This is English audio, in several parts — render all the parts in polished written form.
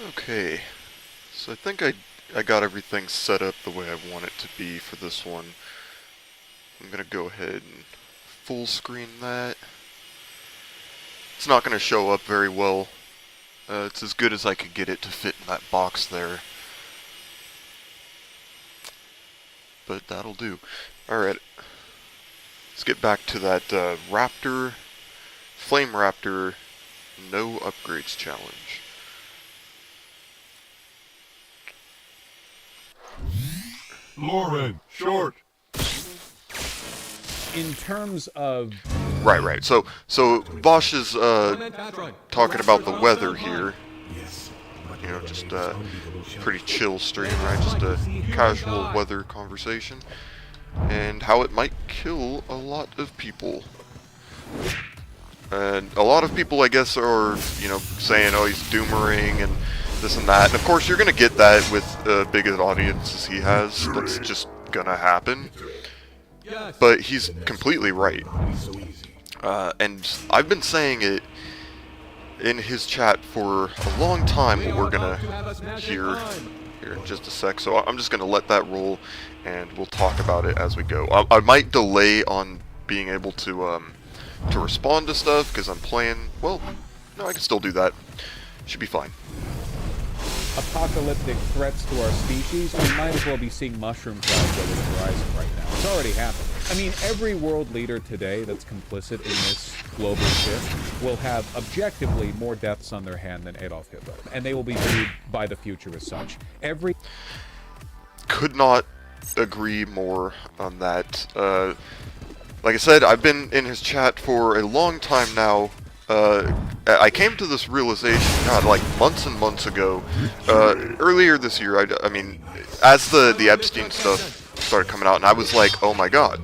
Okay, so I think I got everything set up the way I want it to be for this one. I'm gonna go ahead and full screen that. It's not gonna show up very well. It's as good as I could get it to fit in that box there. But that'll do. Alright, let's get back to that Flameraptor no upgrades challenge. Lauren, short. In terms of Right. So Vaush is talking about the weather here. You know, just a pretty chill stream, right? Just a casual weather conversation, and how it might kill a lot of people. And a lot of people, I guess, are, you know, saying, oh, he's doomering and this and that. And of course, you're gonna get that with big an audience as he has. That's just gonna happen. But he's completely right. And I've been saying it in his chat for a long time, what we're gonna hear here in just a sec. So I'm just gonna let that roll, and we'll talk about it as we go. I might delay on being able to respond to stuff because I'm playing. Well, no, I can still do that. Should be fine. apocalyptic threats to our species, we might as well be seeing mushroom clouds over the horizon right now. It's already happened. I mean, every world leader today that's complicit in this global shift will have objectively more deaths on their hand than Adolf Hitler, and they will be viewed by the future as such. Could not agree more on that. Like I said, I've been in his chat for a long time now. I came to this realization, God, like months and months ago. Earlier this year, I mean, as the Epstein stuff started coming out, and I was like, oh my God,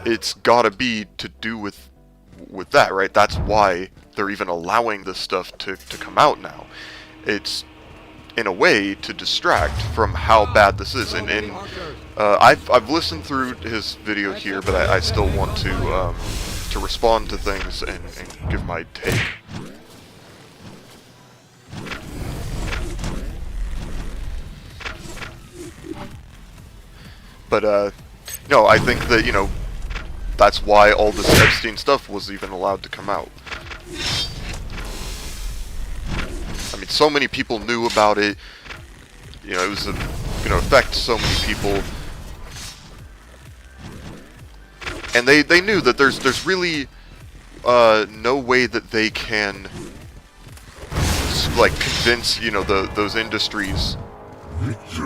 it's gotta be to do with that, right? That's why they're even allowing this stuff to come out now. It's in a way to distract from how bad this is, and I've listened through his video here, but I still want to respond to things and give my take. But no, I think that, you know, that's why all this Epstein stuff was even allowed to come out. I mean, so many people knew about it. You know, it was going to affect so many people. And they knew that there's really no way that they can, like, convince, you know, those industries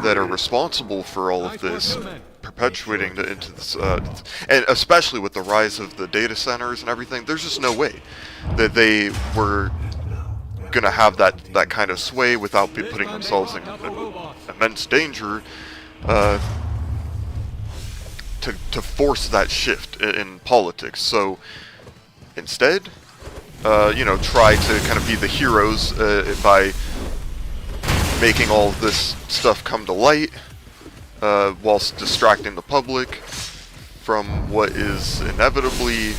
that are responsible for all of this perpetuating into this, and especially with the rise of the data centers and everything. There's just no way that they were gonna have that kind of sway without putting themselves in immense danger to force that shift in politics. So instead, you know, try to kind of be the heroes by making all of this stuff come to light, whilst distracting the public from what is inevitably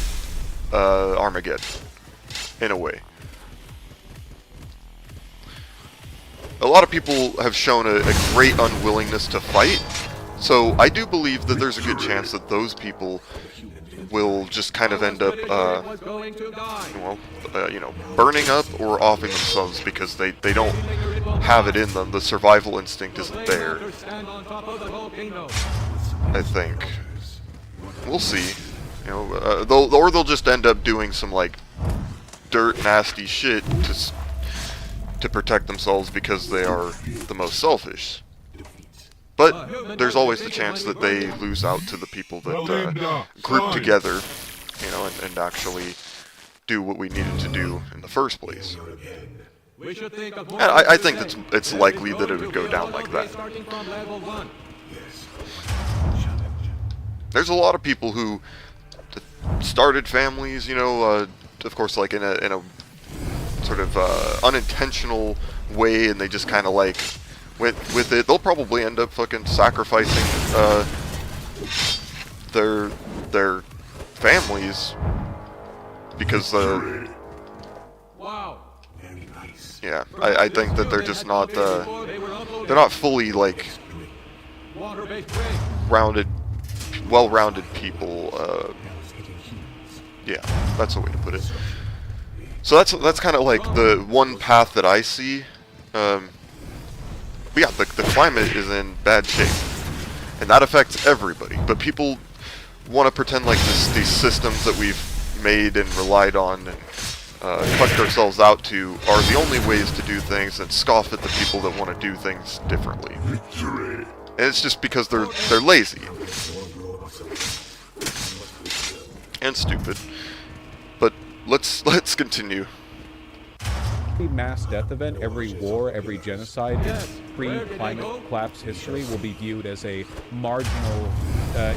Armageddon, in a way. A lot of people have shown a great unwillingness to fight, so I do believe that there's a good chance that those people will just kind of end up, you know, burning up or offing themselves because they don't have it in them. The survival instinct isn't there, I think. We'll see. You know, they'll just end up doing some, like, dirt nasty shit to protect themselves because they are the most selfish. But there's always the chance that they lose out to the people that group together, you know, and actually do what we needed to do in the first place. And I think it's likely that it would go down like that. There's a lot of people who started families, you know, of course, like in a sort of unintentional way, and they just kind of like went with it. They'll probably end up fucking sacrificing their families because yeah, I think that they're just not, they're not fully, like, rounded, well-rounded people, yeah, that's a way to put it. So that's kind of like the one path that I see, but yeah, the climate is in bad shape, and that affects everybody, but people want to pretend like these systems that we've made and relied on and cucked ourselves out to are the only ways to do things, and scoff at the people that want to do things differently. And it's just because they're lazy and stupid. But let's continue. Every mass death event, every war, every genocide in pre-climate collapse history will be viewed as a marginal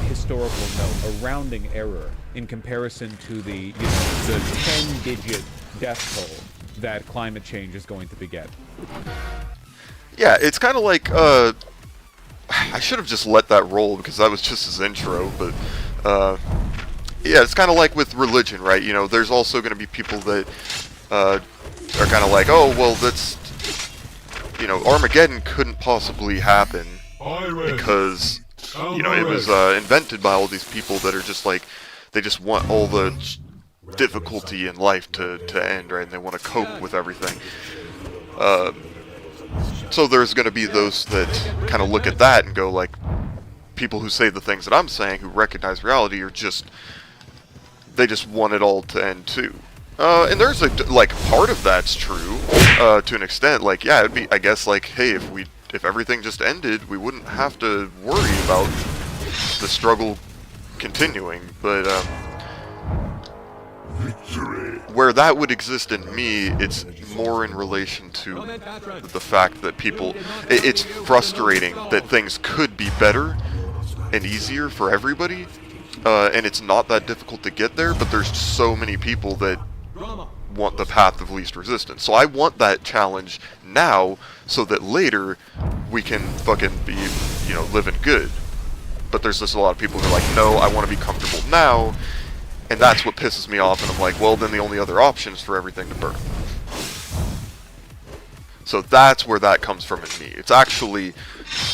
historical note, a rounding error in comparison to the 10-digit death toll that climate change is going to beget. Yeah, it's kind of like I should have just let that roll because that was just his intro, but yeah, it's kind of like with religion, right? You know, there's also going to be people that are kind of like, oh, well, that's, you know, Armageddon couldn't possibly happen because, you know, it was invented by all these people that are just like, they just want all the difficulty in life to end, right? And they want to cope with everything. So there's going to be those that kind of look at that and go like, people who say the things that I'm saying, who recognize reality, are just, they just want it all to end too. And there's like part of that's true to an extent. Like, yeah, it'd be, I guess, like, hey, if everything just ended, we wouldn't have to worry about the struggle continuing. But where that would exist in me, it's more in relation to the fact that people, it's frustrating that things could be better and easier for everybody, and it's not that difficult to get there, but there's so many people that want the path of least resistance. So I want that challenge now, so that later we can fucking be, you know, living good. But there's just a lot of people who are like, no, I want to be comfortable now, and that's what pisses me off, and I'm like, well, then the only other option is for everything to burn. So that's where that comes from in me. It's actually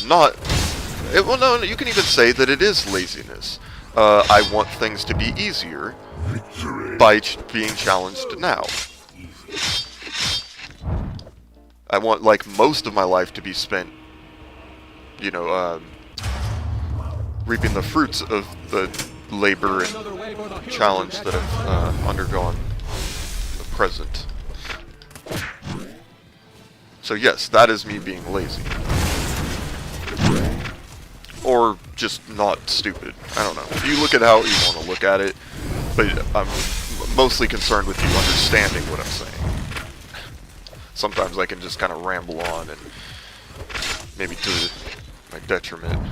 not, well, no, you can even say that it is laziness. I want things to be easier by being challenged now. I want, like, most of my life to be spent, you know, reaping the fruits of the labor and challenge that I've undergone in the present. So yes, that is me being lazy. Or just not stupid. I don't know. You look at how you want to look at it, but I'm mostly concerned with you understanding what I'm saying. Sometimes I can just kind of ramble on, and maybe to my detriment.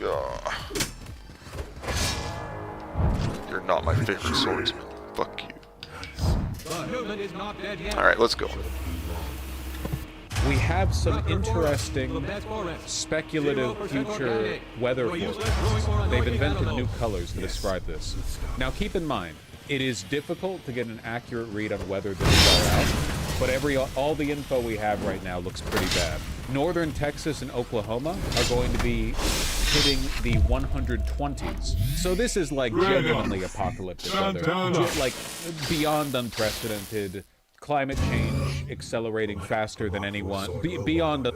Yeah. You're not my favorite swordsman. Fuck you. Alright, let's go. We have some interesting speculative future weather forecasts. They've invented new colors to describe this. Now keep in mind, it is difficult to get an accurate read on weather this far out, but all the info we have right now looks pretty bad. Northern Texas and Oklahoma are going to be hitting the 120s. So this is like genuinely apocalyptic weather. Like beyond unprecedented. Climate change accelerating faster than anyone. Beyond.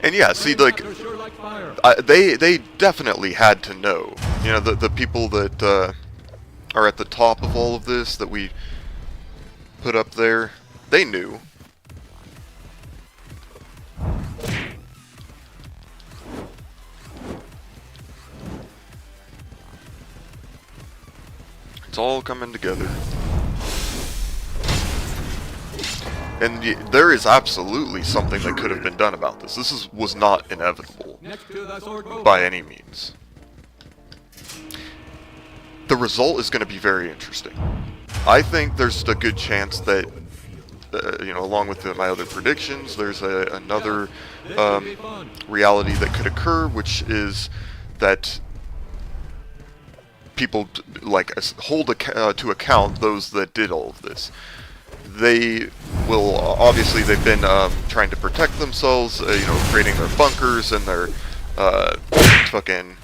And yeah, see, like, they definitely had to know. You know, the people that are at the top of all of this that we put up there, they knew. It's all coming together. And there is absolutely something that could have been done about this. This was not inevitable by any means. The result is going to be very interesting. I think there's a good chance that, you know, along with my other predictions, there's another reality that could occur, which is that people like hold to account those that did all of this. They will obviously they've been trying to protect themselves, you know, creating their bunkers and their fucking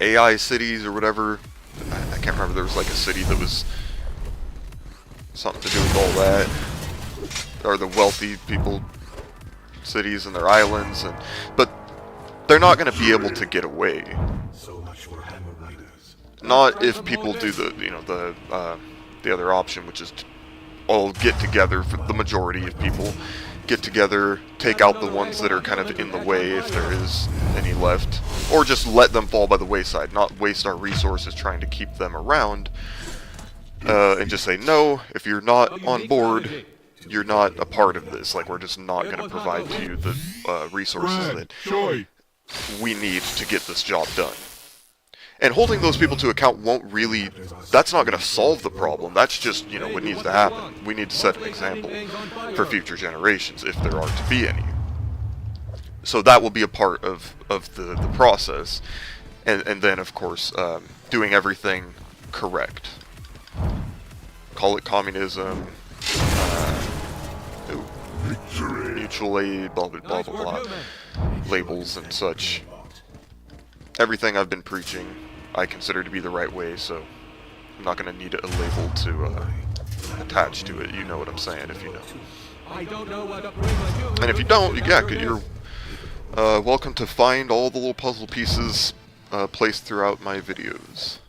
AI cities or whatever. I can't remember. There was like a city that was something to do with all that, or the wealthy people cities and their islands, but they're not going to be able to get away. Not if people do the, you know, the other option, which is to all get together. For the majority of people, get together, take out the ones that are kind of in the way, if there is any left, or just let them fall by the wayside. Not waste our resources trying to keep them around, and just say no. If you're not on board, you're not a part of this. Like, we're just not going to provide to you the resources that we need to get this job done. And holding those people to account won't really, that's not going to solve the problem. That's just, you know, what needs to happen. We need to set an example for future generations, if there are to be any. So that will be a part of the process. And then, of course, doing everything correct. Call it communism, mutual aid, blah, blah, blah, blah, blah, labels and such. Everything I've been preaching, I consider to be the right way, so I'm not going to need a label to attach to it. You know what I'm saying, if you know. And if you don't, you're welcome to find all the little puzzle pieces placed throughout my videos.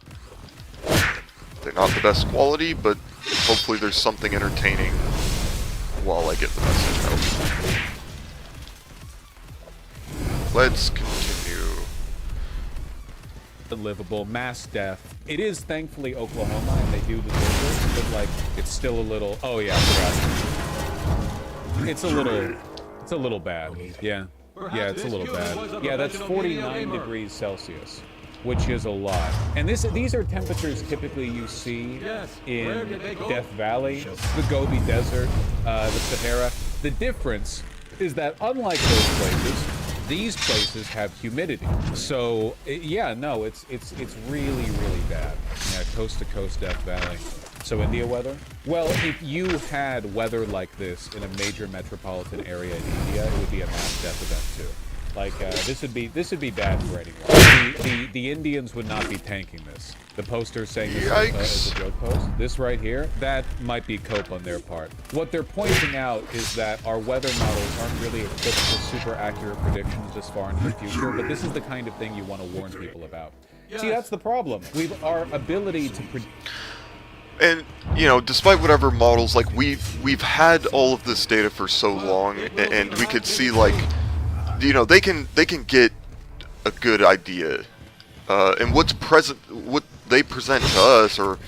They're not the best quality, but hopefully there's something entertaining while I get the message out. Let's continue. Livable mass death. It is thankfully Oklahoma, and they do deserve this, but like it's still a little. Oh yeah, I forgot. It's a little bad. Yeah, it's a little bad. Yeah, that's 49 degrees Celsius, which is a lot. And these are temperatures typically you see in Death Valley, the Gobi Desert, the Sahara. The difference is that unlike those places, these places have humidity. So yeah, no, it's really, really bad. Yeah, coast to coast Death Valley. So India weather? Well, if you had weather like this in a major metropolitan area in India, it would be a mass death event too. Like this would be bad for anyone. The Indians would not be tanking this. The poster saying this as a joke post, this right here, that might be cope on their part. What they're pointing out is that our weather models aren't really equipped with super accurate predictions this far into the future, but this is the kind of thing you want to warn people about. See, that's the problem. Our ability to predict. And, you know, despite whatever models, like, we've had all of this data for so long, and we could see, like, you know, they can get a good idea. And what they present to us, or,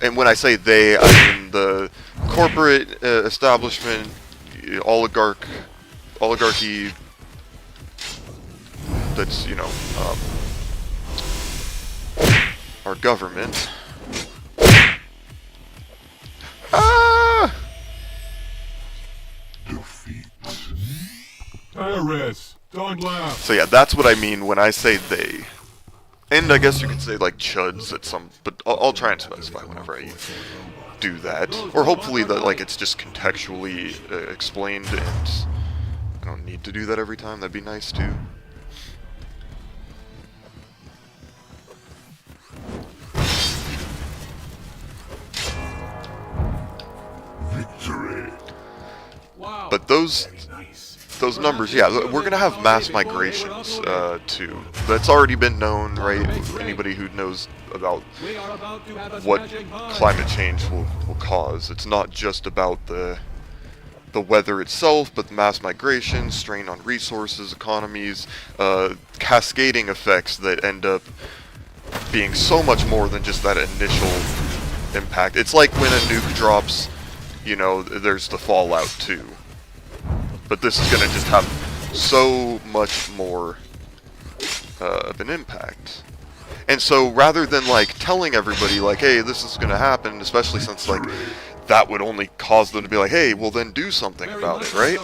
and when I say they, I mean the corporate establishment, oligarchy, that's, you know, our government. Paris, don't laugh. So yeah, that's what I mean when I say they. And I guess you could say like chuds at some, but I'll try and specify whenever I do that. Or hopefully that like it's just contextually explained, and I don't need to do that every time. That'd be nice too. Victory. But those numbers, yeah, we're gonna have mass migrations too. That's already been known, right? Anybody who knows about what climate change will cause. It's not just about the weather itself, but the mass migration, strain on resources, economies, cascading effects that end up being so much more than just that initial impact. It's like when a nuke drops, you know, there's the fallout too. But this is going to just have so much more of an impact. And so rather than like telling everybody like, hey, this is going to happen, especially since like that would only cause them to be like, hey, well then do something about it, right?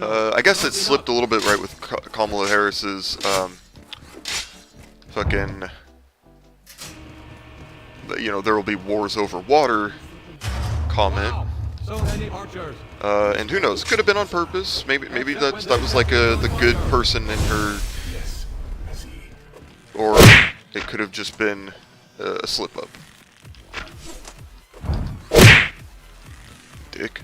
I guess it slipped a little bit right with Kamala Harris's fucking, you know, there will be wars over water comment. So many archers. And who knows? Could have been on purpose. Maybe that was like the good person in her, or it could have just been a slip up. Dick.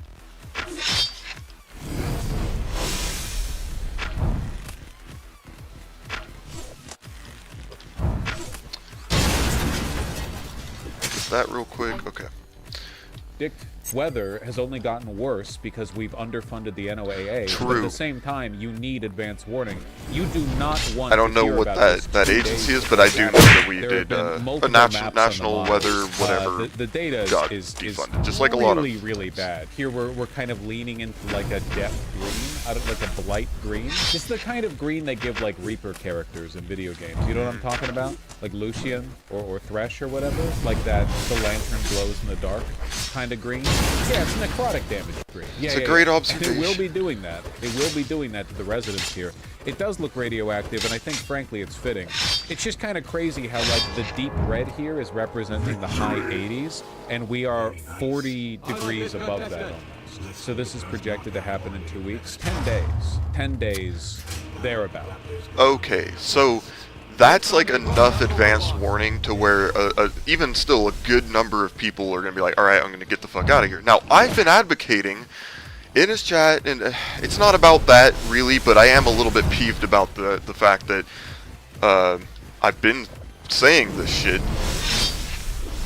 Get that real quick. Okay. Dick, weather has only gotten worse because we've underfunded the NOAA. True. But at the same time, you need advance warning. You do not want I don't to know hear what about that this agency 2 is, days but I do know that we there did have been a multiple maps on the national line. weather whatever. The data got is defunded, just like a lot of really, really bad. Here we're kind of leaning into like a depth green, out of like a blight green. It's the kind of green they give like Reaper characters in video games. You know what I'm talking about? Like Lucian or Thresh or whatever. Like that, the lantern glows in the dark kind of green. Yeah, it's necrotic damage green. Yeah, It's a great And observation. it will be doing that. It will be doing that to the residents here. It does look radioactive, and I think, frankly, it's fitting. It's just kind of crazy how, like, the deep red here is representing the high 80s, and we are 40 degrees above that almost. So this is projected to happen in 2 weeks. 10 days. 10 days, thereabout. Okay, so that's like enough advance warning to where even still a good number of people are going to be like, alright, I'm going to get the fuck out of here. Now, I've been advocating in his chat, and it's not about that really, but I am a little bit peeved about the fact that I've been saying this shit.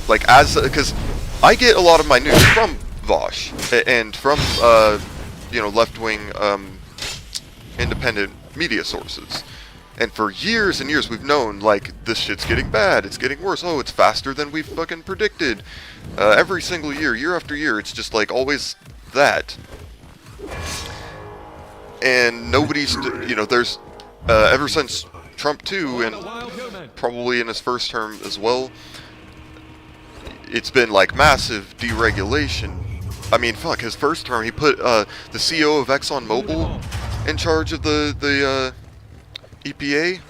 Like, because I get a lot of my news from Vaush, and from, you know, left-wing independent media sources. And for years and years we've known, like, this shit's getting bad, it's getting worse, oh, it's faster than we fucking predicted. Every single year, year after year, it's just, like, always that. And nobody's, you know, there's, ever since Trump 2, and probably in his first term as well, it's been, like, massive deregulation. I mean, fuck, his first term, he put, the CEO of ExxonMobil in charge of the EPA.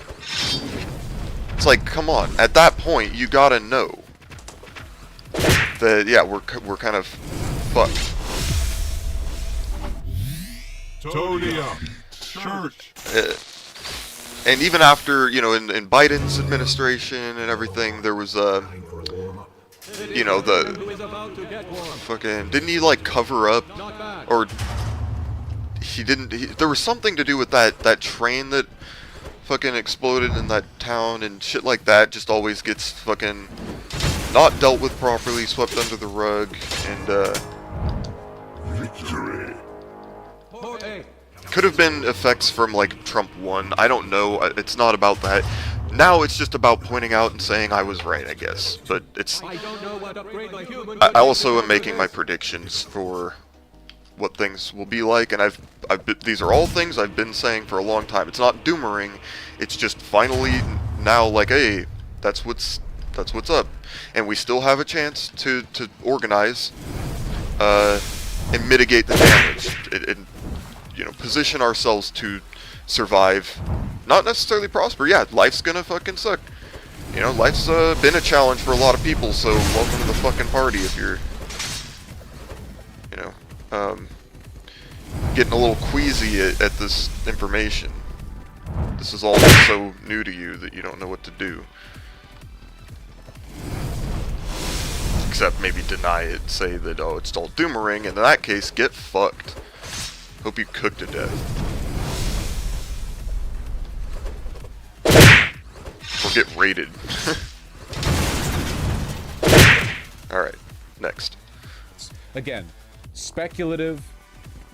It's like, come on. At that point, you gotta know that, yeah, we're kind of fucked. Todia. Church. And even after, you know, in Biden's administration and everything, there was you know, the fucking, didn't he like cover up, or he didn't? There was something to do with that train that fucking exploded in that town and shit like that. Just always gets fucking not dealt with properly, swept under the rug, and Victory. could have been effects from like Trump 1. I don't know. It's not about that. Now it's just about pointing out and saying I was right, I guess. But it's. I also am making my predictions for what things will be like, and these are all things I've been saying for a long time. It's not doomering. It's just finally now like, hey, that's what's up, and we still have a chance to organize and mitigate the damage, and you know, position ourselves to survive, not necessarily prosper. Yeah, life's gonna fucking suck. You know, life's been a challenge for a lot of people, so welcome to the fucking party if you're, you know, getting a little queasy at this information. This is all so new to you that you don't know what to do. Except maybe deny it, say that, oh, it's all doomering, and in that case, get fucked. Hope you cook to death. Or get raided. Alright, next. Again, speculative,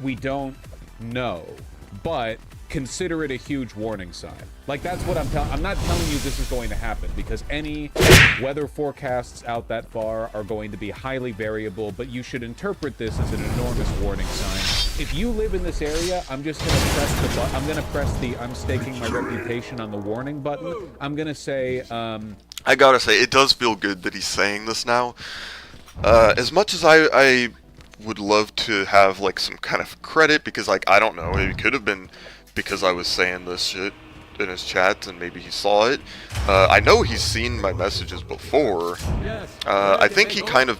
we don't know, but consider it a huge warning sign. Like, that's what I'm telling. I'm not telling you this is going to happen, because any weather forecasts out that far are going to be highly variable, but you should interpret this as an enormous warning sign. If you live in this area, I'm just going to press the button. I'm going to press the I'm staking my reputation on the warning button. I'm going to say, I gotta say, it does feel good that he's saying this now. As much as I would love to have like some kind of credit, because like I don't know, it could have been because I was saying this shit in his chat and maybe he saw it. I know he's seen my messages before. I think he kind of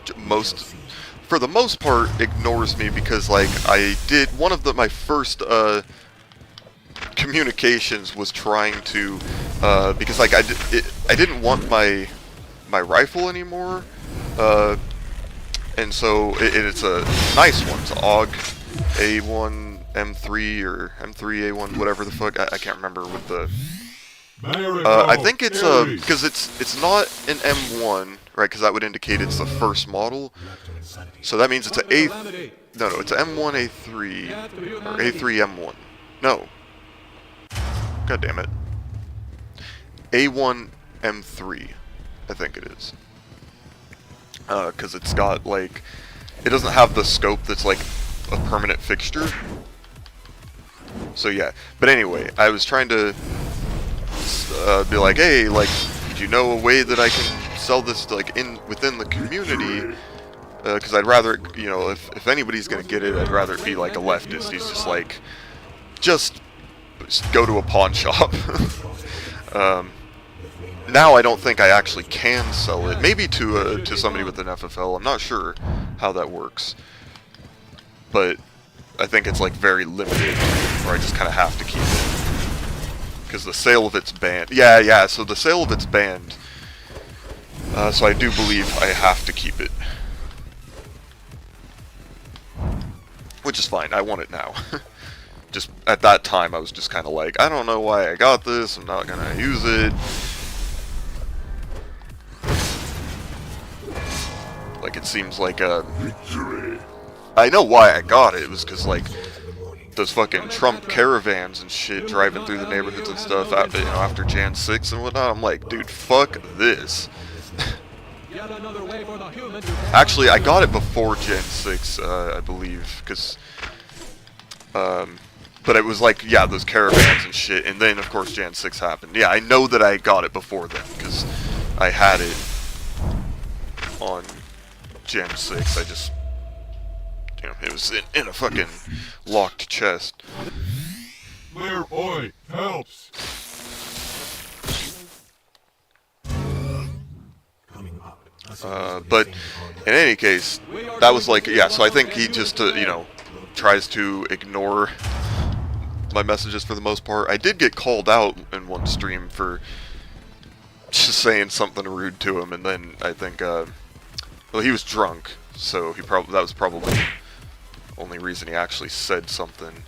for the most part ignores me, because like I did one of my first communications was trying to because like I didn't want my rifle anymore, and so it's a nice one. It's an AUG A1 M3 or M3 A1, whatever the fuck. I can't remember what the. I think it's because it's not an M1, right? Because that would indicate it's the first model. So that means it's an A. No, it's an M1 A3 or A3 M1. No. God damn it. A1 M3, I think it is. Because it's got like, it doesn't have the scope that's like a permanent fixture. So yeah, but anyway, I was trying to be like, hey, like, do you know a way that I can sell this like within the community? Because I'd rather, you know, if anybody's gonna get it, I'd rather it be like a leftist. He's just like, just go to a pawn shop. Now I don't think I actually can sell it. Maybe to somebody with an FFL. I'm not sure how that works, but I think it's like very limited, or I just kind of have to keep it because the sale of it's banned. Yeah. So the sale of it's banned. So I do believe I have to keep it, which is fine. I want it now. Just at that time, I was just kind of like, I don't know why I got this. I'm not gonna use it. Like, it seems like I know why I got it. It was because, like, those fucking Trump caravans and shit driving through the neighborhoods and stuff after, you know, after Jan 6 and whatnot. I'm like, dude, fuck this. Actually, I got it before Jan 6, I believe, because, but it was like, yeah, those caravans and shit, and then, of course, Jan 6 happened. Yeah, I know that I got it before then, because I had it on Jan 6, I just, you know, it was in a fucking locked chest. Clear oi helps. But in any case, that was like, yeah, so I think he just, you know, tries to ignore my messages for the most part. I did get called out in one stream for just saying something rude to him, and then I think, well, he was drunk, so that was probably the only reason he actually said something.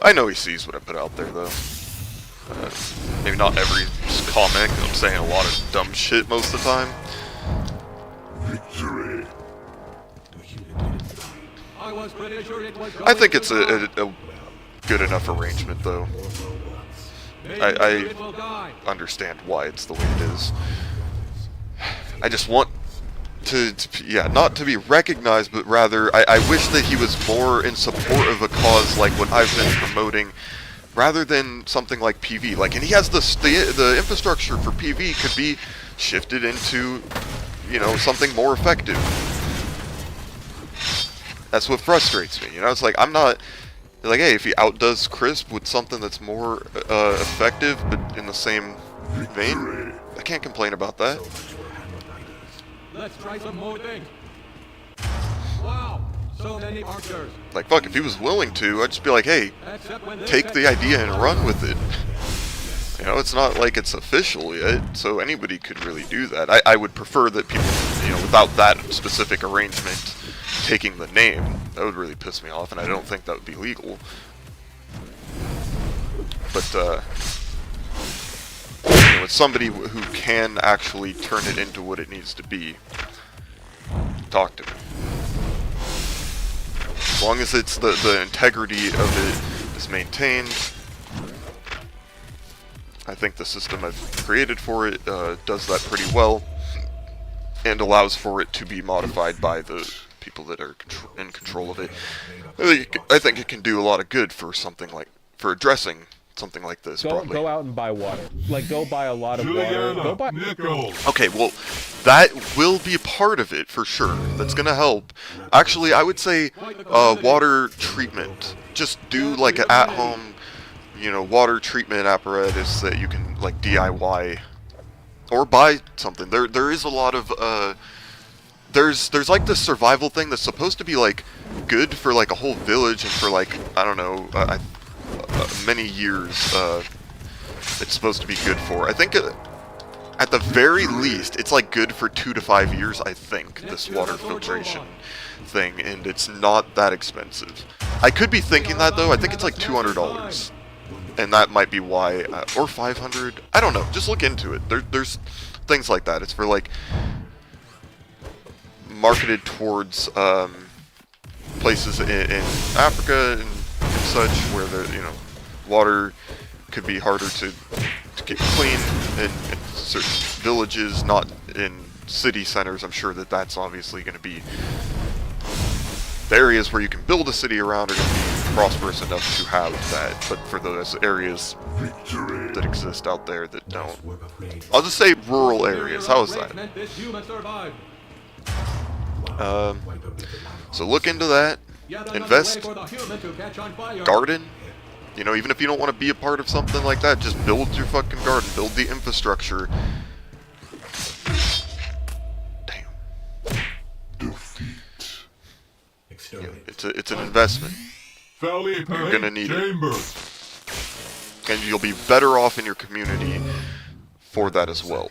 I know he sees what I put out there, though. Maybe not every comment, 'cause I'm saying a lot of dumb shit most of the time. Victory. I think it's a good enough arrangement, though. I understand why it's the way it is. I just want to yeah, not to be recognized, but rather, I wish that he was more in support of a cause like what I've been promoting, rather than something like PV. Like, and he has the infrastructure for PV could be shifted into, you know, something more effective. That's what frustrates me, you know? It's like, I'm not, like, hey, if he outdoes Crisp with something that's more effective, but in the same vein, I can't complain about that. Let's try some more things. Wow, so many archers. Like, fuck, if he was willing to, I'd just be like, hey, take the idea and run with it. You know, it's not like it's official yet, so anybody could really do that. I would prefer that people, you know, without that specific arrangement, taking the name, that would really piss me off, and I don't think that would be legal. But, you know, it's somebody who can actually turn it into what it needs to be. Talk to me. As long as it's the integrity of it is maintained, I think the system I've created for it does that pretty well, and allows for it to be modified by the people that are in control of it. I think it can do a lot of good for something like, for addressing something like this. Go out and buy water. Like, go buy a lot of water. Go buy. Nickel. Okay, well, that will be a part of it for sure. That's gonna help. Actually, I would say water treatment. Just do like an at-home, you know, water treatment apparatus that you can like DIY or buy something. There is a lot of there's like this survival thing that's supposed to be like good for like a whole village and for like I don't know many years. It's supposed to be good for. I think at the very least it's like good for 2 to 5 years. I think this water filtration thing, and it's not that expensive. I could be thinking that though. I think it's like $200, and that might be why, or 500. I don't know. Just look into it. There's things like that. It's for like marketed towards places in Africa and such where the water could be harder to get clean in certain villages, not in city centers. I'm sure that that's obviously going to be the areas where you can build a city around are going to be prosperous enough to have that, but for those areas that exist out there that don't, I'll just say rural areas. How is that? So look into that, invest, garden. You know, even if you don't want to be a part of something like that, just build your fucking garden, build the infrastructure. Damn. Yeah, it's an investment. You're gonna need it, and you'll be better off in your community for that as well.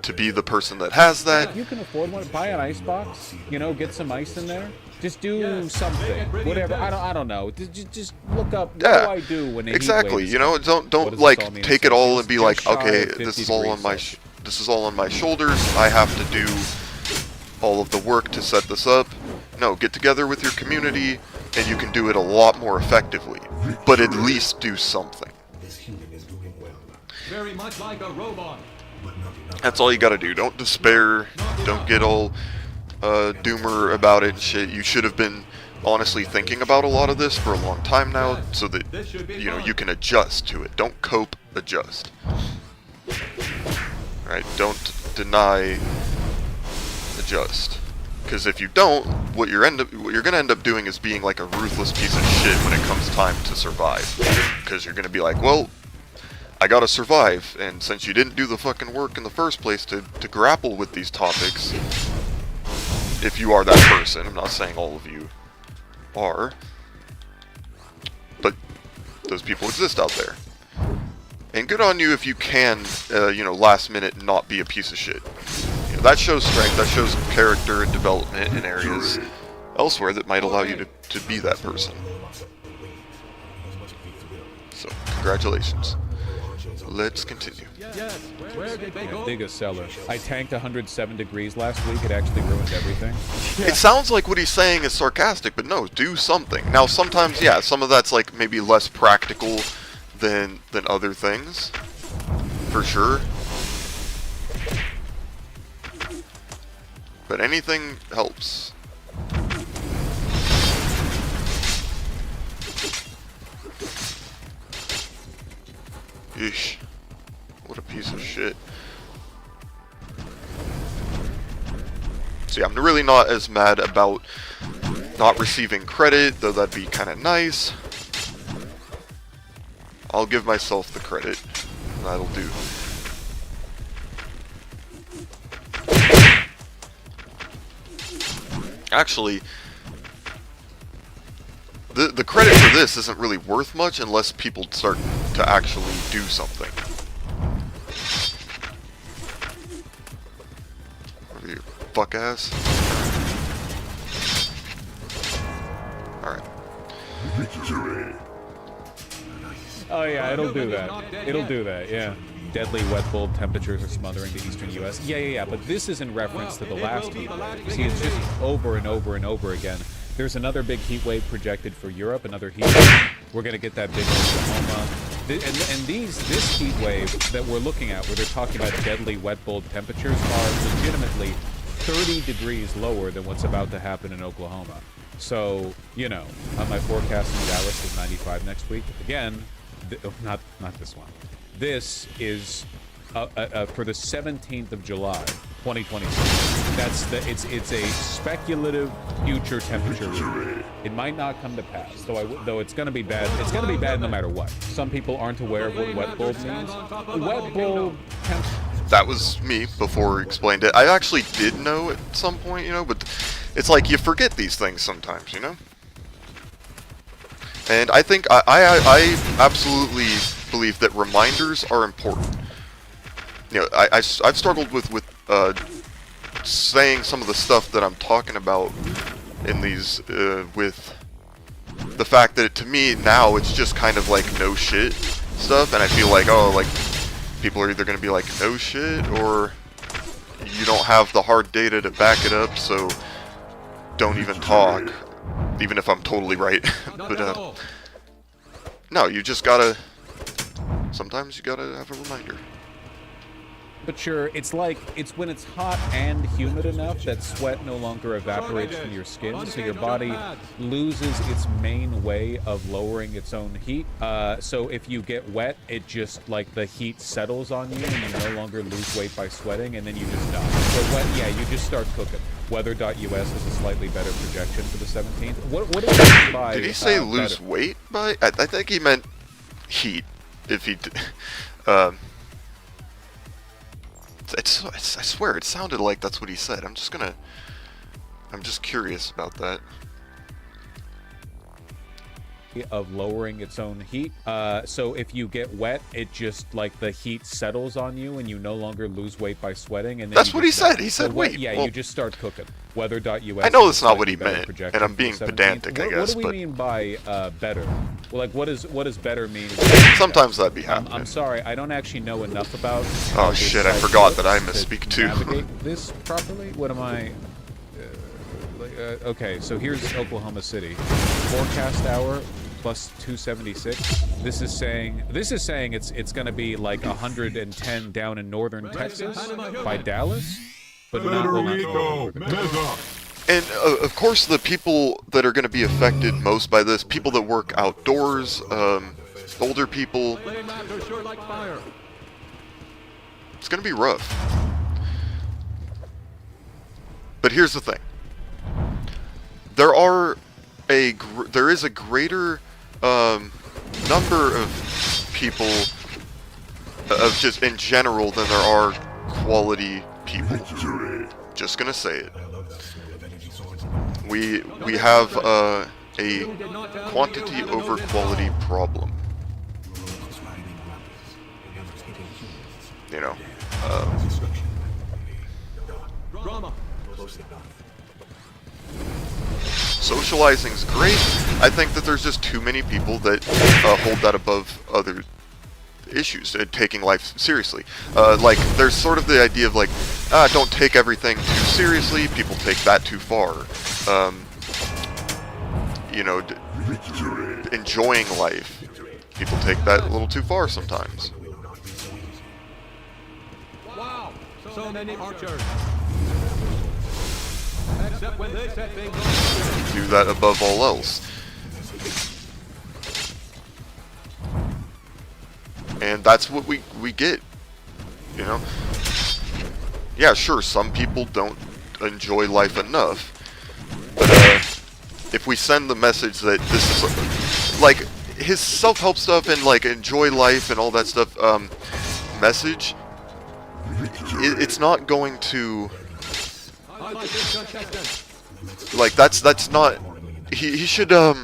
To be the person that has that. If you can afford one, buy an ice box. You know, get some ice in there. Just do something, whatever. I don't know. Just look up. What do I do when exactly? You know, don't like take it all and be like, okay, this is all on my shoulders. I have to do all of the work to set this up. No, get together with your community, and you can do it a lot more effectively. But at least do something. Very much like a robot. That's all you gotta do. Don't despair. Don't get all doomer about it and shit. You should have been honestly thinking about a lot of this for a long time now, so that you can adjust to it. Don't cope, adjust. Right? Don't deny, adjust. Because if you don't, what you're gonna end up doing is being like a ruthless piece of shit when it comes time to survive. Because you're gonna be like, well, I gotta survive, and since you didn't do the fucking work in the first place to grapple with these topics, if you are that person, I'm not saying all of you are, but those people exist out there. And good on you if you can, last minute not be a piece of shit. That shows strength, that shows character and development in areas elsewhere that might allow you to be that person. So, congratulations. Let's continue. Dig a cellar. I tanked 107 degrees last week. It actually ruined everything. It sounds like what he's saying is sarcastic, but no, do something. Now, sometimes, yeah, some of that's like maybe less practical than other things, for sure. But anything helps. Yeesh. What a piece of shit. See, I'm really not as mad about not receiving credit, though that'd be kind of nice. I'll give myself the credit. That'll do. Actually, the credit for this isn't really worth much unless people start to actually do something. What are you, fuck ass? Alright. Oh yeah, it'll do that. It'll do that, yeah. Deadly wet bulb temperatures are smothering the eastern U.S. Yeah, but this is in reference to the last heat wave. See, it's just over and over and over again. There's another big heat wave projected for Europe, another heat wave. We're going to get that big Oklahoma. And this heat wave that we're looking at, where they're talking about deadly wet bulb temperatures, are legitimately 30 degrees lower than what's about to happen in Oklahoma. So, on my forecast in Dallas is 95 next week. Again, not this one. This is for the 17th of July. 2026. That's the it's a speculative future temperature reading. It might not come to pass, though it's going to be bad. It's going to be bad no matter what. Some people aren't aware of what wet bulb means. Wet bulb That was me before he explained it. I actually did know at some point, you know, but it's like you forget these things sometimes, you know? And I think I absolutely believe that reminders are important. You know, I've struggled with saying some of the stuff that I'm talking about in these with the fact that to me now it's just kind of like no shit stuff, and I feel like, oh, like people are either going to be like no shit or you don't have the hard data to back it up, so don't even talk, even if I'm totally right. But no, you just gotta, sometimes you gotta have a reminder. But sure, it's like, it's when it's hot and humid enough that sweat no longer evaporates from your skin, so your body loses its main way of lowering its own heat. So if you get wet, it just, like, the heat settles on you and you no longer lose weight by sweating, and then you just die. So wet, yeah, you just start cooking. Weather.us has a slightly better projection for the 17th. What did he mean by... Did he say lose better? weight by? I think he meant heat. If he... I swear, it sounded like that's what he said. I'm just curious about that. Of lowering its own heat. So if you get wet, it just, like, the heat settles on you and you no longer lose weight by sweating. And then That's what he said. He said wet, weight. yeah, Well, you just start cooking. Weather.us. I know that's not what he better meant, projection and I'm for being the 17th. pedantic, I guess, What do we but- mean by better? Well, like, what does better mean? Sometimes that'd be happening. I'm sorry, I don't actually know enough about... Oh how this shit, I site forgot that I works misspeak to too. navigate this properly? What am I... okay, so here's Oklahoma City. Forecast hour plus 276. This is saying it's going to be like 110 down in northern Texas by Dallas, but not Federico, Meza. And of course, the people that are going to be affected most by this, people that work outdoors, older people, Flameraptor sure like fire. it's going to be rough. But here's the thing: there is a greater number of people of just in general than there are quality people. Just gonna say it. We have a quantity over quality problem. You know, Drama. socializing's great. I think that there's just too many people that hold that above other issues, taking life seriously. Like, there's sort of the idea of like, don't take everything too seriously. People take that too far. You know, enjoying life. People take that a little too far sometimes. Wow, so many archers. Except when they set things on. Do that above all else. And that's what we get, you know? Yeah, sure, some people don't enjoy life enough, but if we send the message that this is, like, his self-help stuff and, like, enjoy life and all that stuff, message, it's not going to... I like this contestant. Like, that's not... He should, I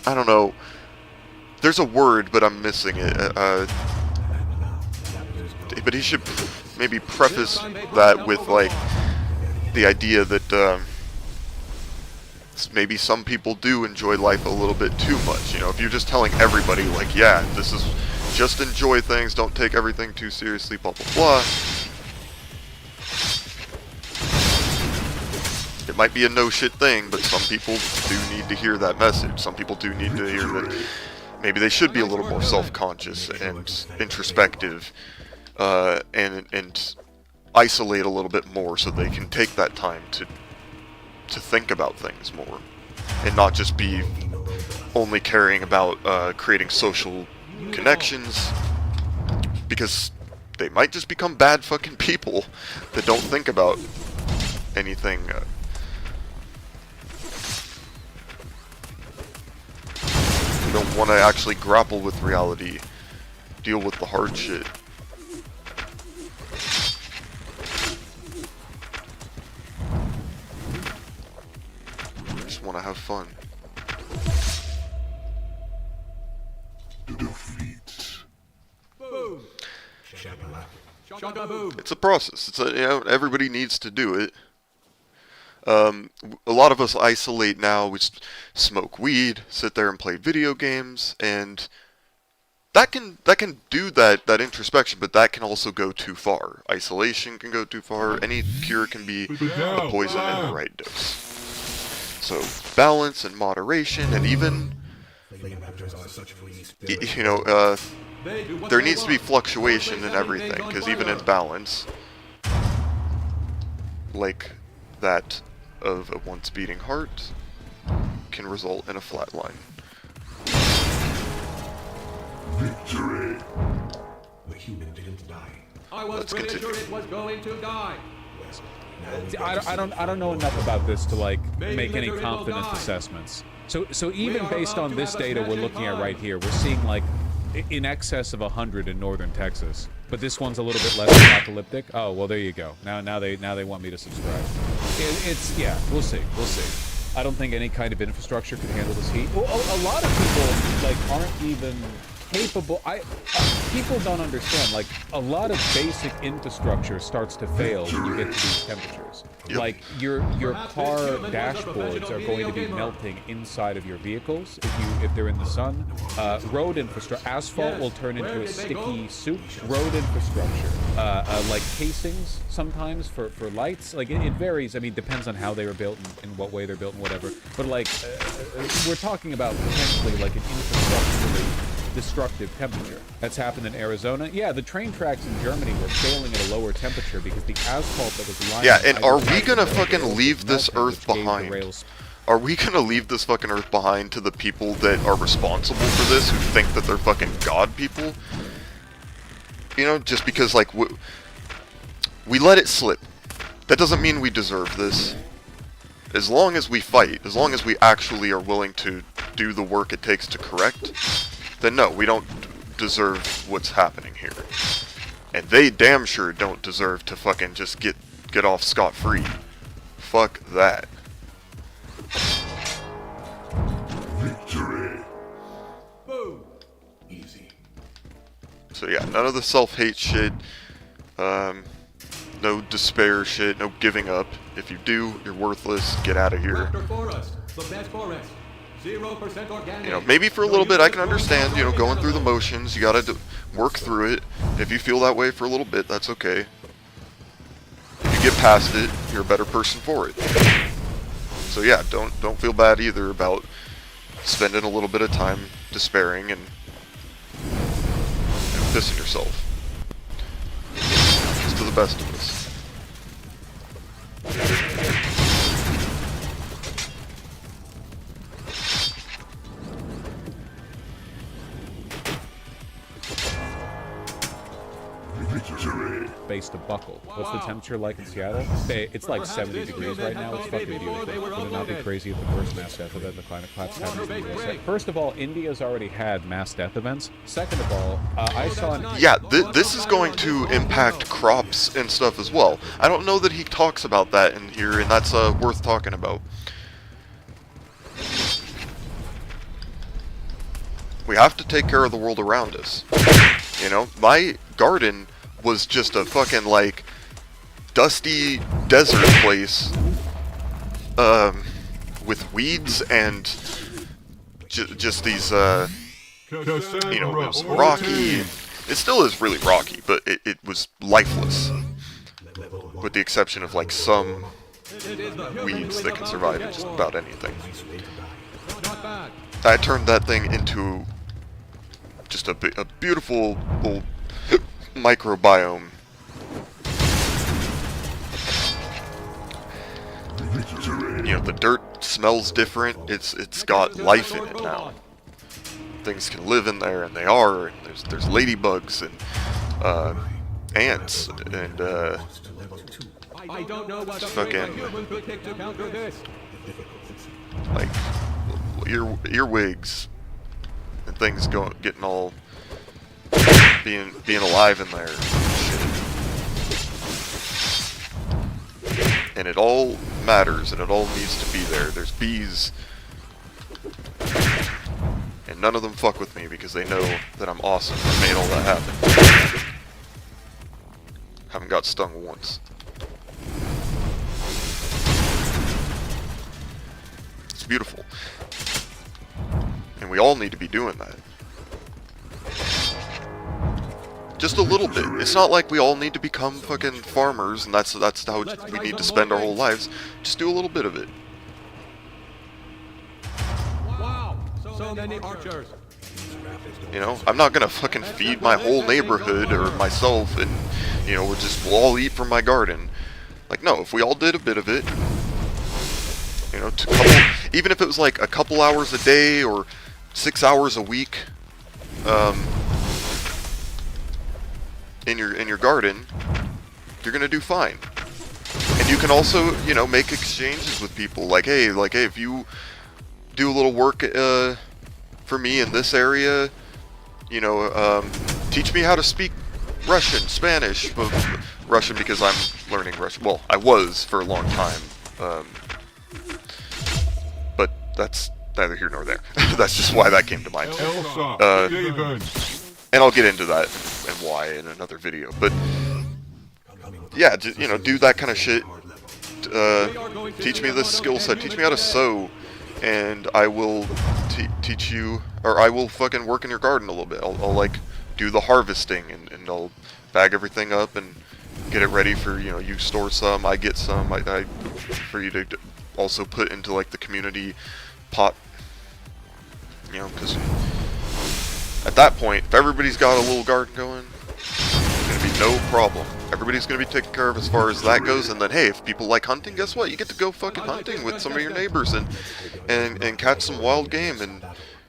don't know. There's a word, but I'm missing it. But he should maybe preface that with, like, the idea that, maybe some people do enjoy life a little bit too much. You know, if you're just telling everybody, like, yeah, this is... Just enjoy things, don't take everything too seriously, blah, blah, blah. It might be a no-shit thing, but some people do need to hear that message. Some people do need to hear that maybe they should be a little more self-conscious and introspective, and isolate a little bit more so they can take that time to think about things more, and not just be only caring about creating social connections, because they might just become bad fucking people that don't think about anything. They don't want to actually grapple with reality, deal with the hard shit. Just want to have fun. Boom. Shaka boom. It's a process. It's a, you know, everybody needs to do it. A lot of us isolate now. We smoke weed, sit there and play video games, and that can do that introspection, but that can also go too far. Isolation can go too far. Any cure can be a poison in the right dose. So balance and moderation, and even you know, there needs to be fluctuation in everything, because even in balance, like that of a once beating heart, can result in a flat line. Victory! The human didn't die. I was pretty sure it was going to die. I don't know enough about this to like make any confident assessments. So even based on this data we're looking at right here, we're seeing like in excess of 100 in northern Texas. But this one's a little bit less apocalyptic. Oh well, there you go. Now they want me to subscribe. It's yeah. We'll see. I don't think any kind of infrastructure can handle this heat. Well, a lot of people like aren't even capable. People don't understand. Like a lot of basic infrastructure starts to fail when you get to these temperatures. Yep. Like your car dashboards are going to be melting inside of your vehicles if they're in the sun. Road infrastructure, asphalt will turn into a sticky soup. Road infrastructure, like casings sometimes for lights. Like it varies. I mean, depends on how they were built and what way they're built and whatever. But like we're talking about potentially like an infrastructurally destructive temperature. That's happened in Arizona. Yeah, the train tracks in Germany were failing at a lower temperature because the asphalt that was lying. Yeah, and are we gonna fucking leave this Earth behind? Are we gonna leave this fucking Earth behind to the people that are responsible for this, who think that they're fucking god people? You know, just because like we let it slip. That doesn't mean we deserve this. As long as we fight, as long as we actually are willing to do the work it takes to correct, then no, we don't deserve what's happening here. And they damn sure don't deserve to fucking just get off scot-free. Fuck that. Victory! Boom. Easy. So yeah, none of the self-hate shit, no despair shit, no giving up. If you do, you're worthless, get out of here. Raptor Forest, the best forest. 0% organic. You know, maybe for a little bit I can understand, you know, going through the motions, you gotta work through it. If you feel that way for a little bit, that's okay. If you get past it, you're a better person for it. So yeah, don't feel bad either about spending a little bit of time despairing and pissing yourself. It's to the best of us. Victory! Base to buckle. What's the temperature like in Seattle? It's like 70 degrees right now. It's fucking beautiful. Would it not be crazy if the first mass death event the climate collapse happens in the USA? First of all, India's already had mass death events. Second of all, I saw Yeah, this is going to impact crops and stuff as well. I don't know that he talks about that in here, and that's worth talking about. We have to take care of the world around us. You know, my garden was just a fucking, like, dusty desert place, with weeds and just these, you know, it was rocky. It still is really rocky, but it was lifeless, with the exception of, like, some weeds that can survive in just about anything. Not bad. I turned that thing into just a beautiful little microbiome. You know, the dirt smells different. It's got life in it now. Things can live in there, and they are. And there's ladybugs, and ants and I don't know what fucking human could take to counter this. like earwigs and things getting all being alive in there. Shit. And it all matters and it all needs to be there. There's bees. And none of them fuck with me because they know that I'm awesome and made all that happen. Haven't got stung once. It's beautiful. And we all need to be doing that. Just a little bit. It's not like we all need to become fucking farmers and that's how we need to spend our whole lives. Just do a little bit of it. Wow, so many archers. You know, I'm not gonna fucking feed my whole neighborhood or myself and, you know, we'll all eat from my garden. Like, no, if we all did a bit of it, you know, even if it was like a couple hours a day or 6 hours a week, in your garden, you're gonna do fine. And you can also, you know, make exchanges with people. Like, hey, if you do a little work for me in this area, you know, teach me how to speak Russian, Spanish, but Russian because I'm learning Russian. Well, I was for a long time, but that's neither here nor there. That's just why that came to mind. And I'll get into that and why in another video. But yeah, you know, do that kind of shit. Teach me this skill set. Teach me how to sew, and I will teach you, or I will fucking work in your garden a little bit. I'll like do the harvesting, and I'll bag everything up and get it ready for, you know, you store some, I get some, I for you to also put into like the community pot. You know, because at that point, if everybody's got a little garden going, it's going to be no problem. Everybody's going to be taken care of as far as that goes, and then, hey, if people like hunting, guess what? You get to go fucking hunting with some of your neighbors and catch some wild game and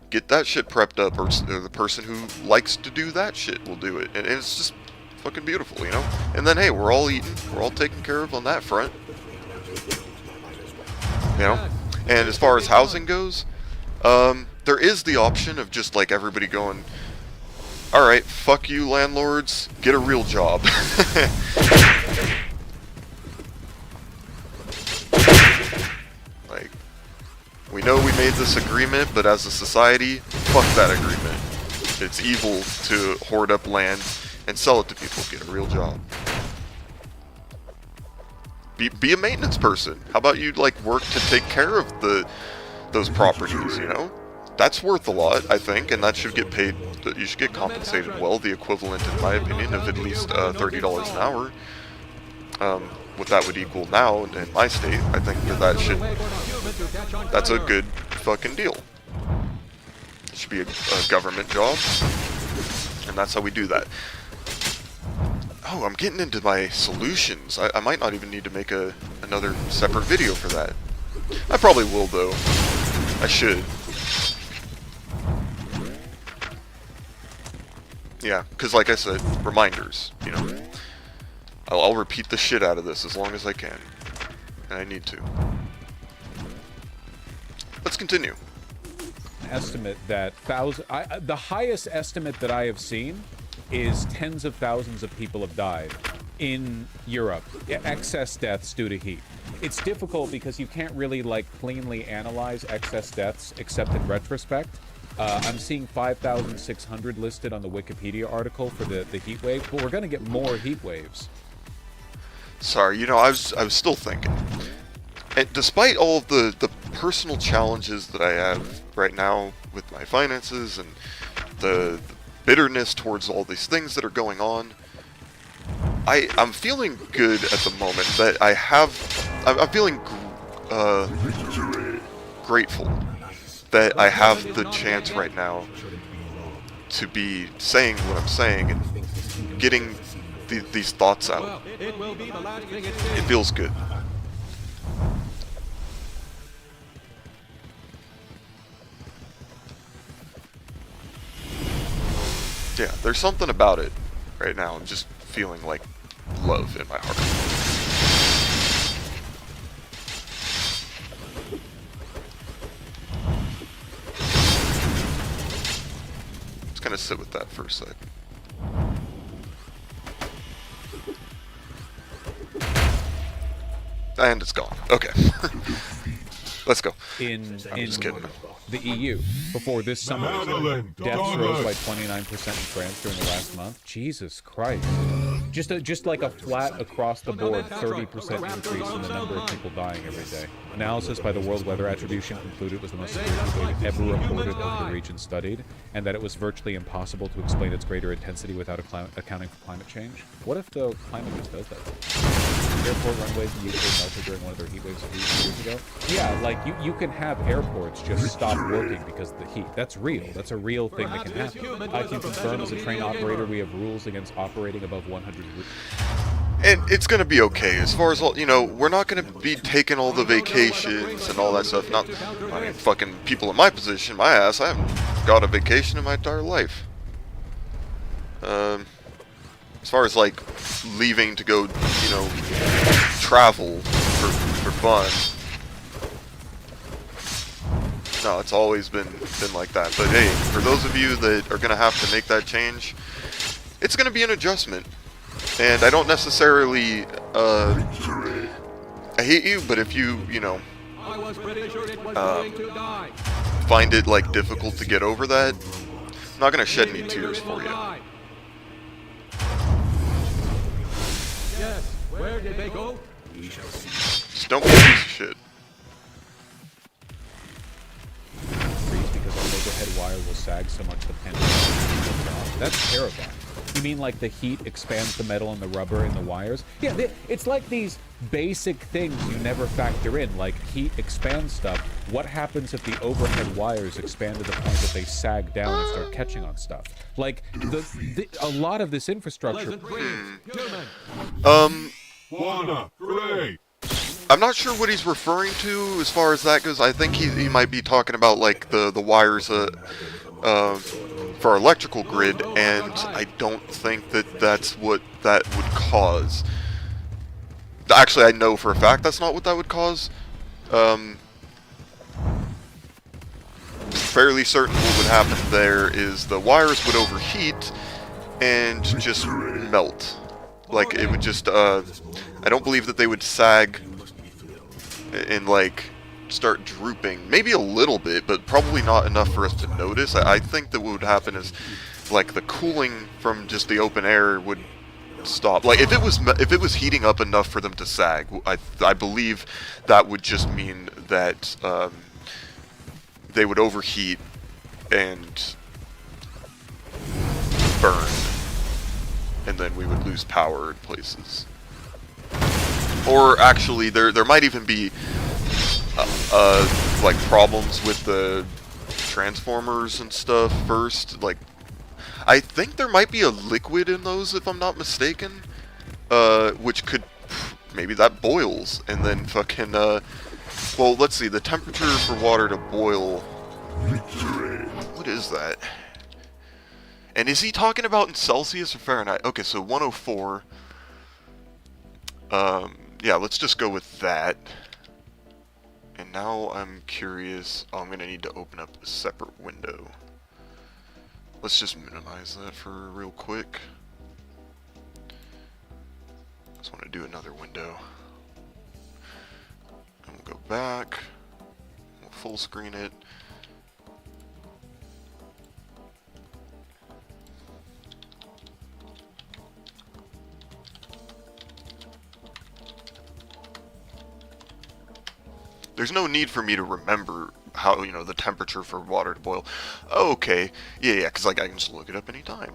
get that shit prepped up, or the person who likes to do that shit will do it. And it's just fucking beautiful, you know? And then, hey, we're all eating, we're all taken care of on that front. You know? And as far as housing goes, there is the option of just like everybody going, alright, fuck you landlords, get a real job. Like, we know we made this agreement, but as a society, fuck that agreement. It's evil to hoard up land and sell it to people. Get a real job. Be a maintenance person. How about you like work to take care of those properties, you know? That's worth a lot, I think, and that should get paid. You should get compensated well, the equivalent, in my opinion, of at least $30 an hour. What that would equal now in my state, I think that's a good fucking deal. It should be a government job, and that's how we do that. Oh, I'm getting into my solutions. I might not even need to make another separate video for that. I probably will, though. I should. Yeah, because like I said, reminders, you know. I'll repeat the shit out of this as long as I can. And I need to. Let's continue. Estimate that the highest estimate that I have seen is tens of thousands of people have died in Europe. Excess deaths due to heat. It's difficult because you can't really like cleanly analyze excess deaths except in retrospect. I'm seeing 5,600 listed on the Wikipedia article for the heat wave, but we're going to get more heat waves. Sorry, you know, I was still thinking. And despite all of the personal challenges that I have right now with my finances and the bitterness towards all these things that are going on, I'm feeling good at the moment that I'm feeling grateful that I have the chance right now to be saying what I'm saying and getting these thoughts out. It feels good. Yeah, there's something about it. right now. I'm just feeling like love in my heart. Just gonna sit with that for a sec. And it's gone. Okay. Let's go. In just kidding. the EU, before this summer, Madeline, deaths darn rose it. by 29% in France during the last month. Jesus Christ. Just like a flat across the board 30% increase in the number of people dying every day. Analysis by the World Weather Attribution concluded it was the most severe heat wave ever reported over the region studied, and that it was virtually impossible to explain its greater intensity without accounting for climate change. What if the climate just does that? Airport runways in the UK melted during one of their heat waves a few years ago. Yeah, like you can have airports just stop working because of the heat. That's real. That's a real thing that can happen. I can confirm as a train operator we have rules against operating above 100. And it's gonna be okay. As far as all, you know, we're not gonna be taking all the vacations and all that stuff. Not, I mean, fucking people in my position, my ass, I haven't got a vacation in my entire life. As far as like leaving to go, you know, travel for fun. No, it's always been like that. But hey, for those of you that are gonna have to make that change, it's gonna be an adjustment. And I don't necessarily, I hate you, but if you know, I was pretty sure it was going to die. find it, like, difficult to get over that, I'm not gonna shed any tears for you. Yes, where did they go? We shall see. Just don't be a piece of shit. Because our overhead wire will sag so much the pin will off. That's terrifying. You mean like the heat expands the metal and the rubber in the wires? Yeah, it's like these basic things you never factor in, like heat expands stuff. What happens if the overhead wires expand to the point that they sag down and start catching on stuff? Like, a lot of this infrastructure... Pleasant dreams, human. Wanna, great. I'm not sure what he's referring to as far as that goes. I think he might be talking about, like, the wires, for our electrical grid, and I don't think that that's what that would cause. Actually, I know for a fact that's not what that would cause. Fairly certain what would happen there is the wires would overheat and just melt. Like, it would just, I don't believe that they would sag and, like, start drooping. Maybe a little bit, but probably not enough for us to notice. I think that what would happen is, like, the cooling from just the open air would stop. Like, if it was heating up enough for them to sag, I believe that would just mean that they would overheat and burn, and then we would lose power in places. Or actually, there might even be like problems with the transformers and stuff first. Like, I think there might be a liquid in those, if I'm not mistaken, which could, maybe that boils, and then fucking, well, let's see, the temperature for water to boil, what is that? And is he talking about in Celsius or Fahrenheit? Okay, so 104, yeah, let's just go with that. And now I'm curious. Oh, I'm going to need to open up a separate window. Let's just minimize that for real quick. Just want to do another window. And we'll go back. We'll full screen it. There's no need for me to remember how, you know, the temperature for water to boil. Oh, okay. Yeah, because, like, I can just look it up anytime.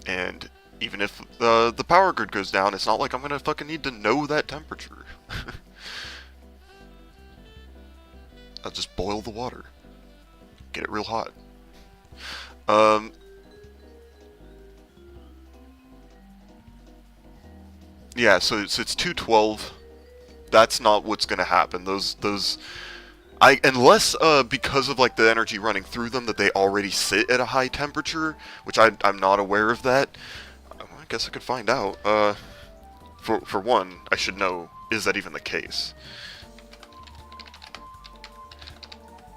And even if the power grid goes down, it's not like I'm going to fucking need to know that temperature. I'll just boil the water. Get it real hot. Yeah, so it's 212. That's not what's going to happen. Unless because of, like, the energy running through them, that they already sit at a high temperature, which I'm not aware of that. I want to guess I could find out. For one, I should know, is that even the case?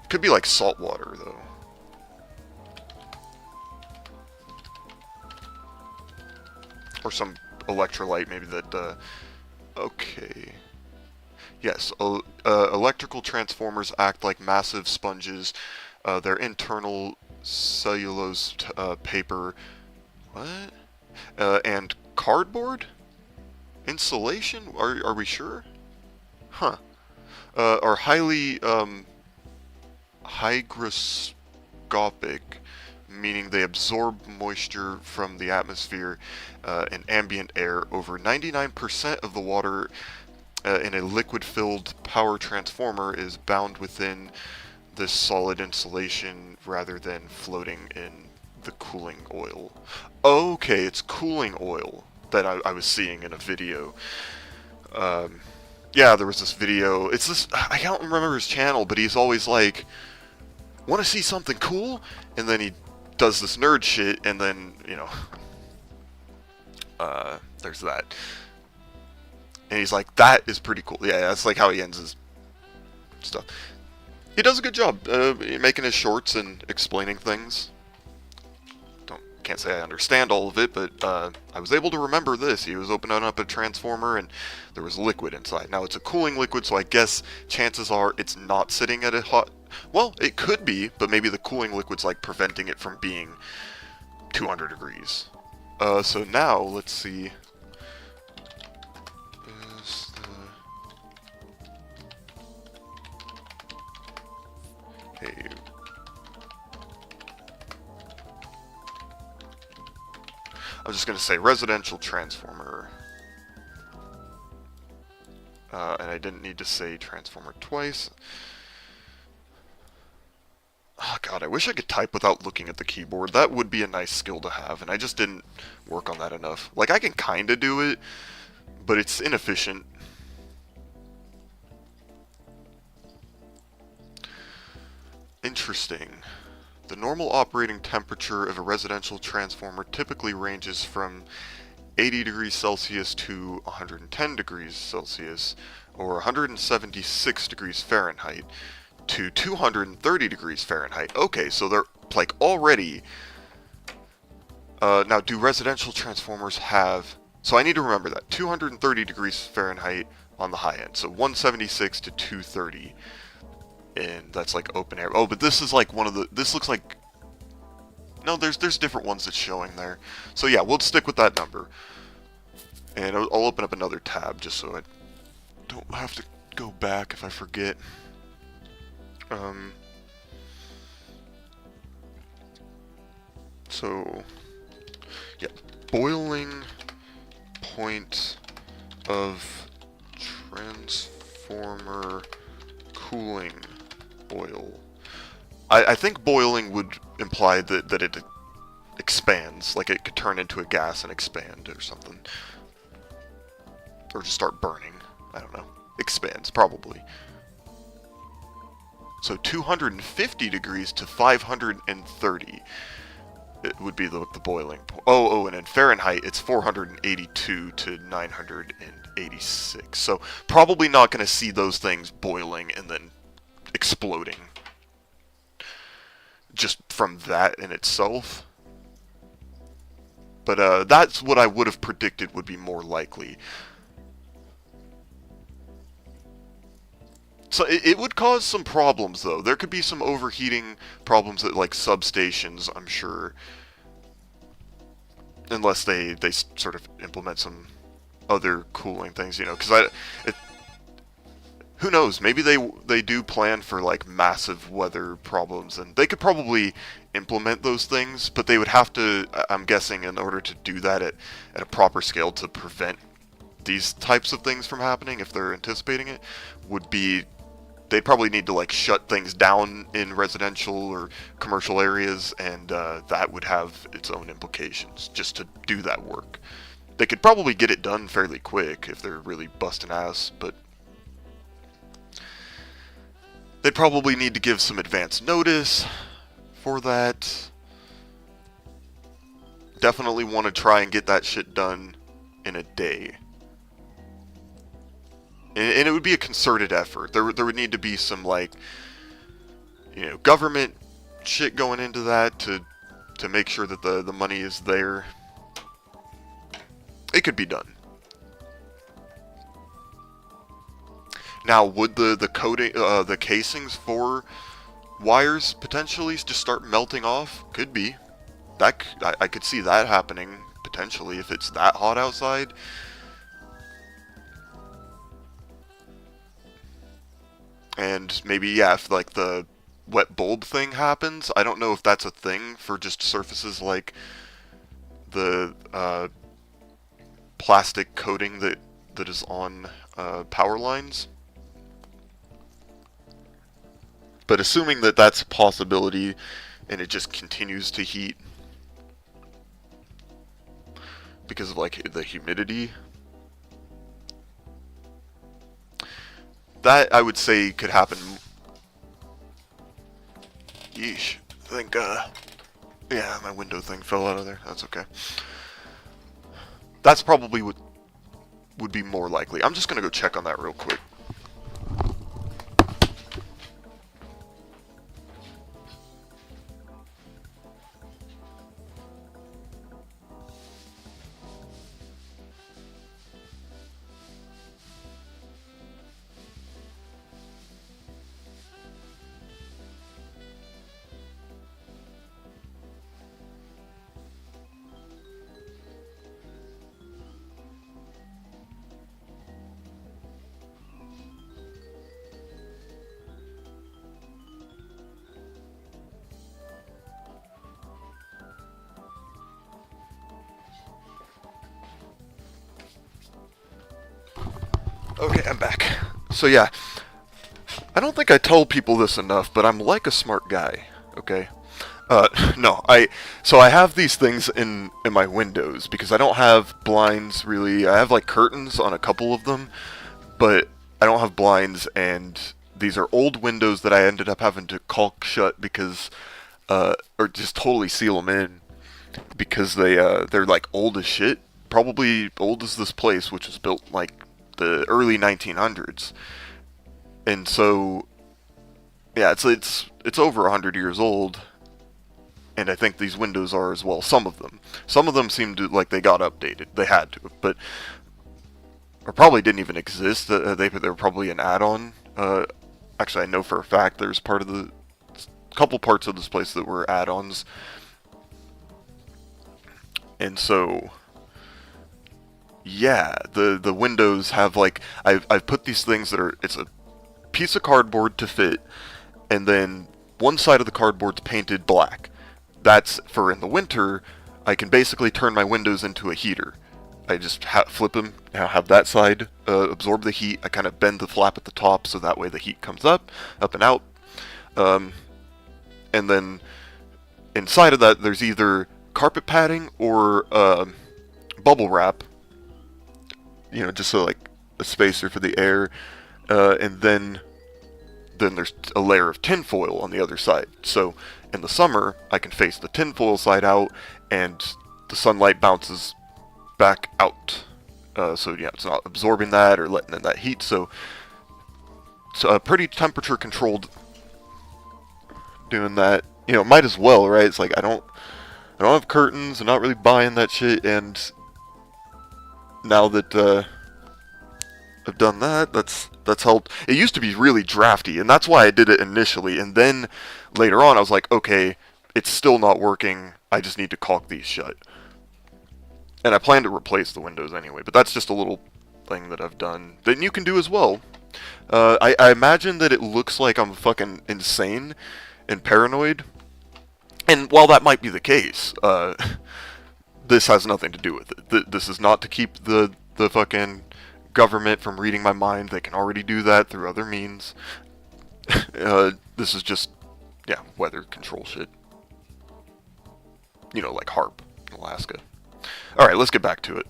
Could be like salt water, though. Or some electrolyte, maybe that, okay. Yes, electrical transformers act like massive sponges. Their internal cellulose paper... What? And cardboard? Insulation? Are we sure? Huh. Are highly, hygroscopic, meaning they absorb moisture from the atmosphere and ambient air. Over 99% of the water in a liquid-filled power transformer is bound within this solid insulation rather than floating in the cooling oil. Okay, it's cooling oil that I was seeing in a video. Yeah, there was this video. It's this, I don't remember his channel, but he's always like, want to see something cool? And then he does this nerd shit, and then, you know, there's that. And he's like, that is pretty cool. Yeah, that's like how he ends his stuff. He does a good job making his shorts and explaining things. Can't say I understand all of it, but I was able to remember this. He was opening up a transformer and there was liquid inside. Now it's a cooling liquid, so I guess chances are it's not sitting at a hot... Well, it could be, but maybe the cooling liquid's like preventing it from being 200 degrees. So now, let's see... Okay. I was just going to say residential transformer. And I didn't need to say transformer twice. Oh god, I wish I could type without looking at the keyboard. That would be a nice skill to have, and I just didn't work on that enough. Like, I can kinda do it, but it's inefficient. Interesting. The normal operating temperature of a residential transformer typically ranges from 80 degrees Celsius to 110 degrees Celsius, or 176 degrees Fahrenheit, to 230 degrees Fahrenheit. Okay, so they're, like, already... now, do residential transformers have... So I need to remember that. 230 degrees Fahrenheit on the high end, so 176 to 230. And that's like open air. Oh, but this is like one of the... This looks like... No, there's different ones that's showing there. So yeah, we'll stick with that number. And I'll open up another tab just so I don't have to go back if I forget. So... Yeah, boiling point of transformer cooling oil. I think boiling would imply that it expands, like it could turn into a gas and expand or something. Or just start burning. I don't know. Expands, probably. So 250 degrees to 530 it would be the boiling point. Oh, and in Fahrenheit, it's 482 to 986. So probably not going to see those things boiling and then exploding. Just from that in itself. But that's what I would have predicted would be more likely. So it would cause some problems, though. There could be some overheating problems at, like, substations, I'm sure. Unless they sort of implement some other cooling things, you know. Because who knows? Maybe they do plan for, like, massive weather problems, and they could probably implement those things, but they would have to, I'm guessing, in order to do that at a proper scale to prevent these types of things from happening, if they're anticipating it, would be, they'd probably need to, like, shut things down in residential or commercial areas, and that would have its own implications, just to do that work. They could probably get it done fairly quick if they're really busting ass, but they'd probably need to give some advance notice for that. definitely want to try and get that shit done in a day. And it would be a concerted effort. There would need to be some, like, you know, government shit going into that to make sure that the money is there. It could be done. Now, would the coating, the casings for wires potentially just start melting off? Could be. I could see that happening potentially if it's that hot outside. And maybe, yeah, if like the wet bulb thing happens, I don't know if that's a thing for just surfaces like the plastic coating that is on power lines. But assuming that that's a possibility and it just continues to heat because of like the humidity, that I would say could happen. Yeesh. I think, yeah, my window thing fell out of there. That's okay. That's probably what would be more likely. I'm just gonna go check on that real quick. Okay, I'm back. So yeah, I don't think I tell people this enough, but I'm like a smart guy, okay? No, so I have these things in my windows because I don't have blinds really. I have like curtains on a couple of them, but I don't have blinds, and these are old windows that I ended up having to caulk shut because, or just totally seal them in because they're like old as shit. Probably old as this place, which was built like the early 1900s, and so yeah, it's over 100 years old, and I think these windows are as well. Some of them seem to like they got updated. They had to, but or probably didn't even exist. They were probably an add-on. Actually, I know for a fact there's couple parts of this place that were add-ons, and so. Yeah, the windows have like I've put these things that are, it's a piece of cardboard to fit, and then one side of the cardboard's painted black. That's for in the winter. I can basically turn my windows into a heater. I just flip them, have that side absorb the heat. I kind of bend the flap at the top so that way the heat comes up and out. And then inside of that there's either carpet padding or bubble wrap. You know, just so like a spacer for the air, and then there's a layer of tinfoil on the other side. So in the summer, I can face the tinfoil side out, and the sunlight bounces back out. So yeah, it's not absorbing that or letting in that heat. So it's pretty temperature controlled. Doing that, you know, might as well, right? It's like I don't have curtains. I'm not really buying that shit, and now that I've done that, that's helped. It used to be really drafty, and that's why I did it initially, and then later on I was like, okay, it's still not working, I just need to caulk these shut. And I plan to replace the windows anyway, but that's just a little thing that I've done that you can do as well. I imagine that it looks like I'm fucking insane and paranoid, and while that might be the case, this has nothing to do with it. This is not to keep the fucking government from reading my mind. They can already do that through other means. This is just, yeah, weather control shit. You know, like HARP in Alaska. Alright, let's get back to it.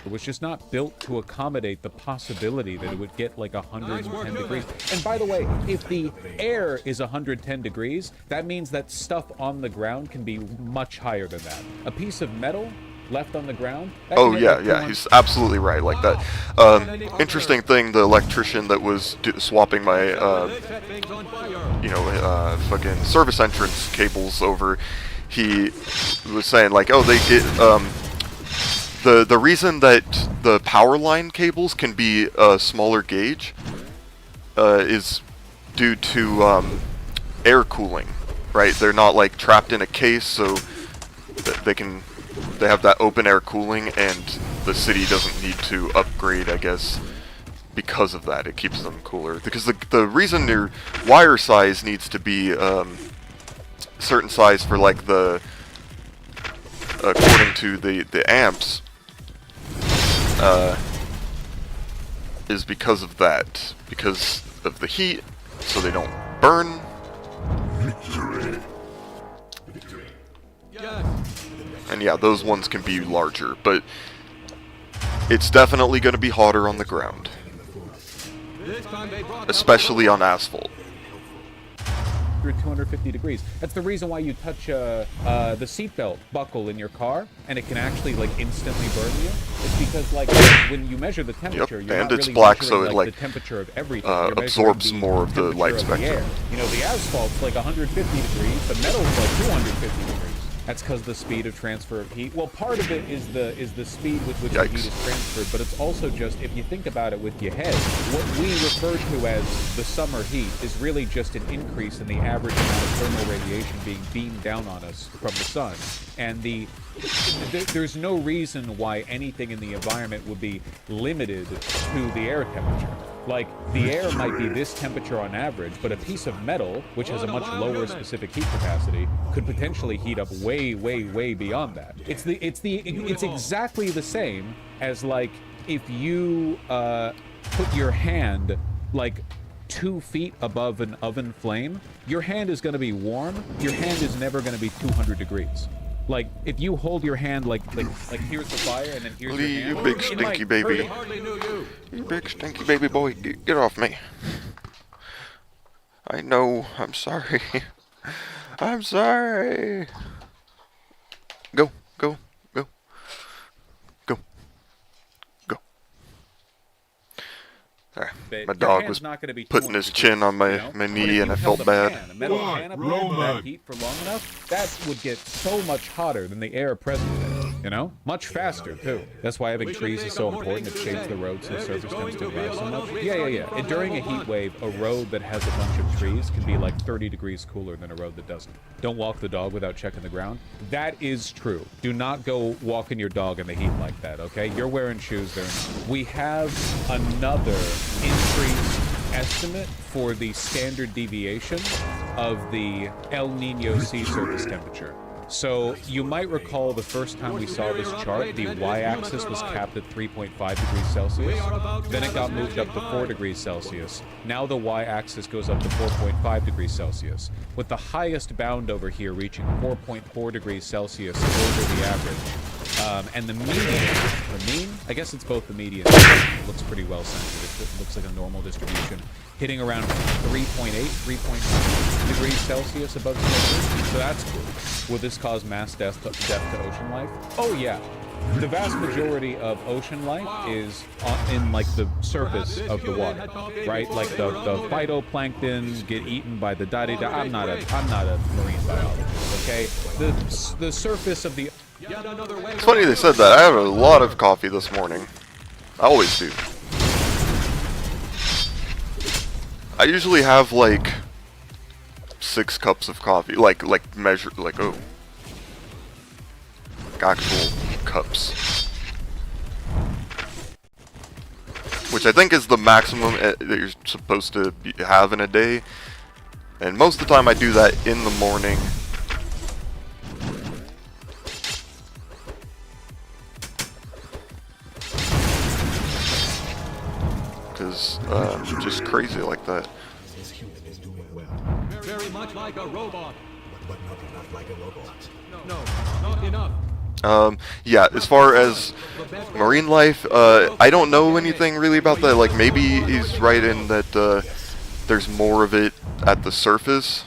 was just not built to accommodate the possibility that it would get like 110 degrees. And by the way, if the air is 110 degrees, that means that stuff on the ground can be much higher than that. A piece of metal left on the ground. Oh yeah, he's absolutely right. Like that. Interesting thing. The electrician that was swapping my, fucking service entrance cables over, he was saying like, oh, they get the reason that the power line cables can be a smaller gauge is due to air cooling, right? They're not like trapped in a case, so they have that open air cooling, and the city doesn't need to upgrade, I guess, because of that. It keeps them cooler. Because the reason your wire size needs to be certain size for like the according to the amps is because of that, because of the heat, so they don't burn. And yeah, those ones can be larger, but it's definitely going to be hotter on the ground, especially on asphalt. 250 degrees. That's the reason why you touch the seatbelt buckle in your car, and it can actually like instantly burn you. It's because like when you measure the temperature, you're and not it's really black, measuring, so it like, the temperature of everything. You're absorbs measuring more of the light temperature of the spectrum. air. You know, the asphalt's like 150 degrees, the metal's like 250 degrees. That's because the speed of transfer of heat. Well, part of it is the speed with which the heat is transferred, but it's also just, if you think about it with your head, what we refer to as the summer heat is really just an increase in the average amount of thermal radiation being beamed down on us from the sun. And there's no reason why anything in the environment would be limited to the air temperature. Like, the air might be this temperature on average, but a piece of metal, which has a much lower specific heat capacity, could potentially heat up way, way, way beyond that. It's exactly the same as, like, if you put your hand, like, 2 feet above an oven flame, your hand is going to be warm. Your hand is never going to be 200 degrees. Like, if you hold your hand like here's the fire, and then here's your hand. You big stinky baby. You big stinky baby boy, get off me. I know, I'm sorry. I'm sorry. Go, go, go. Go. Go. Sorry. My dog was putting his chin on my knee, and I felt bad. A metal pan up there with that heat for long enough, that would get so much hotter than the air present there, you know? Much faster, too. That's why having trees is so important. It shades the road so the surface tends to rise so much. Yeah. And during a heat wave, a road that has a bunch of trees can be like 30 degrees cooler than a road that doesn't. Don't walk the dog without checking the ground. That is true. Do not go walking your dog in the heat like that, okay? You're wearing shoes there. We have another increased estimate for the standard deviation of the El Nino sea surface temperature. So you might recall the first time we saw this chart, the y-axis was capped at 3.5 degrees Celsius. Then it got moved up to 4 degrees Celsius. Now the y-axis goes up to 4.5 degrees Celsius, with the highest bound over here reaching 4.4 degrees Celsius over the average. And the mean, I guess it's both the median. It looks pretty well centered. It looks like a normal distribution, hitting around 3.9 degrees Celsius above sea. So that's cool. Will this cause mass death to ocean life? Oh yeah. The vast majority of ocean life is in like the surface of the water, right? Like the phytoplankton get eaten by the da-da-da. I'm not a marine biologist, okay? The surface of the... It's funny they said that. I had a lot of coffee this morning. I always do. I usually have like 6 cups of coffee, like actual cups, which I think is the maximum that you're supposed to have in a day. And most of the time I do that in the morning. Because I'm just crazy like that. Very much like a robot. But not enough like a robot. No, not enough. Yeah, as far as marine life, I don't know anything really about that. Like, maybe he's right in that there's more of it at the surface.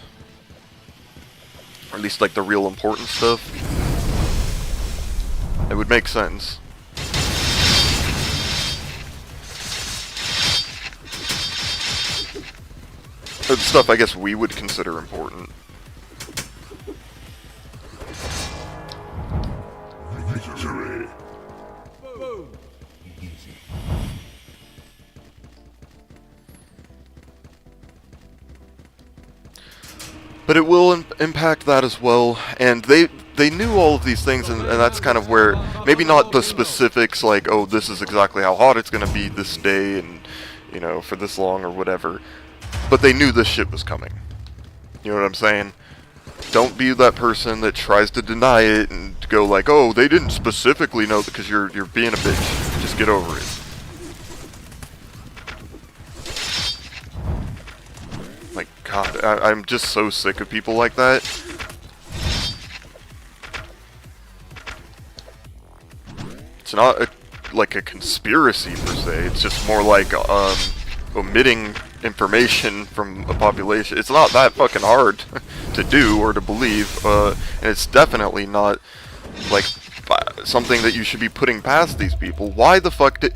Or at least, like, the real important stuff. It would make sense. The stuff I guess we would consider important. Victory. Boom. But it will impact that as well, and they knew all of these things, and that's kind of where, maybe not the specifics, like, oh, this is exactly how hot it's going to be this day, and, you know, for this long, or whatever, but they knew this shit was coming. You know what I'm saying? Don't be that person that tries to deny it, and go like, oh, they didn't specifically know, because you're being a bitch. Just get over it. Like, God, I'm just so sick of people like that. It's not like a conspiracy per se, it's just more like omitting information from a population. It's not that fucking hard to do or to believe, and it's definitely not like something that you should be putting past these people. Why the fuck did...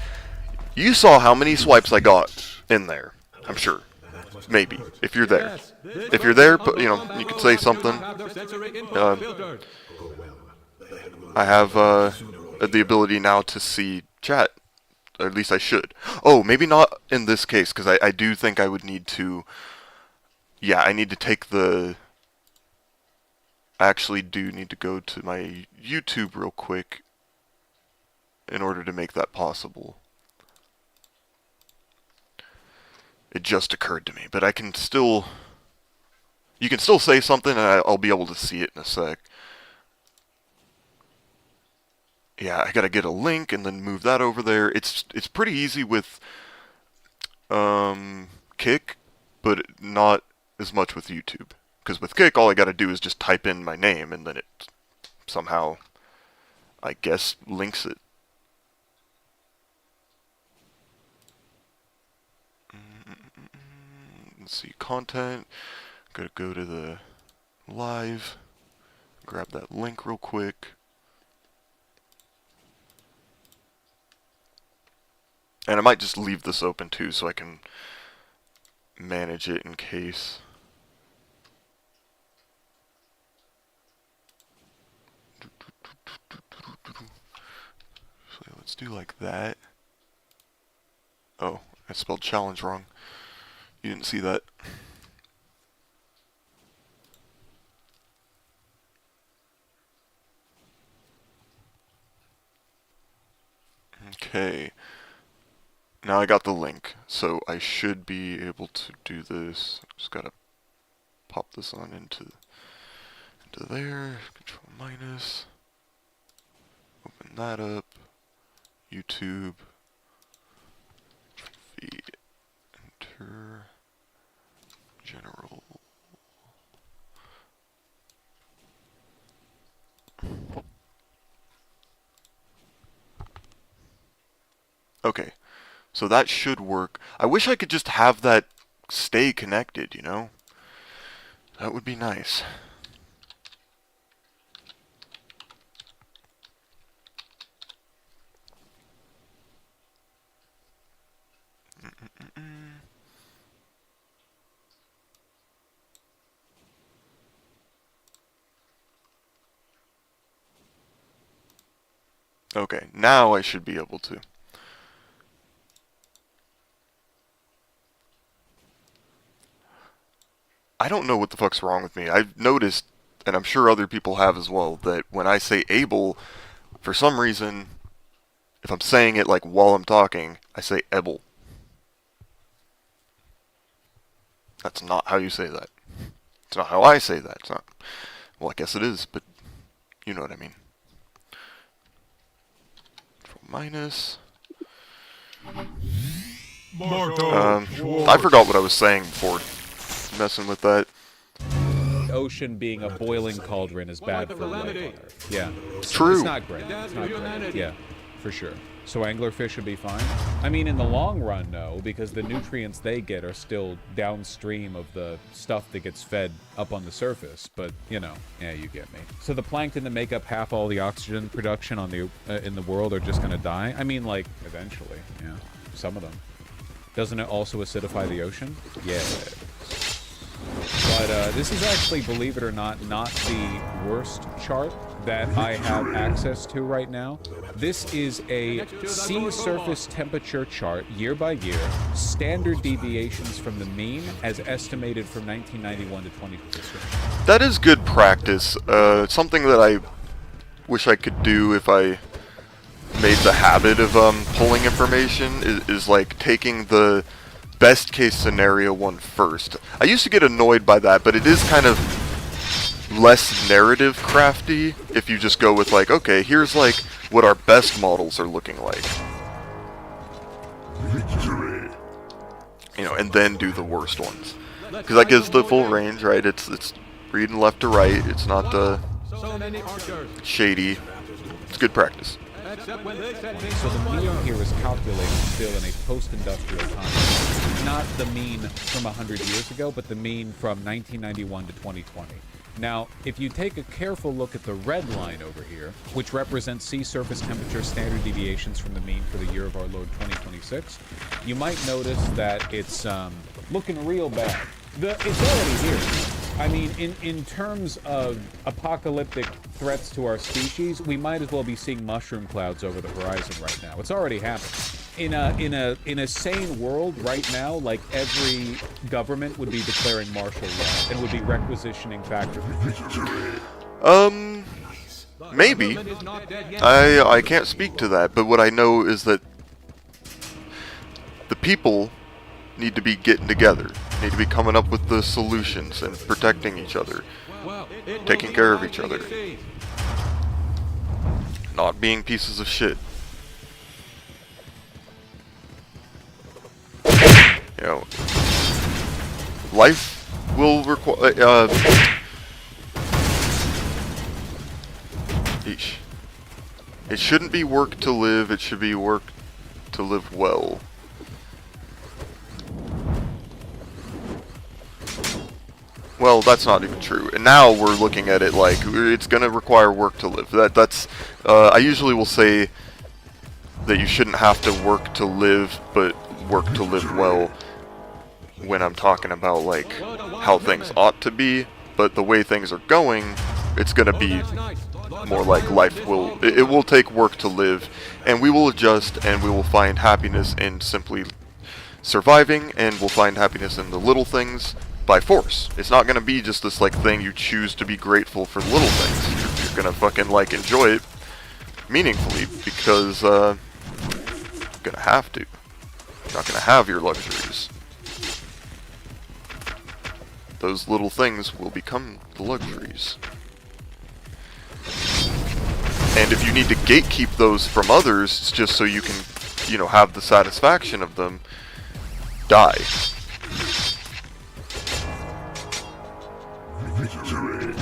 You saw how many swipes I got in there, I'm sure. Maybe, if you're there. If you're there, you know, you could say something. I have the ability now to see chat. Or at least I should. Oh, maybe not in this case, because I do think I would need to... Yeah, I need to take the... I actually do need to go to my YouTube real quick in order to make that possible. It just occurred to me, but I can still... You can still say something and I'll be able to see it in a sec. Yeah, I gotta get a link and then move that over there. It's pretty easy with Kick, but not as much with YouTube. Because with Kick, all I gotta do is just type in my name and then it somehow, I guess, links it. Let's see, content. Gotta go to the live. Grab that link real quick. And I might just leave this open too so I can manage it in case. So let's do like that. Oh, I spelled challenge wrong. You didn't see that. Okay. Now I got the link, so I should be able to do this. Just gotta pop this on into there. Control minus. Open that up. YouTube. Feed. Enter. General. Okay. So that should work. I wish I could just have that stay connected, you know? That would be nice. Okay, now I should be able to. I don't know what the fuck's wrong with me. I've noticed, and I'm sure other people have as well, that when I say able, for some reason, if I'm saying it like while I'm talking, I say able. That's not how you say that. It's not how I say that. It's not. Well, I guess it is, but you know what I mean. Control minus. I forgot what I was saying before messing with that. ocean being a boiling cauldron is bad for life on Earth. Yeah. True. It's not great. It's not great. Yeah, for sure. So anglerfish would be fine? I mean, in the long run, no, because the nutrients they get are still downstream of the stuff that gets fed up on the surface. But, you know, yeah, you get me. So the plankton that make up half all the oxygen production on the in the world are just going to die? I mean, like, eventually, yeah. Some of them. Doesn't it also acidify the ocean? Yeah. But this is actually, believe it or not the worst chart that I have access to right now. This is a sea surface temperature chart, year by year, standard deviations from the mean as estimated from 1991 to 2023. That is good practice. Something that I wish I could do if I made the habit of pulling information is like taking the best case scenario one first. I used to get annoyed by that, but it is kind of less narrative crafty if you just go with like, okay, here's like what our best models are looking like. Victory. You know, and then do the worst ones. Because that gives the full range, right? It's reading left to right. It's not So many archers. shady. It's good practice. Except when they set So the mean here is calculated still in a post-industrial context. Not the mean from 100 years ago, but the mean from 1991 to 2020. Now, if you take a careful look at the red line over here, which represents sea surface temperature standard deviations from the mean for the year of our Lord 2026, you might notice that it's looking real bad. It's already here. I mean, in terms of apocalyptic threats to our species, we might as well be seeing mushroom clouds over the horizon right now. It's already happening. In a sane world right now, like every government would be declaring martial law and would be requisitioning factories. Maybe. I can't speak to that, but what I know is that the people need to be getting together, need to be coming up with the solutions and protecting each other, taking care of each other, not being pieces of shit. You know, life will require. It shouldn't be work to live. It should be work to live well. Well, that's not even true. And now we're looking at it like it's going to require work to live. That's. I usually will say that you shouldn't have to work to live, but work to live well when I'm talking about like how things ought to be. But the way things are going, it's going to be more like life will. It will take work to live, and we will adjust, and we will find happiness in simply surviving, and we'll find happiness in the little things by force. It's not going to be just this like thing you choose to be grateful for little things. You're going to fucking like enjoy it meaningfully because you're going to have to. You're not going to have your luxuries. Those little things will become the luxuries. And if you need to gatekeep those from others just so you can, you know, have the satisfaction of them, die. Victory.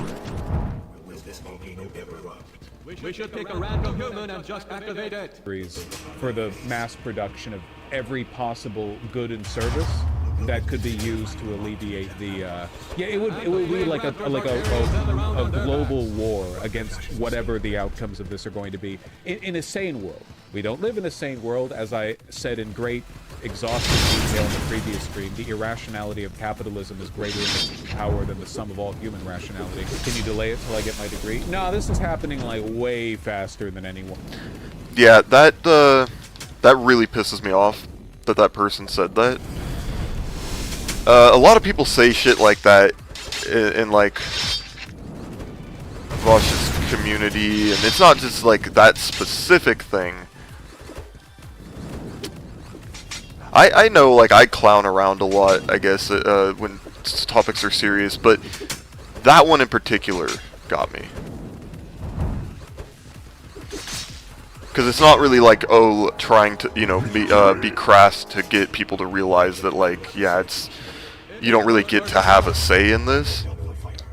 We should pick a random human and just activate it. For the mass production of every possible good and service that could be used to alleviate the it would be like a global war against whatever the outcomes of this are going to be in a sane world. We don't live in a sane world, as I said in great exhaustive detail in the previous stream. The irrationality of capitalism is greater in its power than the sum of all human rationality. Can you delay it till I get my degree? No, this is happening like way faster than anyone. Yeah, that really pisses me off that person said that. A lot of people say shit like that in like Vaush's community, and it's not just like that specific thing. I know, like, I clown around a lot, I guess, when topics are serious, but that one in particular got me. Because it's not really like, oh, trying to, you know, be crass to get people to realize that, like, yeah, you don't really get to have a say in this.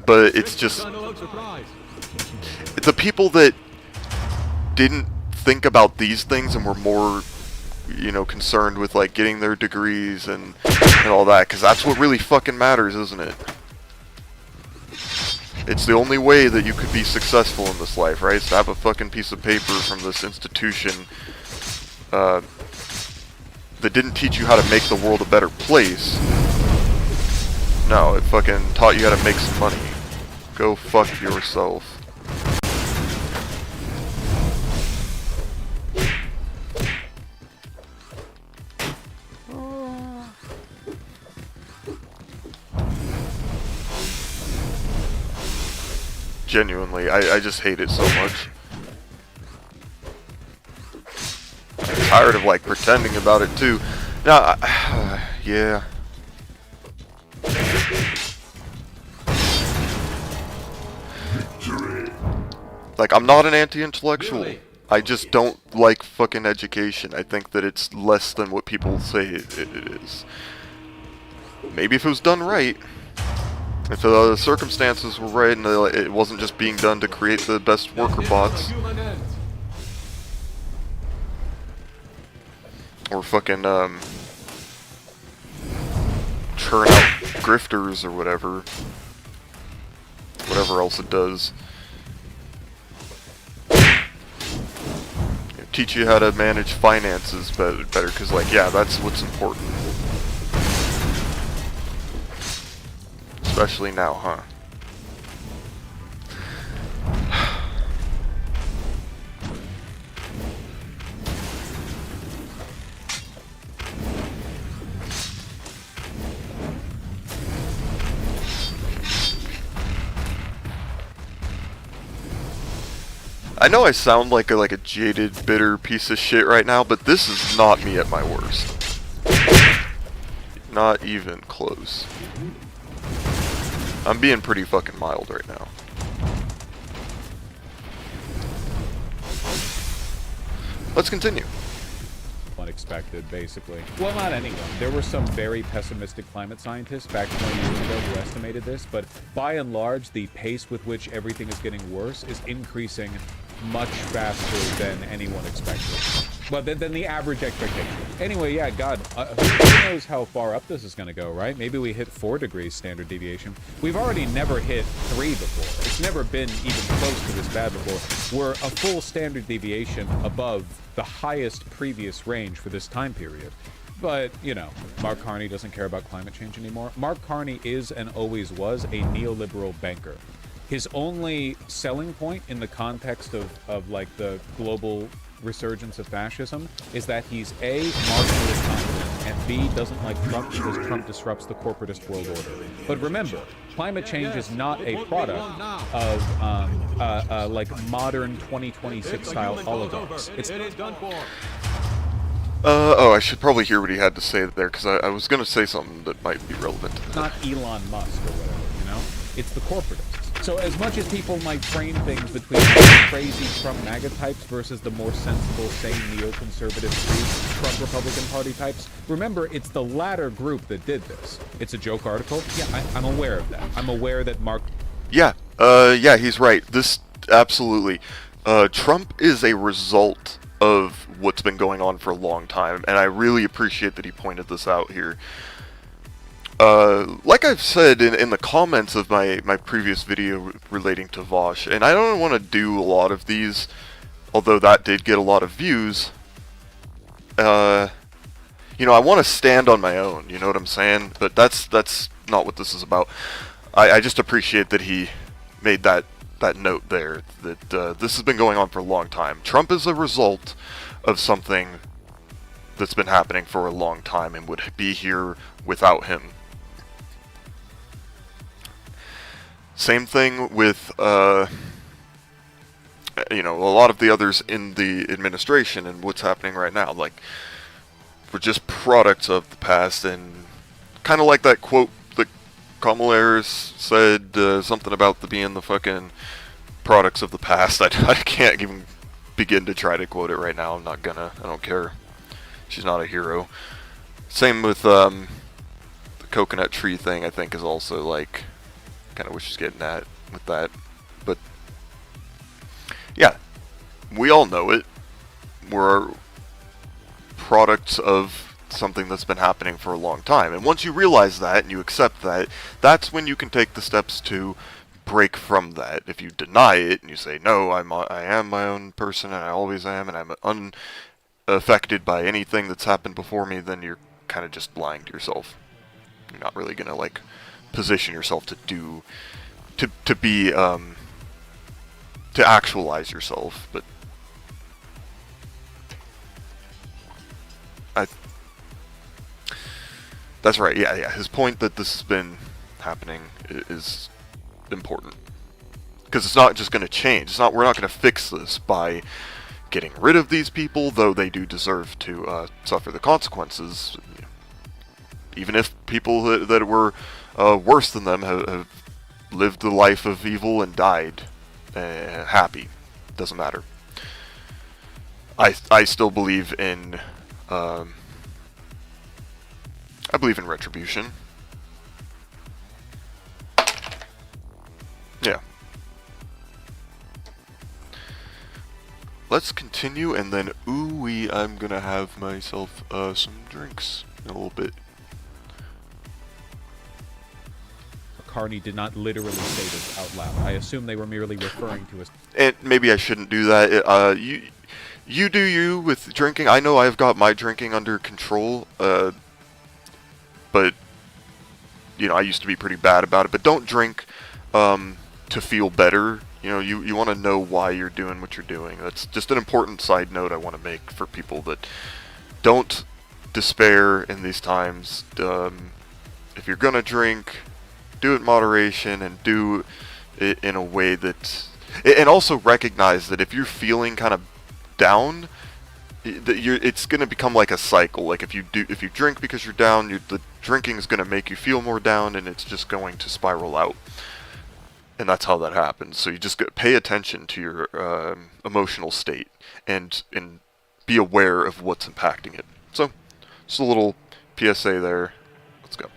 but it's just the people that didn't think about these things and were more, you know, concerned with like getting their degrees and all that, because that's what really fucking matters, isn't it? It's the only way that you could be successful in this life, right? Is to have a fucking piece of paper from this institution that didn't teach you how to make the world a better place. No, it fucking taught you how to make some money. Go fuck yourself. Genuinely, I just hate it so much. I'm tired of like pretending about it too. Now, yeah. Like, I'm not an anti-intellectual. I just don't like fucking education. I think that it's less than what people say it is. Maybe if it was done right. If the circumstances were right and it wasn't just being done to create the best worker bots. Or fucking, churn out grifters or whatever. Whatever else it does. Teach you how to manage finances better, because, like, yeah, that's what's important. Especially now, huh? I know I sound like a jaded, bitter piece of shit right now, but this is not me at my worst. Not even close. I'm being pretty fucking mild right now. Let's continue. Unexpected, basically. Well, not anyone. There were some very pessimistic climate scientists back 20 years ago who estimated this, but by and large, the pace with which everything is getting worse is increasing much faster than anyone expected. Well, than the average expectation. Anyway, yeah, God, who knows how far up this is going to go, right? Maybe we hit 4 degrees standard deviation. We've already never hit 3 before. It's never been even close to this bad before. We're a full standard deviation above the highest previous range for this time period. But, you know, Mark Carney doesn't care about climate change anymore. Mark Carney is and always was a neoliberal banker. His only selling point in the context of like the global resurgence of fascism is that he's A, marginally confident, and B, doesn't like Trump because Trump disrupts the corporatist world order. But remember, climate change is not a product of like modern 2026 style oligarchs. It's oh, I should probably hear what he had to say there, because I was going to say something that might be relevant to that. Not Elon Musk or whatever, you know? It's the corporatists. So as much as people might frame things between crazy Trump MAGA types versus the more sensible, sane, neoconservative Trump Republican Party types, remember, it's the latter group that did this. It's a joke article? Yeah, I'm aware of that. I'm aware that Mark... Yeah, yeah, he's right. This, absolutely. Trump is a result of what's been going on for a long time, and I really appreciate that he pointed this out here. Like I've said in the comments of my previous video relating to Vaush, and I don't want to do a lot of these, although that did get a lot of views. You know, I want to stand on my own, you know what I'm saying? But that's not what this is about. I just appreciate that he made that note there, that this has been going on for a long time. Trump is a result of something that's been happening for a long time and would be here without him. Same thing with, you know, a lot of the others in the administration and what's happening right now. Like, we're just products of the past, and kind of like that quote that Kamala Harris said, something about being the fucking products of the past. I can't even begin to try to quote it right now. I'm not gonna. I don't care. She's not a hero. Same with the coconut tree thing, I think, is also like kind of what she's getting at with that. But yeah, we all know it. We're products of something that's been happening for a long time. And once you realize that and you accept that, that's when you can take the steps to break from that. If you deny it and you say, no, I am my own person and I always am and I'm unaffected by anything that's happened before me, then you're kind of just lying to yourself. You're not really going to, like, position yourself to do, to be, to actualize yourself. But that's right, yeah. His point that this has been happening is important. Because it's not just going to change. We're not going to fix this by getting rid of these people, though they do deserve to suffer the consequences. Even if people that were worse than them have lived the life of evil and died happy. Doesn't matter. I still believe in... I believe in retribution. Yeah. Let's continue, and then, ooh-wee, I'm gonna have myself some drinks in a little bit. Carney did not literally say this out loud. I assume they were merely referring to us. And maybe I shouldn't do that. You do you with drinking. I know I've got my drinking under control, but, you know, I used to be pretty bad about it. But don't drink to feel better. You know, you want to know why you're doing what you're doing. That's just an important side note I want to make for people that don't despair in these times. If you're going to drink, do it in moderation and do it in a way that... And also recognize that if you're feeling kind of down... it's going to become like a cycle. Like if you drink because you're down, the drinking is going to make you feel more down, and it's just going to spiral out. And that's how that happens. So you just pay attention to your emotional state and be aware of what's impacting it. So just a little PSA there. Let's go.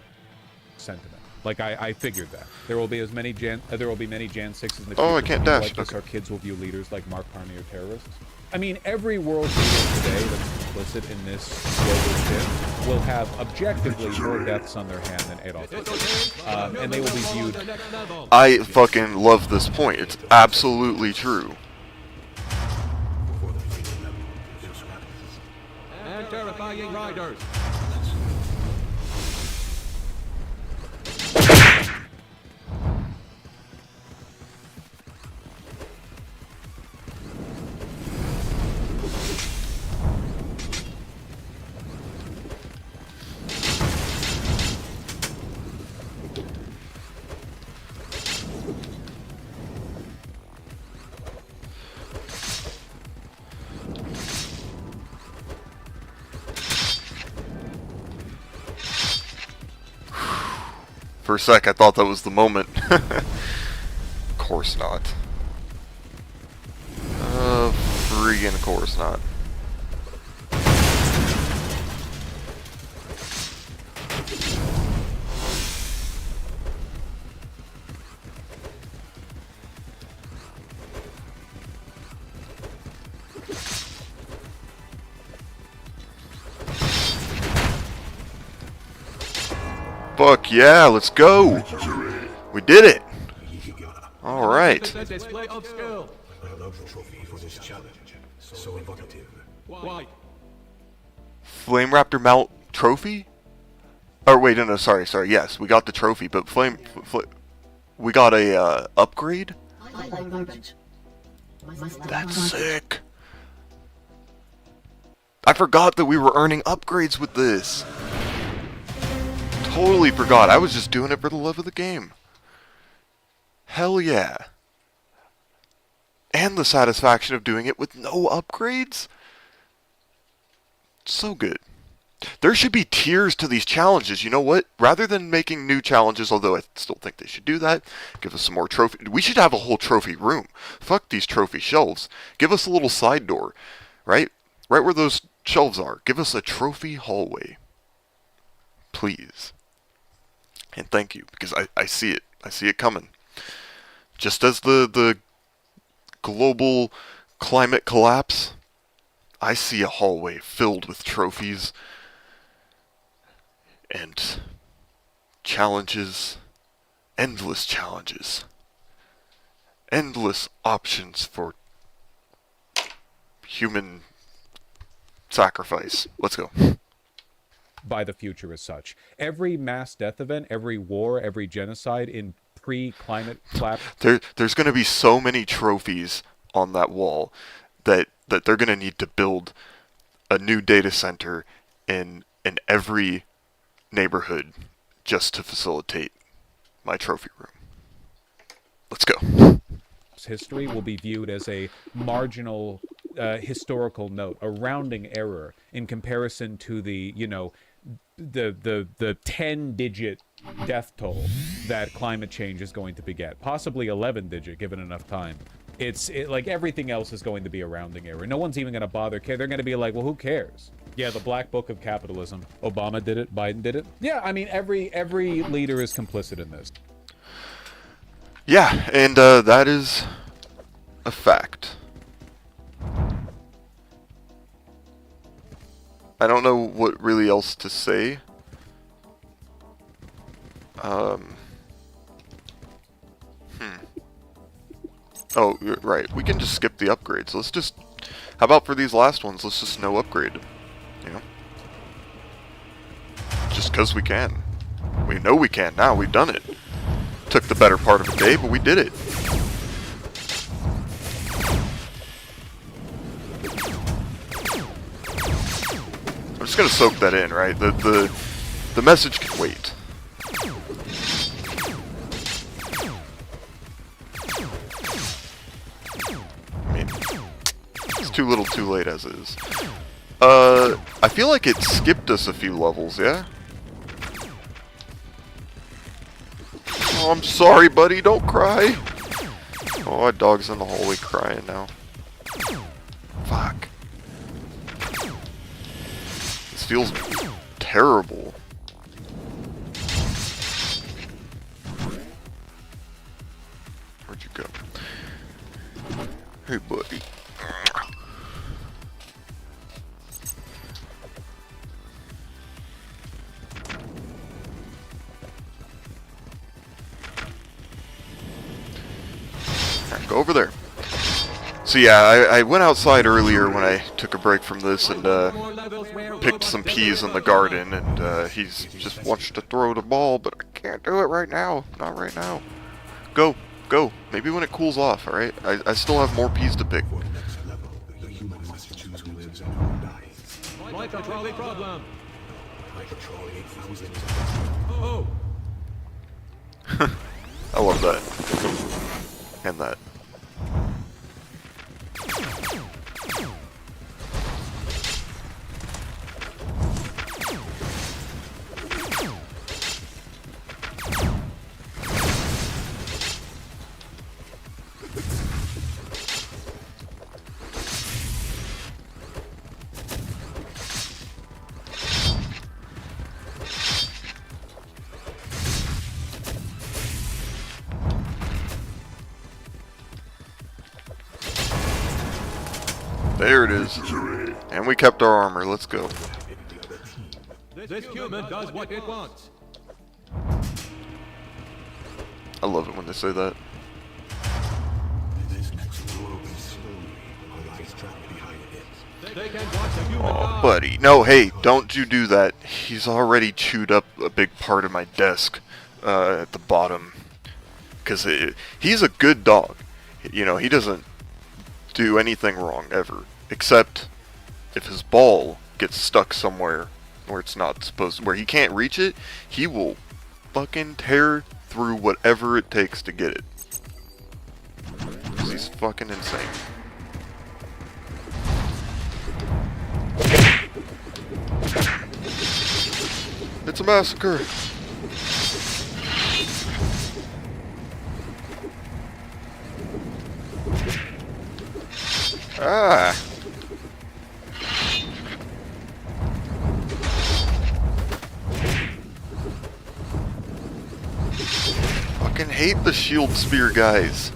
Sentiment. Like I figured that there will be many Jan 6s in the future. Oh, I can't dash. Like this, Okay. our kids will view leaders like Mark Carney or terrorists. I mean, every world leader today that's complicit in this global shift will have objectively more deaths on their hand than Adolf Hitler. And they will be viewed... I fucking love this point. It's absolutely true. And terrifying riders. For a sec, I thought that was the moment. Of course not. Freaking course not. Fuck yeah, let's go! We did it! Alright. Display of skill. I love the trophy for this challenge. So evocative. White. Flameraptor mount trophy? Oh wait, no, sorry, yes, we got the trophy, but we got a upgrade? That's sick! I forgot that we were earning upgrades with this! Totally forgot, I was just doing it for the love of the game. Hell yeah. And the satisfaction of doing it with no upgrades? So good. There should be tiers to these challenges, you know what? Rather than making new challenges, although I still think they should do that, give us some more trophy. We should have a whole trophy room. Fuck these trophy shelves. Give us a little side door, right? Right where those shelves are. Give us a trophy hallway. Please. And thank you, because I see it. I see it coming. Just as the global climate collapse, I see a hallway filled with trophies and challenges, endless challenges, endless options for human sacrifice. Let's go. By the future as such. Every mass death event, every war, every genocide in pre-climate collapse. There's going to be so many trophies on that wall that they're going to need to build a new data center in every neighborhood just to facilitate my trophy room. Let's go. History will be viewed as a marginal historical note, a rounding error in comparison to the, you know, the 10-digit death toll that climate change is going to beget, possibly 11-digit given enough time. Like everything else is going to be a rounding error. No one's even going to bother care. They're going to be like, well, who cares? Yeah, the black book of capitalism. Obama did it. Biden did it. Yeah, I mean, every leader is complicit in this. Yeah, and that is a fact. I don't know what really else to say. Oh, right. We can just skip the upgrades. Let's just... How about for these last ones, let's just no upgrade. You know? Just because we can. We know we can now. We've done it. Took the better part of a day, but we did it. I'm just gonna soak that in, right? The message can wait. I mean, it's too little too late as is. I feel like it skipped us a few levels, yeah? Oh, I'm sorry, buddy, don't cry! Oh, my dog's in the hallway crying now. Fuck. This feels terrible. Where'd you go? Hey, buddy. Alright, go over there. So yeah, I went outside earlier when I took a break from this and picked some peas in the garden, and he's just wants to throw the ball, but I can't do it right now. Not right now. Go, go. Maybe when it cools off, alright? I still have more peas to pick. For next level, the human must choose who lives and who dies. Like a trolley problem. Like a trolley 8,000. Oh, I love that. And that. There it is. And we kept our armor. Let's go. this human does what it wants. I love it when they say that. This next war opens slowly. Our lives trapped behind it. They can watch a human Oh, die. buddy. No, hey, don't you do that. He's already chewed up a big part of my desk at the bottom. Because he's a good dog. You know, he doesn't do anything wrong ever. Except if his ball gets stuck somewhere where it's not supposed, where he can't reach it, he will fucking tear through whatever it takes to get it. 'Cause he's fucking insane. It's a massacre. Ah. hate the shield spear guys.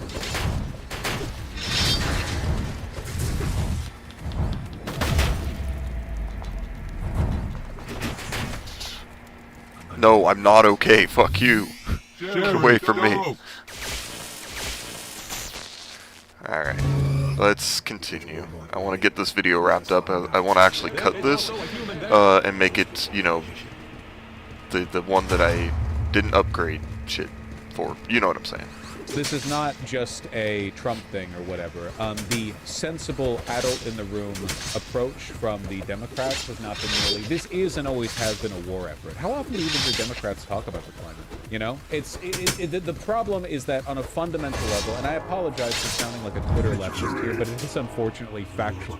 No, I'm not okay. Fuck you. Get away from me. Alright, let's continue. I want to get this video wrapped up. I want to actually cut this and make it, you know, the one that I didn't upgrade shit for. You know what I'm saying. This is not just a Trump thing or whatever. The sensible adult-in-the-room approach from the Democrats has not been really... This is and always has been a war effort. How often do even the Democrats talk about the climate? You know? The problem is that on a fundamental level, and I apologize for sounding like a Twitter leftist here, but it is unfortunately factual.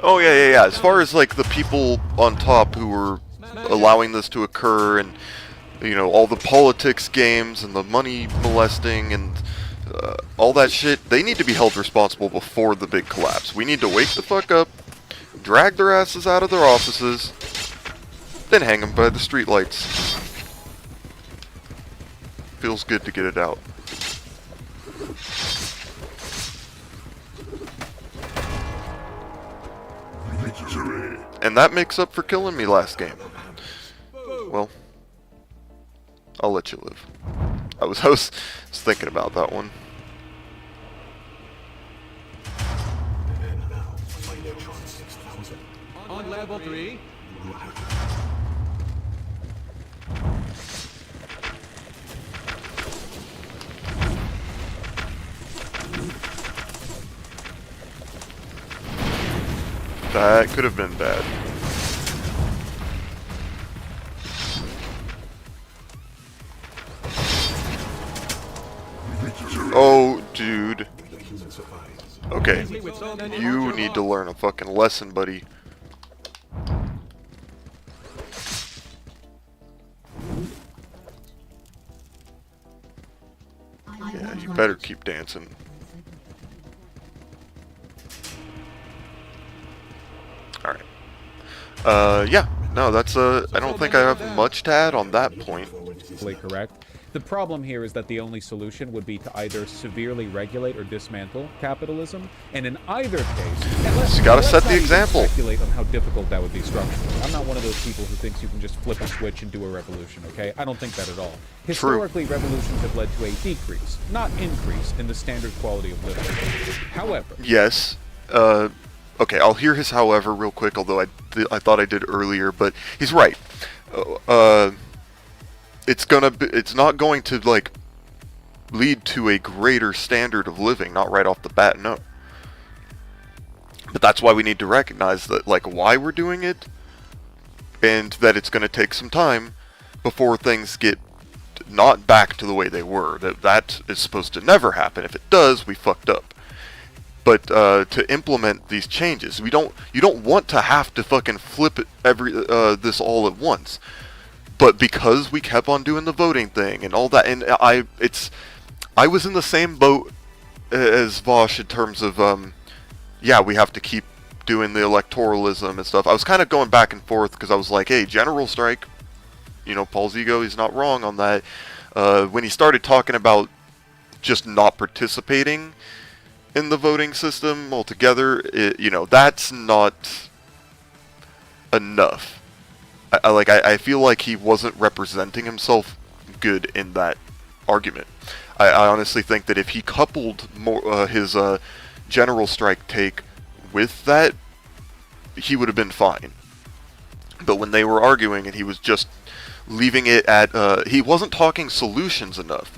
Oh, yeah. As far as, like, the people on top who were allowing this to occur and... You know, all the politics games and the money molesting and all that shit, they need to be held responsible before the big collapse. We need to wake the fuck up, drag their asses out of their offices, then hang them by the streetlights. Feels good to get it out. And that makes up for killing me last game. Well... I'll let you live. I was thinking about that one. On level 3. That could have been bad. Oh, dude. Okay. You need to learn a fucking lesson, buddy. Yeah, you better keep dancing. Alright. Yeah. No, that's, I don't think I have much to add on that point. Correct. The problem here is that the only solution would be to either severely regulate or dismantle capitalism, and in either case, Just gotta set the example. Speculate on how difficult that would be structurally. I'm not one of those people who thinks you can just flip a switch and do a revolution. Okay, I don't think that at all. Historically, revolutions have led to a decrease, not increase, in the standard quality of living. However, yes. Okay, I'll hear his however real quick, although I thought I did earlier, but he's right. It's not going to, like, lead to a greater standard of living, not right off the bat, no. But that's why we need to recognize that, like, why we're doing it, and that it's going to take some time before things get not back to the way they were. That is supposed to never happen. If it does, we fucked up. But to implement these changes, you don't want to have to fucking flip it this all at once. But because we kept on doing the voting thing and all that, and I was in the same boat as Vaush in terms of, yeah, we have to keep doing the electoralism and stuff. I was kind of going back and forth because I was like, hey, general strike, you know, Paul's ego, he's not wrong on that. When he started talking about just not participating in the voting system altogether, you know, that's not enough. I feel like he wasn't representing himself good in that argument. I honestly think that if he coupled more his general strike take with that, he would have been fine. But when they were arguing and he was just leaving it at, he wasn't talking solutions enough.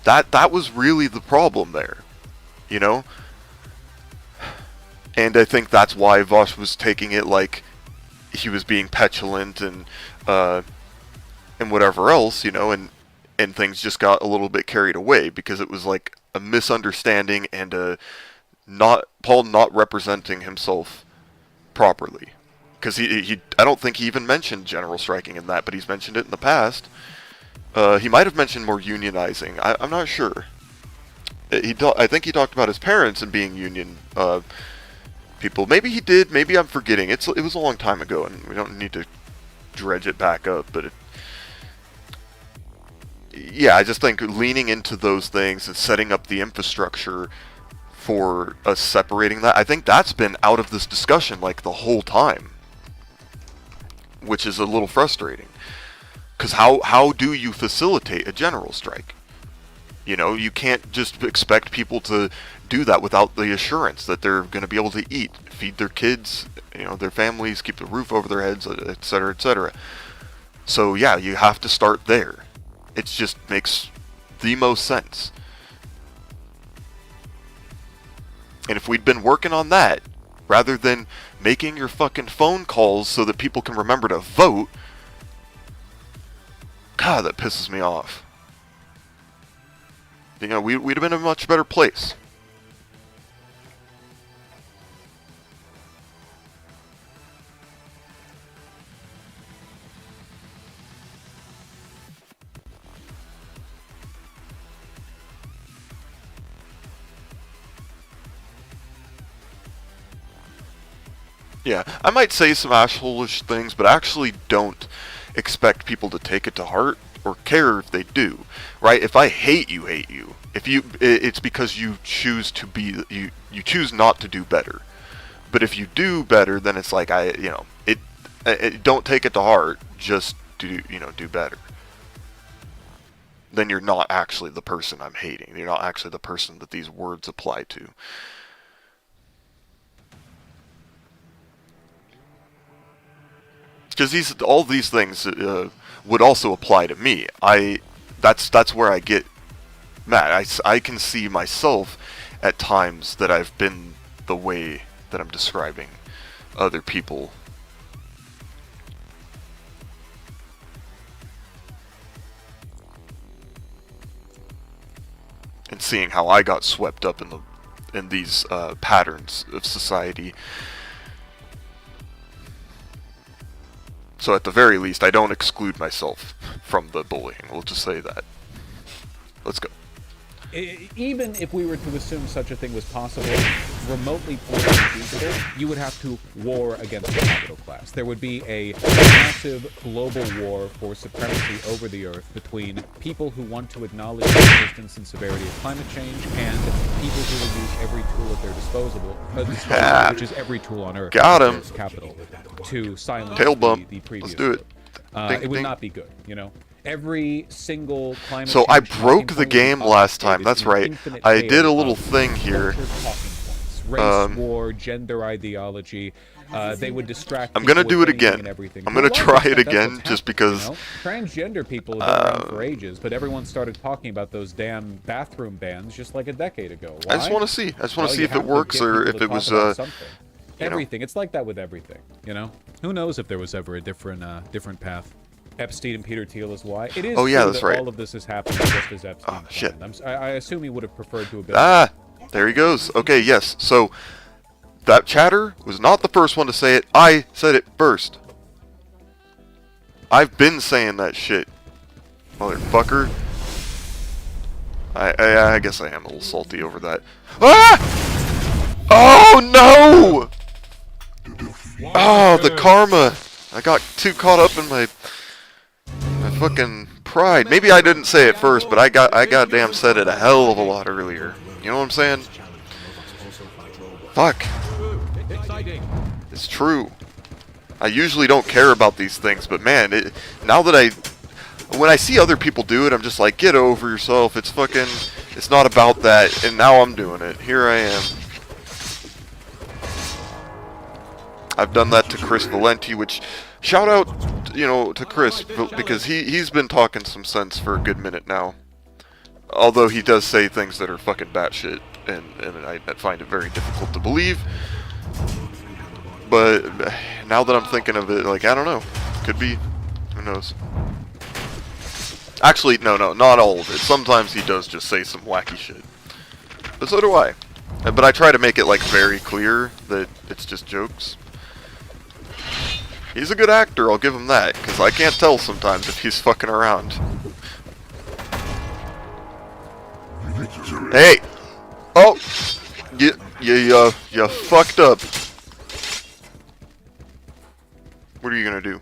That was really the problem there, you know? And I think that's why Vaush was taking it like he was being petulant and whatever else, you know, and things just got a little bit carried away because it was like a misunderstanding and Paul not representing himself properly. Because I don't think he even mentioned general striking in that, but he's mentioned it in the past. He might have mentioned more unionizing. I'm not sure. I think he talked about his parents and being union people. Maybe he did. Maybe I'm forgetting. It was a long time ago, and we don't need to dredge it back up. But yeah, I just think leaning into those things and setting up the infrastructure for us separating that, I think that's been out of this discussion like the whole time, which is a little frustrating. Because how do you facilitate a general strike? You know, you can't just expect people to do that without the assurance that they're going to be able to eat, feed their kids, you know, their families, keep the roof over their heads, etc., etc. So yeah, you have to start there. It just makes the most sense. And if we'd been working on that, rather than making your fucking phone calls so that people can remember to vote, God, that pisses me off. You know, we'd have been in a much better place. Yeah, I might say some asshole-ish things, but I actually don't expect people to take it to heart or care if they do, right? If I hate you, if you, it's because you choose to be, you choose not to do better. But if you do better, then it's like don't take it to heart. Just do better. Then you're not actually the person I'm hating. You're not actually the person that these words apply to. Because all these things would also apply to me. That's where I get mad. I can see myself at times that I've been the way that I'm describing other people. And seeing how I got swept up in these patterns of society. So at the very least, I don't exclude myself from the bullying. We'll just say that. Let's go. Even if we were to assume such a thing was possible, remotely feasible, you would have to war against the capital class. There would be a massive global war for supremacy over the Earth between people who want to acknowledge the existence and severity of climate change and people who will use every tool at their disposal, which is every tool on Earth, got him, capital, to silence tail bump. the previous. Let's do it. It would not be good, you know. Every single climate So I change broke the point game last time. That's is right. infinite I hail did a little of thing here. culture talking points, race war, gender ideology. They would distract. I'm gonna people do with it anything again. and everything. I'm gonna To a large try extent, it that's again what's just happened, because, you know? Transgender people have been around for ages, but everyone started talking about those damn bathroom bans just like a decade ago. Why? I just want to see. I just want to Well, see you if it have to works get or people if to it talk was about something. you know. Everything. It's like that with everything, you know? Who knows if there was ever a different path. Epstein and Peter Thiel is why. It is Oh, yeah, true that's that right. all of this is happening just as Epstein Oh, shit. planned. I assume he would have preferred to have been... Ah, there he goes. Okay, yes. So that chatter was not the first one to say it. I said it first. I've been saying that shit, motherfucker. I guess I am a little salty over that. Ah! Oh no! Oh, the karma! I got too caught up in my fucking pride. Maybe I didn't say it first, but I goddamn said it a hell of a lot earlier. You know what I'm saying? Fuck. It's true. I usually don't care about these things, but man, now that when I see other people do it, I'm just like, get over yourself. It's not about that. And now I'm doing it. Here I am. I've done that to Chris Valenti, which, shout out, to Chris, because he's been talking some sense for a good minute now. Although he does say things that are fucking batshit, and I find it very difficult to believe. But now that I'm thinking of it, like, I don't know. Could be. Who knows? Actually, no, not all of it. Sometimes he does just say some wacky shit. But so do I. But I try to make it, like, very clear that it's just jokes. He's a good actor, I'll give him that, because I can't tell sometimes if he's fucking around. Hey! Oh! You fucked up. What are you gonna do?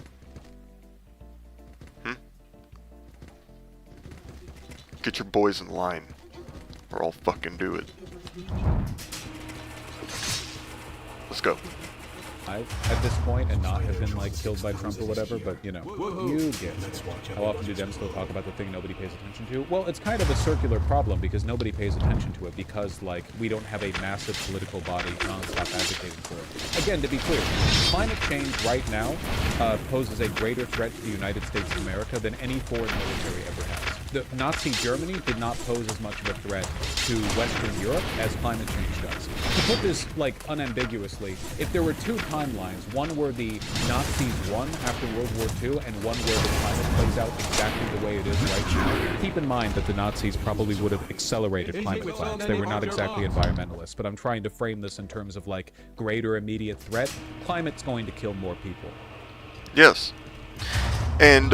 get your boys in line, or I'll fucking do it. Let's go. I, at this point, and not have been like killed by Trump or whatever, but you know, you get it. How often do Dems still talk about the thing nobody pays attention to? Well, it's kind of a circular problem because nobody pays attention to it because, like, we don't have a massive political body non-stop advocating for it. Again, to be clear, climate change right now poses a greater threat to the United States of America than any foreign military ever has. The Nazi Germany did not pose as much of a threat to Western Europe as climate change does. To put this, like, unambiguously, if there were two timelines, one where the Nazis won after World War II and one where the climate plays out exactly the way it is right now, keep in mind that the Nazis probably would have accelerated climate plans. They were not exactly environmentalists, but I'm trying to frame this in terms of, like, greater immediate threat. Climate's going to kill more people. Yes. And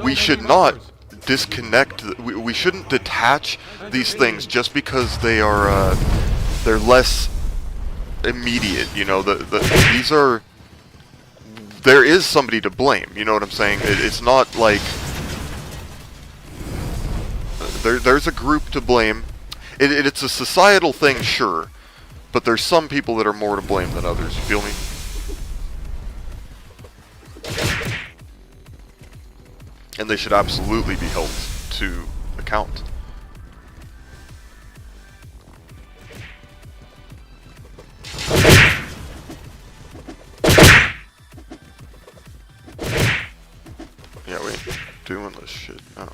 we should not disconnect, we shouldn't detach these things just because they are they're less immediate, you know. These are, there is somebody to blame, you know what I'm saying? It's not like there's a group to blame. It's a societal thing, sure, but there's some people that are more to blame than others, you feel me? And they should absolutely be held to account. Yeah, we ain't doing this shit. Oh.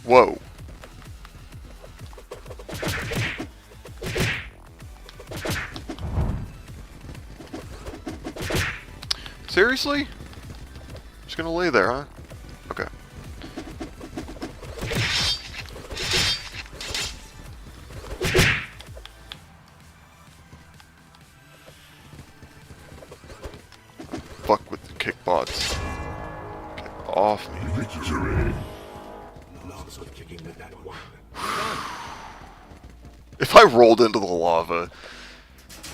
Whoa. Seriously? Just gonna lay there, huh? Okay. Fuck with the kick bots. Get off me. Victory. If I rolled into the lava,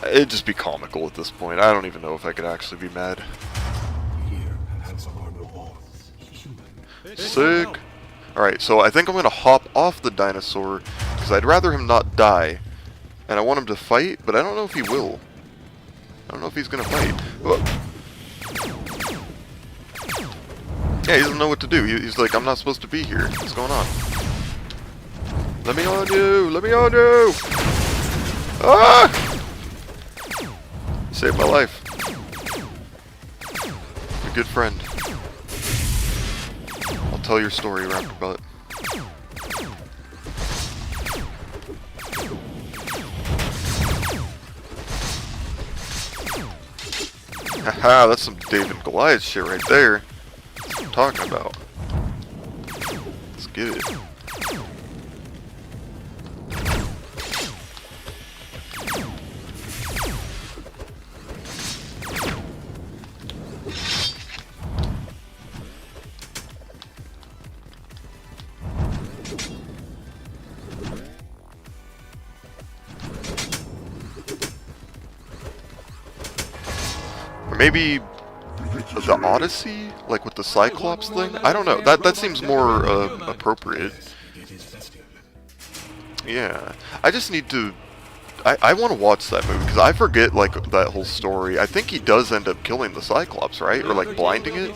it'd just be comical at this point. I don't even know if I could actually be mad. Sick. Alright, so I think I'm gonna hop off the dinosaur because I'd rather him not die. And I want him to fight, but I don't know if he will. I don't know if he's gonna fight. Whoa. Yeah, he doesn't know what to do. He's like, I'm not supposed to be here. What's going on? Let me on you! Let me on you! Ah! You saved my life. You're a good friend. I'll tell your story, Raptor Butt. Haha, that's some David and Goliath shit right there. That's what I'm talking about. Let's get it. Or maybe the Odyssey, like with the Cyclops thing? I don't know. That seems more appropriate. Yeah. I just need to... I want to watch that movie, because I forget, like, that whole story. I think he does end up killing the Cyclops, right? Or, like, blinding it?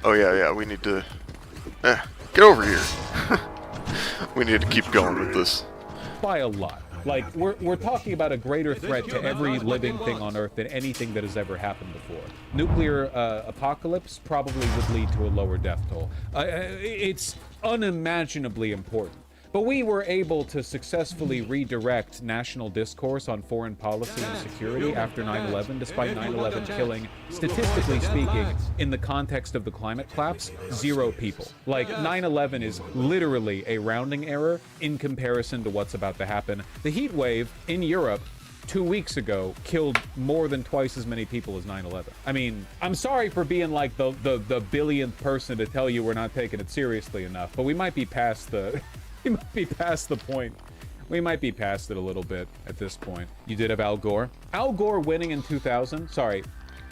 Oh yeah, we need to... get over here! We need to keep going with this. By a lot. Like, we're talking about a greater threat to every living thing on Earth than anything that has ever happened before. Nuclear apocalypse probably would lead to a lower death toll. It's unimaginably important. But we were able to successfully redirect national discourse on foreign policy and security after 9/11, despite 9/11 killing, statistically speaking, in the context of the climate collapse, 0 people. Like, 9/11 is literally a rounding error in comparison to what's about to happen. The heat wave in Europe 2 weeks ago killed more than twice as many people as 9/11. I mean, I'm sorry for being like the billionth person to tell you we're not taking it seriously enough, but we might be past the we might be past the point. We might be past it a little bit at this point. You did have Al Gore. Al Gore winning in 2000, sorry,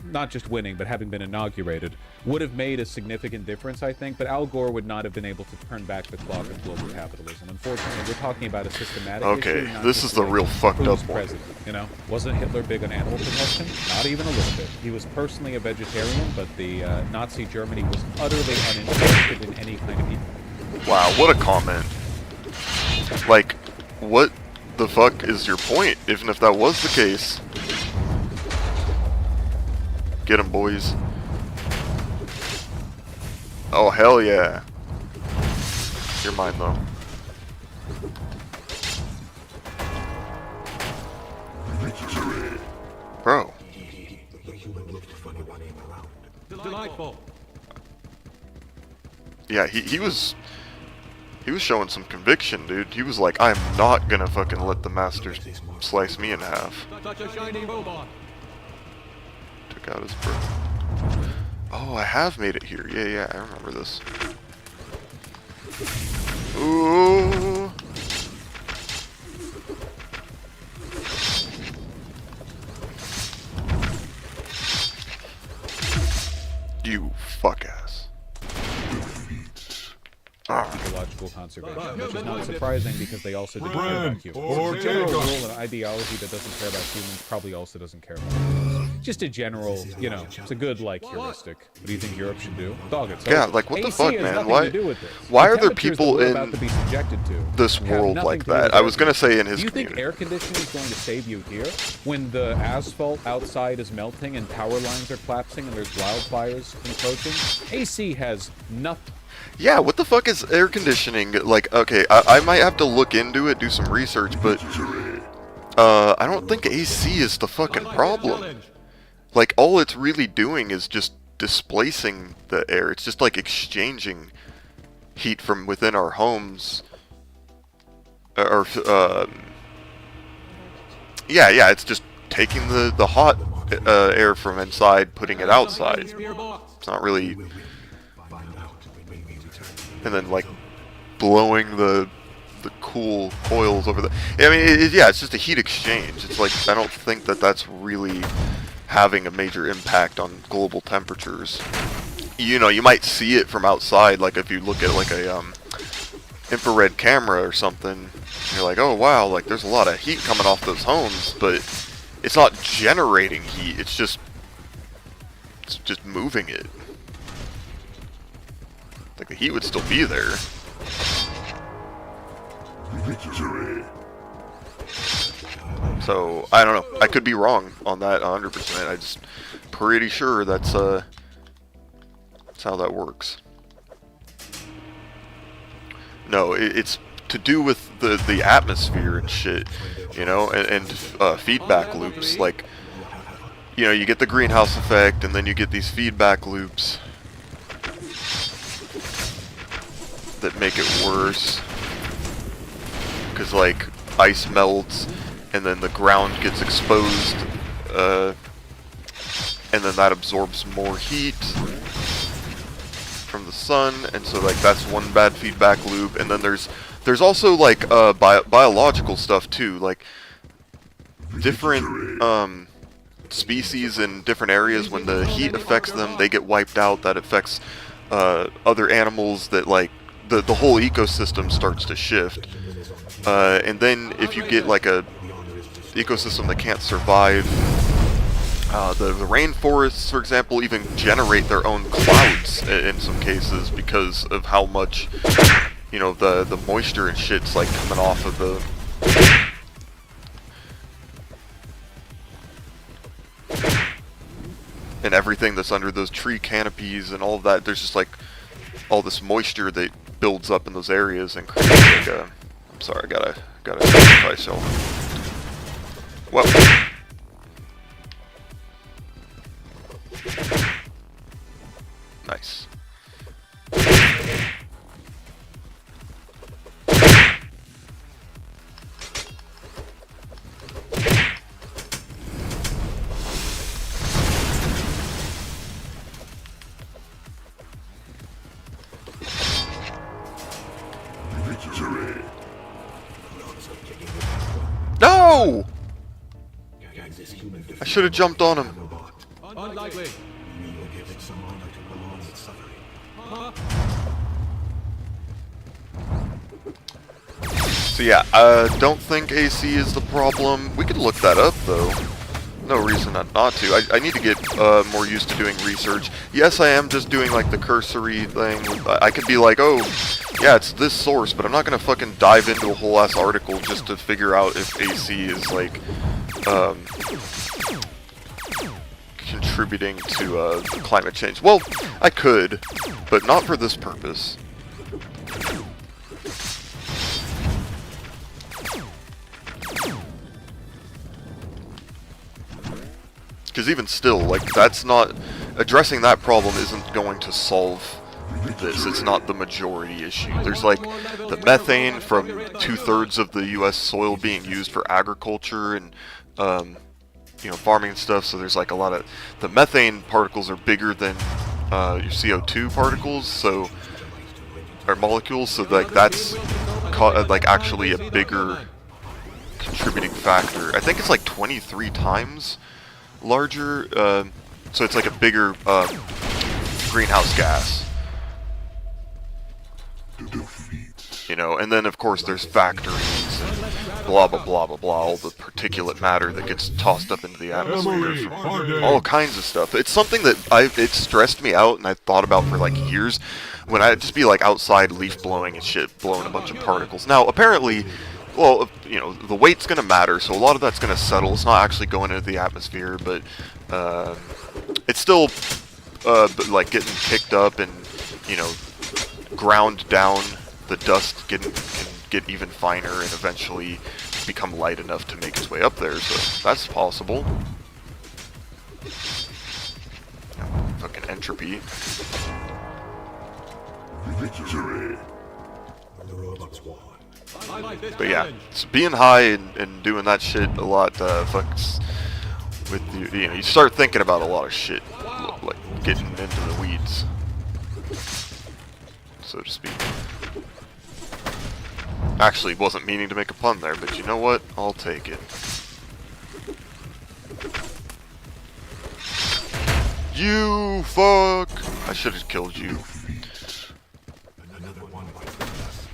not just winning, but having been inaugurated, would have made a significant difference, I think, but Al Gore would not have been able to turn back the clock of global capitalism. Unfortunately, we're talking about a systematic issue, not this just is the like real fucked who's up one. president, you know? Wasn't Hitler big on animal protection? Not even a little bit. He was personally a vegetarian, but the Nazi Germany was utterly uninterested in any kind of eating. Wow, what a comment. Like, what the fuck is your point, even if that was the case? Get 'em, boys. Oh, hell yeah. You're mine, though. Victory. Bro. The human looked funny running around. Delightful. Yeah, he was showing some conviction, dude. He was like, I'm not gonna fucking let the masters slice me in half. Such a shiny robot. Took out his bird. Oh, I have made it here. Yeah, I remember this. Ooh. You fuck ass. Ecological conservation, which is not surprising because they also didn't care about humans. or It's a general take 'em. rule, an ideology that doesn't care about humans probably also doesn't care about humans. Just a general, you know, it's a good, like, heuristic. What do you think Europe should do? Dog it. So Yeah, like, what the AC fuck, has man? nothing Why- to do with this. why The are there temperatures people that we're in about to be subjected to this have world nothing like to do that? with I air was gonna say in conditioning. his Do you think community. air conditioning is going to save you here when the asphalt outside is melting and power lines are collapsing and there's wildfires encroaching? AC has nothing. Yeah, what the fuck is air conditioning? Like, okay, I might have to look into it, do some research, but I don't think AC is the fucking problem. Like, all it's really doing is just displacing the air. It's just like exchanging heat from within our homes. Yeah, it's just taking the hot air from inside, putting it outside. It's not really, Find out when we return. and then like blowing the cool coils over the. I mean, yeah, it's just a heat exchange. It's like, I don't think that that's really having a major impact on global temperatures. You know, you might see it from outside, like if you look at like a infrared camera or something. You're like, oh wow, like there's a lot of heat coming off those homes, but it's not generating heat. It's just moving it. Like, the heat would still be there. Victory. So, I don't know. I could be wrong on that 100%. I'm just pretty sure that's how that works. No, it's to do with the atmosphere and shit, you know, and feedback loops. Like, you know, you get the greenhouse effect, and then you get these feedback loops that make it worse. Because, like, ice melts, and then the ground gets exposed, and then that absorbs more heat from the sun, and so, like, that's one bad feedback loop. And then there's also, like, biological stuff too, like different species in different areas. When the heat affects them, they get wiped out. That affects other animals. That, like, the whole ecosystem starts to shift. And then if you get like a ecosystem that can't survive, the rainforests, for example, even generate their own clouds in some cases because of how much, you know, the moisture and shit's like coming off of the. And everything that's under those tree canopies and all of that, there's just like all this moisture that builds up in those areas and creates like Sorry, I gotta sacrifice y'all. Well. Nice. Victory. No! Can this human I should have jumped on him. robot? Unlikely. We will give it some honor to prolong its suffering. Huh? So yeah, I don't think AC is the problem. We could look that up though. No reason not to. I need to get more used to doing research. Yes, I am just doing like the cursory thing. I could be like, oh, yeah, it's this source, but I'm not gonna fucking dive into a whole ass article just to figure out if AC is like contributing to climate change. Well, I could, but not for this purpose. Because even still, like, that's not... Addressing that problem isn't going to solve this. It's not the majority issue. There's, like, the methane from 2/3 of the U.S. soil being used for agriculture and, you know, farming and stuff, so there's, like, a lot of... The methane particles are bigger than your CO2 particles, so... Or molecules, so, like, that's, like, actually a bigger contributing factor. I think it's, like, 23 times... larger, so it's like a bigger greenhouse gas. You know, and then of course there's factories and blah blah blah blah blah, all the particulate matter that gets tossed up into the atmosphere from all kinds of stuff. It's something that it stressed me out and I thought about for like years when I'd just be like outside leaf blowing and shit, blowing a bunch of particles. Now apparently, well, you know, the weight's going to matter, so a lot of that's going to settle. It's not actually going into the atmosphere, but it's still, like, getting picked up and, you know, ground down. The dust can get even finer and eventually become light enough to make its way up there, so that's possible. Fucking entropy. Victory. The robots won. I like this But yeah, challenge. so being high and doing that shit a lot fucks with you know, you start thinking about a lot of shit, like getting into the weeds, so to speak. Actually, wasn't meaning to make a pun there, but you know what? I'll take it. You fuck! I should have killed you. Another one bites the dust.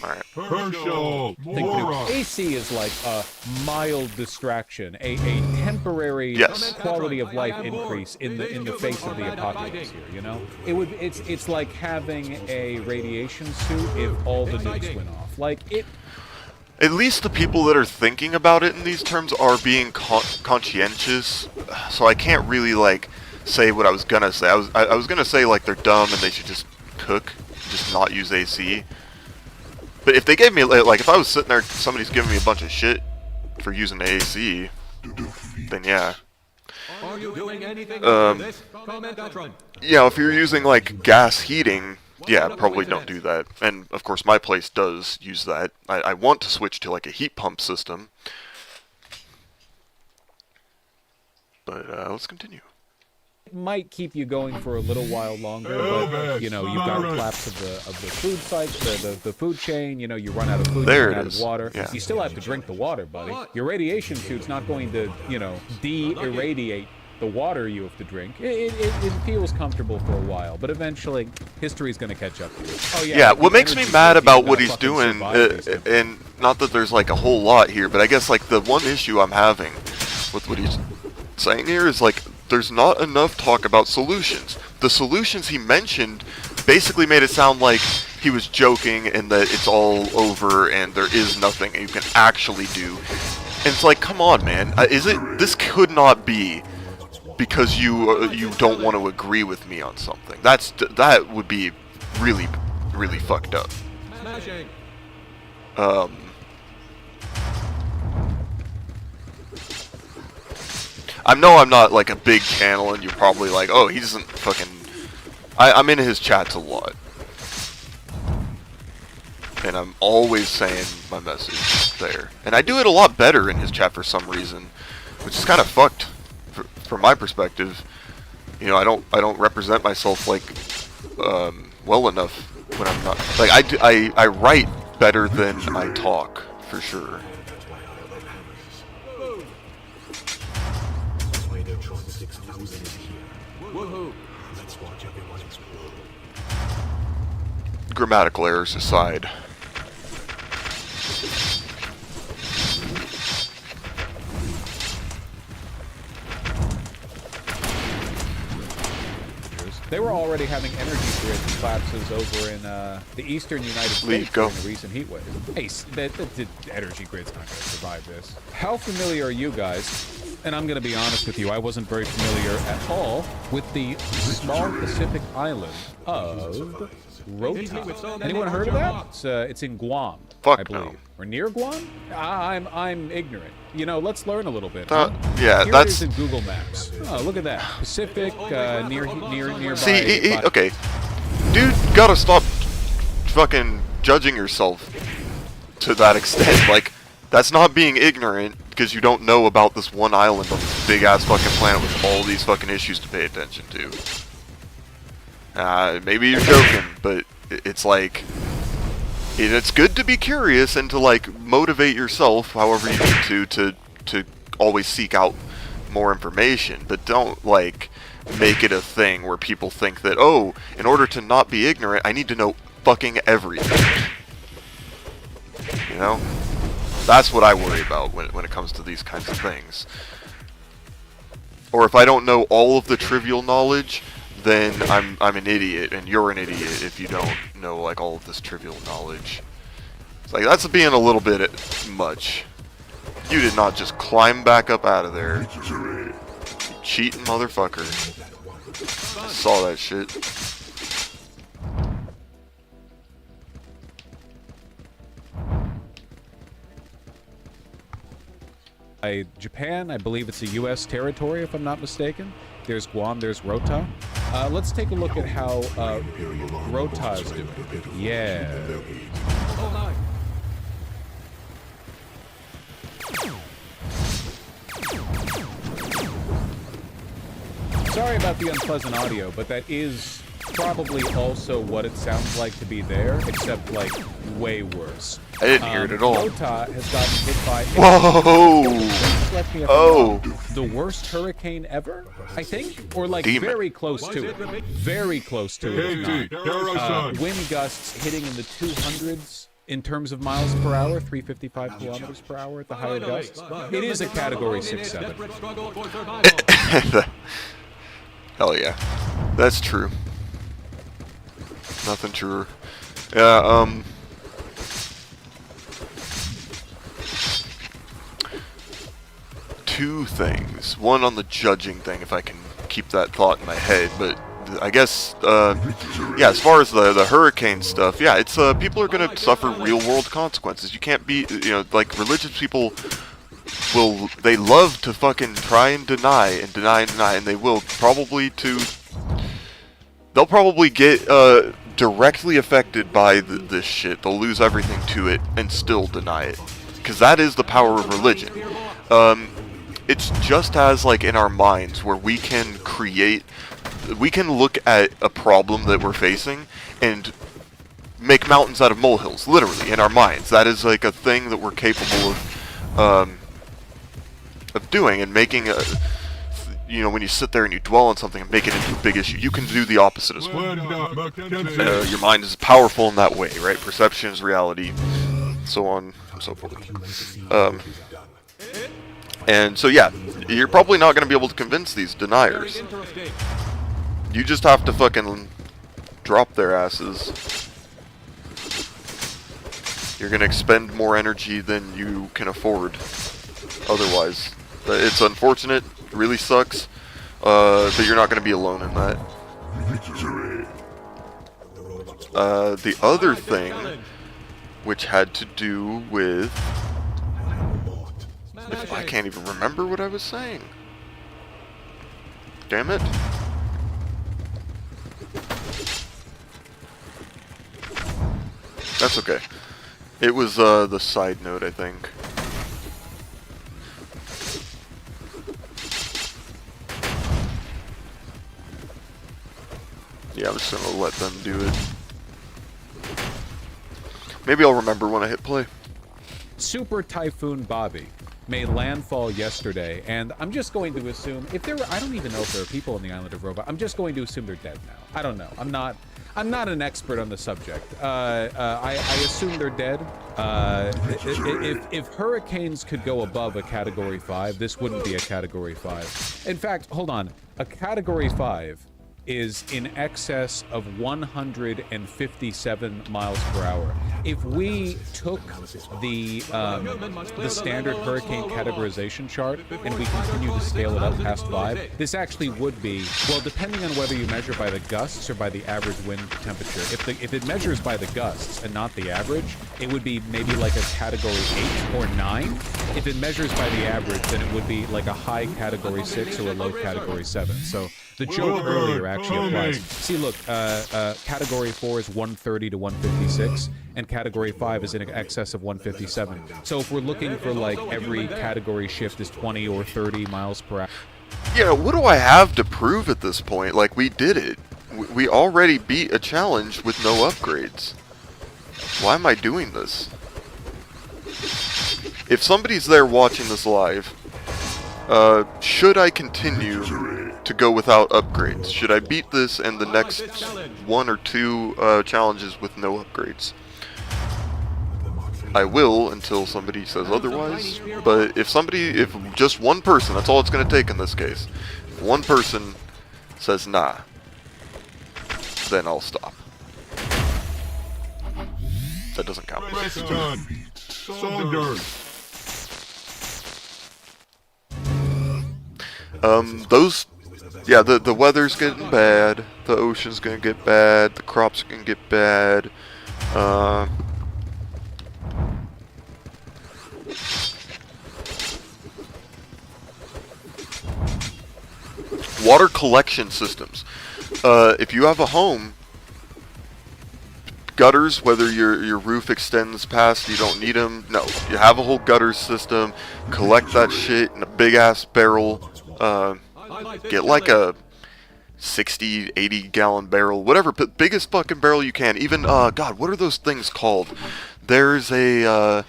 Alright. Herschel. Mora. AC is like a mild distraction, a temporary Yes. quality of life increase in the face of the apocalypse here. You know, it's like having a radiation suit if all the nukes went off. Like it. At least the people that are thinking about it in these terms are being conscientious, so I can't really, like, say what I was gonna say. I was gonna say, like, they're dumb and they should just cook, just not use AC. But if they gave me, like, if I was sitting there, somebody's giving me a bunch of shit for using the AC, then yeah. Are you doing anything about this? Comment that run. You know, if you're using, like, gas heating, yeah, probably don't do that. And, of course, my place does use that. I want to switch to, like, a heat pump system. But, let's continue. It might keep you going for a little while longer, but you know you've got a collapse of the food sites, the food chain. You know you run out of food, There you run it out of is. water. Yeah. You still have to drink the water, buddy. Your radiation suit's not going to de-irradiate the water you have to drink. It feels comfortable for a while, but eventually history's going to catch up to you. Oh yeah. Yeah, with what the makes me energy mad savings, about you what gotta he's fucking doing, survive these and not that there's like a whole lot here, but I guess like the one issue I'm having with what he's saying here is like there's not enough talk about solutions. The solutions he mentioned basically made it sound like he was joking and that it's all over and there is nothing you can actually do. And it's like, come on, man, this could not be because you don't want to agree with me on something. That would be really, really fucked up. Smashing. I know I'm not like a big channel, and you're probably like, oh, he doesn't fucking. I'm in his chats a lot, and I'm always saying my message there, and I do it a lot better in his chat for some reason, which is kind of fucked from my perspective. You know, I don't represent myself like well enough when I'm not like I write better than I talk for sure. That's why Neutron 6000 is here. Woohoo! Let's watch everyone explode. Grammatical errors aside. They were already having energy grid collapses over in the eastern United States go. during the recent heat wave. Hey, the energy grid's not going to survive this. How familiar are you guys? And I'm going to be honest with you, I wasn't very familiar at all with the small Pacific island of Rota. Anyone heard of that? It's in Guam, Fuck I believe. no. Or near Guam? I'm ignorant. You know, let's learn a little bit. Huh? Yeah, Here that's. it is in Google Maps. Oh, look at that. Pacific, nearby. See, okay. Dude, gotta stop fucking judging yourself to that extent. Like, that's not being ignorant because you don't know about this one island on this big ass fucking planet with all these fucking issues to pay attention to. Maybe you're joking, but it's like. It's good to be curious and to like motivate yourself however you need to always seek out more information, but don't like make it a thing where people think that, oh, in order to not be ignorant, I need to know fucking everything. You know? That's what I worry about when it comes to these kinds of things. Or if I don't know all of the trivial knowledge, then I'm an idiot, and you're an idiot if you don't know like all of this trivial knowledge. It's like, that's being a little bit much. You did not just climb back up out of there. You cheating motherfucker. I saw that shit. Japan, I believe it's a U.S. territory, if I'm not mistaken. There's Guam, there's Rota. Let's take a look at how Rota is doing. Yeah. Sorry about the unpleasant audio, but that is probably also what it sounds like to be there, except like way worse. I didn't hear it at all. Rota has gotten hit by Oh! The worst hurricane ever, I think, or like Demon. very close to it. Very close to it. if not. Wind gusts hitting in the 200s in terms of miles per hour, 355 kilometers per hour at the higher gusts. It is a category 6-7. Hell yeah. That's true. Nothing truer. Yeah, two things. One on the judging thing, if I can keep that thought in my head, but I guess, yeah, as far as the hurricane stuff, yeah, it's, people are gonna suffer real-world consequences. You can't be, you know, like, religious people they love to fucking try and deny, and they will probably they'll probably get, directly affected by this shit. They'll lose everything to it and still deny it. Because that is the power of religion. It's just as, like, in our minds, where we can look at a problem that we're facing and make mountains out of molehills, literally, in our minds. That is, like, a thing that we're capable of doing, and making a, you know, when you sit there and you dwell on something and make it into a big issue, you can do the opposite as well. Your mind is powerful in that way, right? Perception is reality, so on and so forth. And so, yeah, you're probably not going to be able to convince these deniers. You just have to fucking drop their asses. You're going to expend more energy than you can afford otherwise. It's unfortunate, it really sucks, but you're not going to be alone in that. The other thing which had to do with... I can't even remember what I was saying. Damn it. That's okay. It was the side note, I think. Yeah, I'm just gonna let them do it. Maybe I'll remember when I hit play. Super Typhoon Bobby made landfall yesterday, and I'm just going to assume if there were, I don't even know if there are people on the island of Roba. I'm just going to assume they're dead now. I don't know. I'm not an expert on the subject. I assume they're dead. If hurricanes could go above a Category 5, this wouldn't be a Category 5. In fact, hold on. A Category 5 is in excess of 157 miles per hour. If we took the standard hurricane categorization chart and we continue to scale it up past 5, this actually would be, well, depending on whether you measure by the gusts or by the average wind temperature. If it measures by the gusts and not the average, it would be maybe like a Category 8 or 9. If it measures by the average, then it would be like a high Category 6 or a low Category 7. So the joke earlier actually applies. See, look, Category 4 is 130 to 156, and Category 5 is in excess of 157. So if we're looking for, like, every category shift is 20 or 30 miles per hour. Yeah, what do I have to prove at this point? Like, we did it. We already beat a challenge with no upgrades. Why am I doing this? If somebody's there watching this live, should I continue to go without upgrades? Should I beat this and the next 1 or 2 challenges with no upgrades? I will until somebody says otherwise, but if just one person, that's all it's going to take in this case. If one person says nah, then I'll stop. That doesn't count. Yeah, the weather's getting bad, the ocean's gonna get bad, the crops are gonna get bad, water collection systems. If you have a home, gutters, whether your roof extends past, you don't need them, no, you have a whole gutter system, collect that shit in a big ass barrel, get like a 60, 80 gallon barrel, whatever, but biggest fucking barrel you can. Even, God, what are those things called? There's a,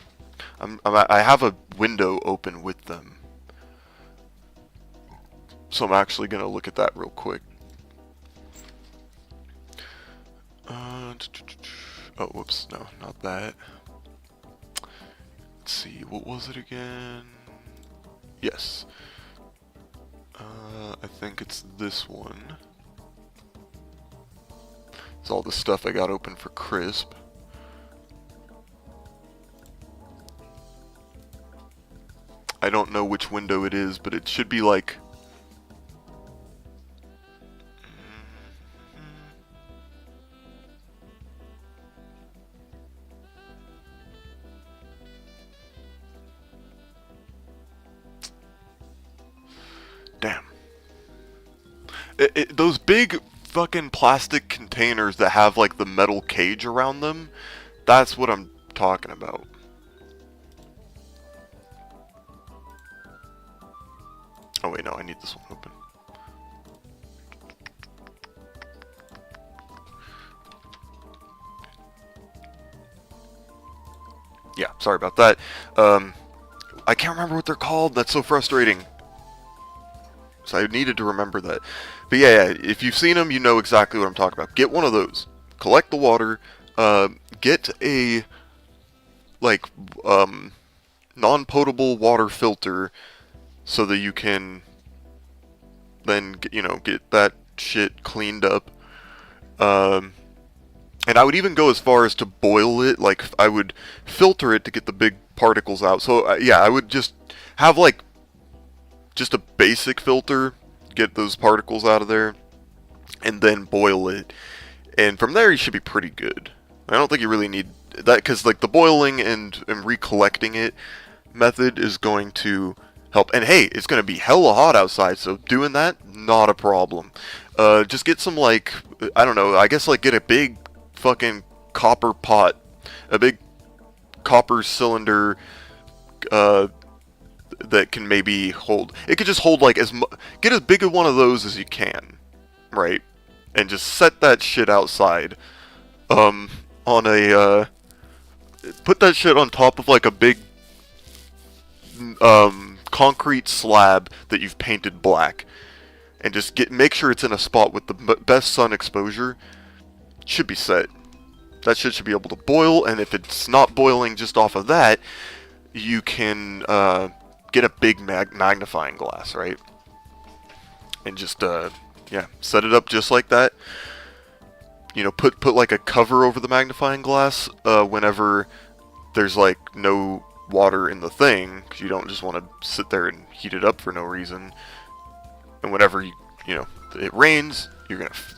I have a window open with them. So I'm actually going to look at that real quick. Oh, whoops, no, not that. Let's see, what was it again? Yes. I think it's this one. It's all the stuff I got open for Crisp. I don't know which window it is, but it should be like... Damn. Those big fucking plastic containers that have like the metal cage around them, that's what I'm talking about. Oh wait, no, I need this one open. Yeah, sorry about that. I can't remember what they're called. That's so frustrating. So I needed to remember that. But yeah, if you've seen them, you know exactly what I'm talking about. Get one of those. Collect the water. Get a like non-potable water filter so that you can then get that shit cleaned up. And I would even go as far as to boil it. Like I would filter it to get the big particles out. So yeah, I would just have like just a basic filter, get those particles out of there, and then boil it. And from there, you should be pretty good. I don't think you really need that because like the boiling and recollecting it method is going to help. And hey, it's going to be hella hot outside, so doing that, not a problem. Just get some, like, I don't know, I guess, like, get a big fucking copper pot, a big copper cylinder, that can maybe hold, it could just hold, like, get as big of one of those as you can, right? And just set that shit outside, on a, put that shit on top of, like, a big, concrete slab that you've painted black, and just make sure it's in a spot with the best sun exposure. Should be set. That shit should be able to boil, and if it's not boiling just off of that, you can get a big magnifying glass, right? And just yeah, set it up just like that. You know, put like a cover over the magnifying glass whenever there's like no water in the thing, because you don't just want to sit there and heat it up for no reason. And whenever you know it rains,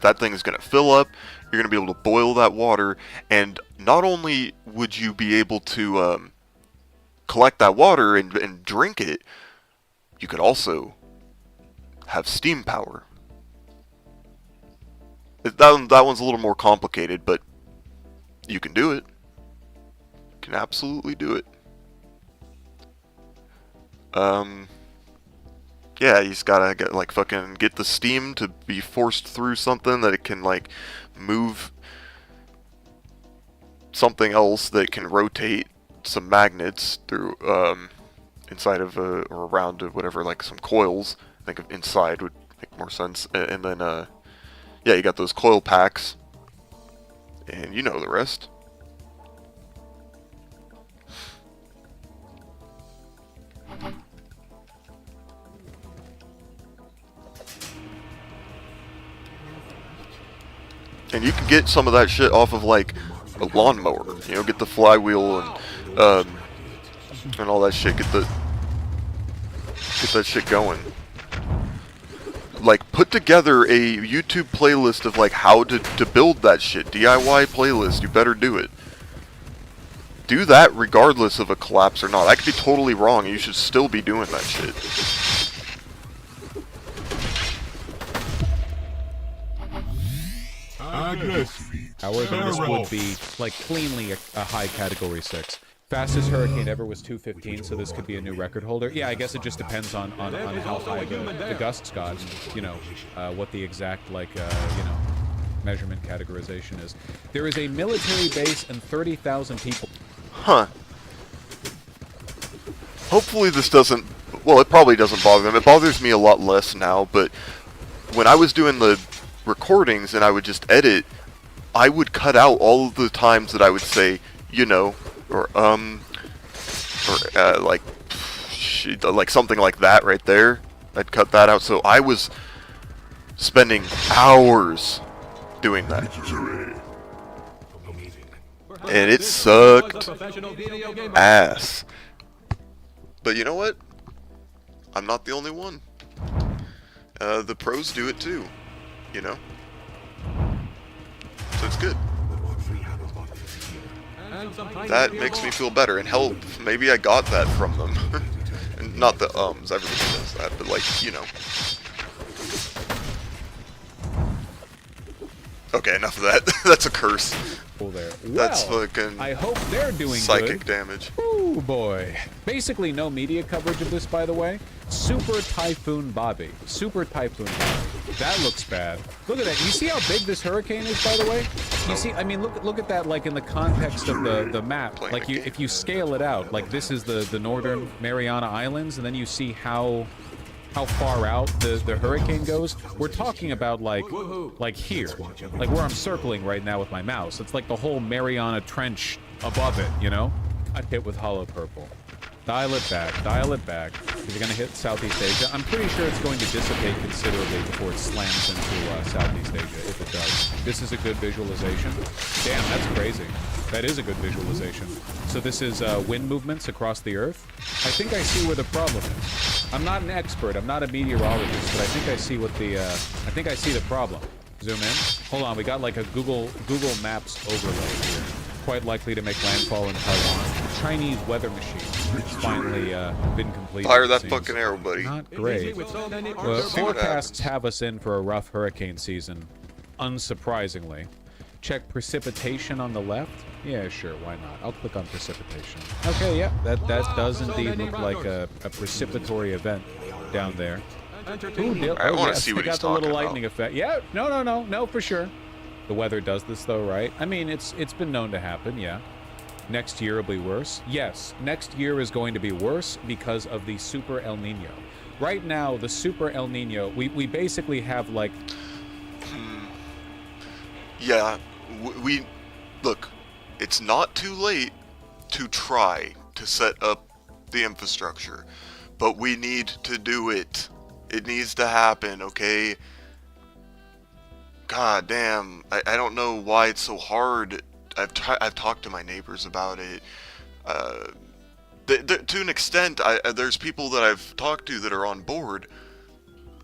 that thing is gonna fill up. You're gonna be able to boil that water, and not only would you be able to collect that water and drink it, you could also have steam power. That one's a little more complicated, but you can do it. You can absolutely do it. Yeah, you just gotta get the steam to be forced through something that it can, like, move something else that can rotate some magnets through, inside of, or around whatever, like some coils. I think of inside would make more sense. And then, yeah, you got those coil packs, and you know the rest. And you can get some of that shit off of, like, a lawnmower. You know, get the flywheel and all that shit. Get that shit going. Like, put together a YouTube playlist of, like, how to build that shit. DIY playlist. You better do it. Do that regardless of a collapse or not. I could be totally wrong, and you should still be doing that shit. Ours on this would be, like, cleanly a high category 6. Fastest hurricane ever was 215, so this could be a new record holder. Yeah, I guess it just depends on how high the gusts got, you know, what the exact, like, you know, measurement categorization is. There is a military base and 30,000 people. Huh. Hopefully this doesn't, well, it probably doesn't bother them. It bothers me a lot less now, but when I was doing the recordings and I would just edit, I would cut out all of the times that I would say, you know, or like something like that right there. I'd cut that out. So I was spending hours doing that, and it sucked ass. But you know what? I'm not the only one. The pros do it too, you know? So it's good. That makes me feel better, and hell, maybe I got that from them. And not the everybody does that, but, like, you know. Okay, enough of that. That's a curse. There. That's Well, fucking I hope they're doing psychic good. damage. Oh boy. Basically no media coverage of this, by the way. Super Typhoon Bobby. Super Typhoon Bobby. That looks bad. Look at that. You see how big this hurricane is, by the way? You see, I mean, look at that, like, in the context of the map. Like, if you scale it out, like, this is the northern Mariana Islands, and then you see how far out the hurricane goes. We're talking about, like here, like where I'm circling right now with my mouse. It's like the whole Mariana Trench above it, you know? I hit with hollow purple. Dial it back, because you're gonna hit Southeast Asia. I'm pretty sure it's going to dissipate considerably before it slams into Southeast Asia, if it does. This is a good visualization. Damn, that's crazy. That is a good visualization. So this is wind movements across the Earth. I think I see where the problem is. I'm not an expert. I'm not a meteorologist, but I think I see what the I think I see the problem. Zoom in. Hold on. We got like a Google Maps overlay here. quite likely to make landfall in Taiwan. The Chinese weather machine has finally been completed. Fire it that seems. fucking arrow, buddy. Not great. With so many Well, See what forecasts happens. have us in for a rough hurricane season, unsurprisingly. Check precipitation on the left? Yeah, sure, why not? I'll click on precipitation. Okay, yeah, that does indeed look like a precipitory event down there. Ooh, entertaining. I wanna yes, see what they he's got the little talking lightning about. effect. Yeah, no, for sure. The weather does this though, right? I mean, it's been known to happen, yeah. Next year will be worse. Yes, next year is going to be worse because of the Super El Nino. Right now, the Super El Nino, we basically have like... Yeah, we look, it's not too late to try to set up the infrastructure, but we need to do it. It needs to happen, okay? God damn, I don't know why it's so hard. I've talked to my neighbors about it. To an extent, there's people that I've talked to that are on board,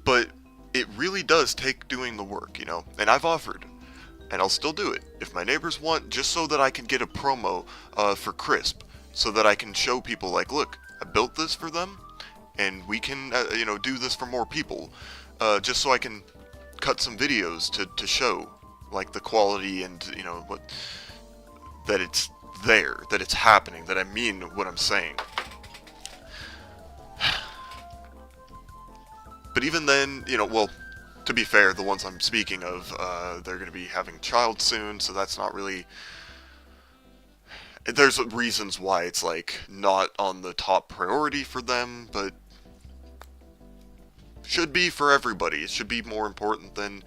but it really does take doing the work, you know? And I've offered. And I'll still do it if my neighbors want, just so that I can get a promo for Crisp, so that I can show people like, look, I built this for them, and we can you know, do this for more people, just so I can cut some videos to show like the quality and, you know, what, that it's there, that it's happening, that I mean what I'm saying. But even then, you know, well, to be fair, the ones I'm speaking of, they're going to be having a child soon, so that's not really... There's reasons why it's, like, not on the top priority for them, but... should be for everybody. It should be more important than...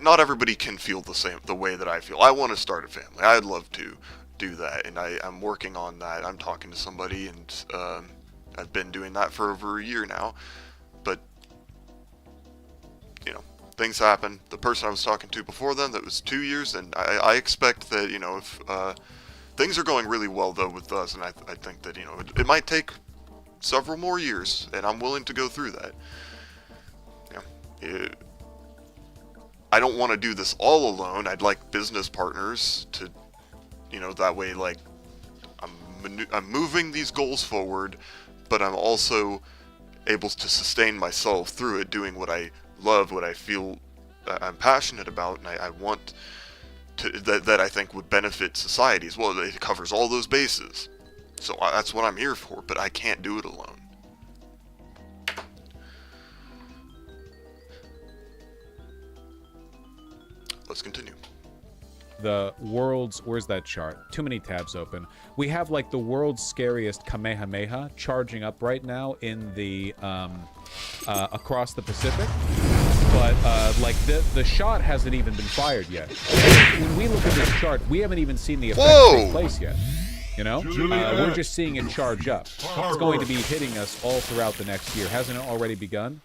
Not everybody can feel the way that I feel. I want to start a family. I'd love to do that, and I'm working on that. I'm talking to somebody, and... I've been doing that for over a year now, but, you know, things happen. The person I was talking to before then, that was 2 years, and I expect that, you know, if, things are going really well, though, with us, and I think that, you know, it might take several more years, and I'm willing to go through that. You know, I don't want to do this all alone. I'd like business partners to, you know, that way, like, I'm moving these goals forward, but I'm also able to sustain myself through it, doing what I love, what I feel I'm passionate about, and I want to, that I think would benefit society as well. It covers all those bases. So that's what I'm here for, but I can't do it alone. Let's continue. The world's... Where's that chart? Too many tabs open. We have, like, the world's scariest Kamehameha charging up right now in the, across the Pacific. But, like, the shot hasn't even been fired yet. When we look at this chart, we haven't even seen the effect take place yet. You know? We're just seeing it charge up. It's going to be hitting us all throughout the next year. Hasn't it already begun?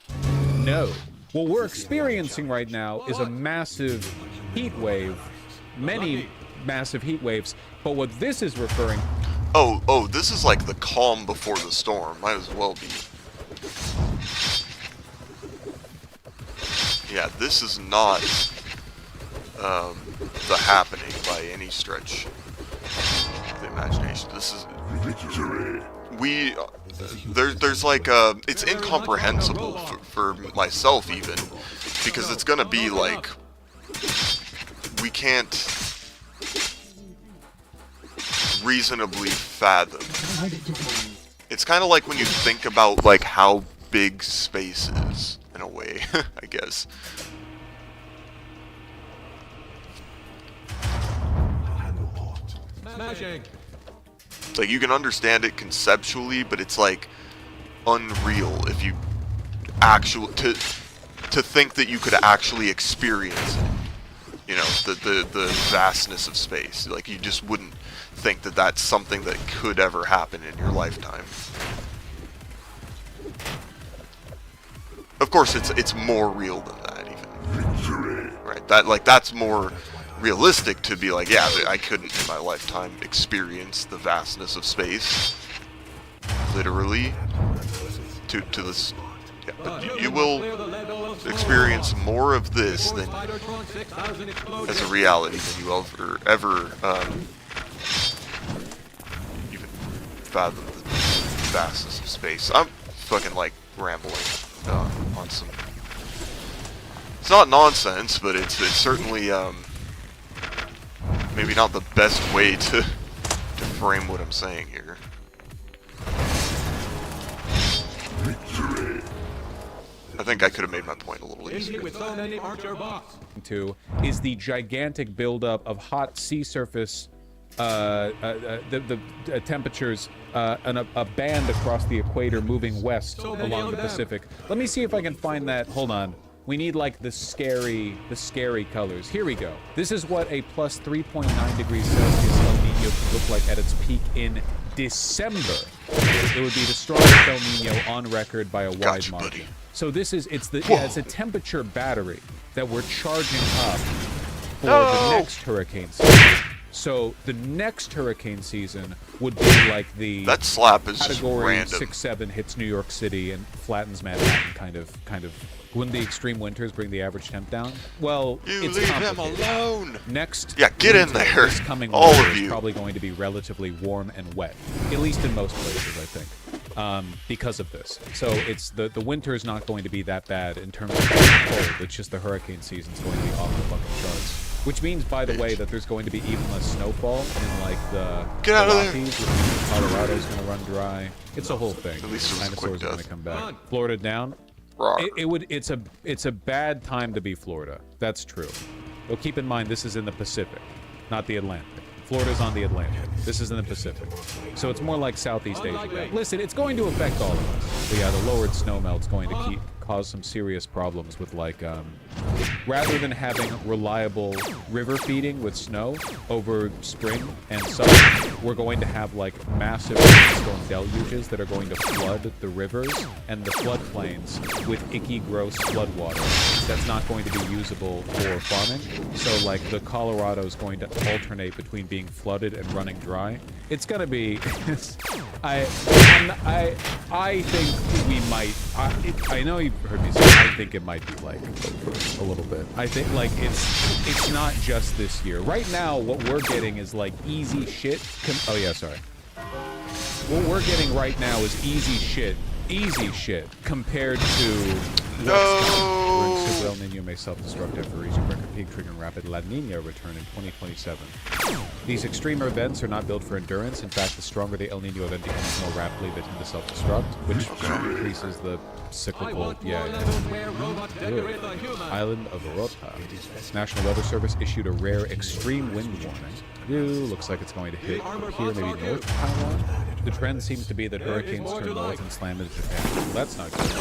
No. What we're experiencing right now is a massive heat wave. Many massive heat waves, but what this is referring... Oh, this is like the calm before the storm. Might as well be. Yeah, this is not the happening by any stretch of the imagination. This is... There's like, it's incomprehensible for myself even, because it's gonna be like... we can't reasonably fathom. It's kind of like when you think about like how big space is, in a way, I guess. Smashing. Like, you can understand it conceptually, but it's like unreal if you to think that you could actually experience it. You know, the vastness of space. Like, you just wouldn't think that that's something that could ever happen in your lifetime. Of course, it's more real than that, even. Right? That's more realistic to be like, yeah, I couldn't in my lifetime experience the vastness of space. Literally. To this... Yeah, but you will... experience more of this than as a reality than you ever even fathom the vastness of space. I'm fucking like rambling on some. It's not nonsense, but it's certainly maybe not the best way to frame what I'm saying here. Victory. Oh, I think I could have made my point a little easier. With so many Archer bots. To is the gigantic buildup of hot sea surface the temperatures and a band across the equator moving west along the Pacific. Let me see if I can find that. Hold on. We need like the scary colors. Here we go. This is what a plus 3.9 degrees Celsius El Nino could look like at its peak in December. It would be the strongest El Nino on record by a wide margin. Buddy. So this is it's a temperature battery that we're charging up for the next hurricane season. So the next hurricane season would be like the That slap is just category random. 6-7 hits New York City and flattens Manhattan, kind of. Wouldn't the extreme winters bring the average temp down? Well, You it's leave him complicated. alone. Next, Yeah, get in winter, there. This coming All winter of is you. probably going to be relatively warm and wet, at least in most places, I think, because of this. So it's the winter is not going to be that bad in terms of cold. It's just the hurricane season's going to be off the fucking charts. Which means, by the way, that there's going to be even less snowfall in like the Get out of there. Rockies, which means Colorado's going to run dry. It's a whole thing. At least it was a Dinosaurs quick are going death. to come back. Florida down. Rawr. It's a bad time to be Florida. That's true. But keep in mind, this is in the Pacific, not the Atlantic. Florida's on the Atlantic. This is in the Pacific. So it's more like Southeast Asia. Listen, it's going to affect all of us. But yeah, the lowered snow melt's going to cause some serious problems with like, rather than having reliable river feeding with snow over spring and summer, we're going to have like massive storm deluges that are going to flood the rivers and the floodplains with icky, gross floodwater that's not going to be usable for farming. So like the Colorado's going to alternate between being flooded and running dry. It's gonna be. I think we might. I know you've heard me say. I think it might be like a little bit. I think like it's not just this year. Right now, what we're getting is like easy shit. Oh yeah, sorry. What we're getting right now is easy shit. Easy shit compared to. No. Super El Nino may self-destruct after reaching record peak, triggering rapid La Nina return in 2027. These extreme events are not built for endurance. In fact, the stronger the El Nino event becomes, more rapidly they tend to self-destruct, which increases the cyclical. Island of Orota. National Weather Service issued a rare extreme wind warning. Looks like it's going to hit from here, maybe north of Taiwan. The trend seems to be that hurricanes turn north and slam into Japan. Well, that's not good.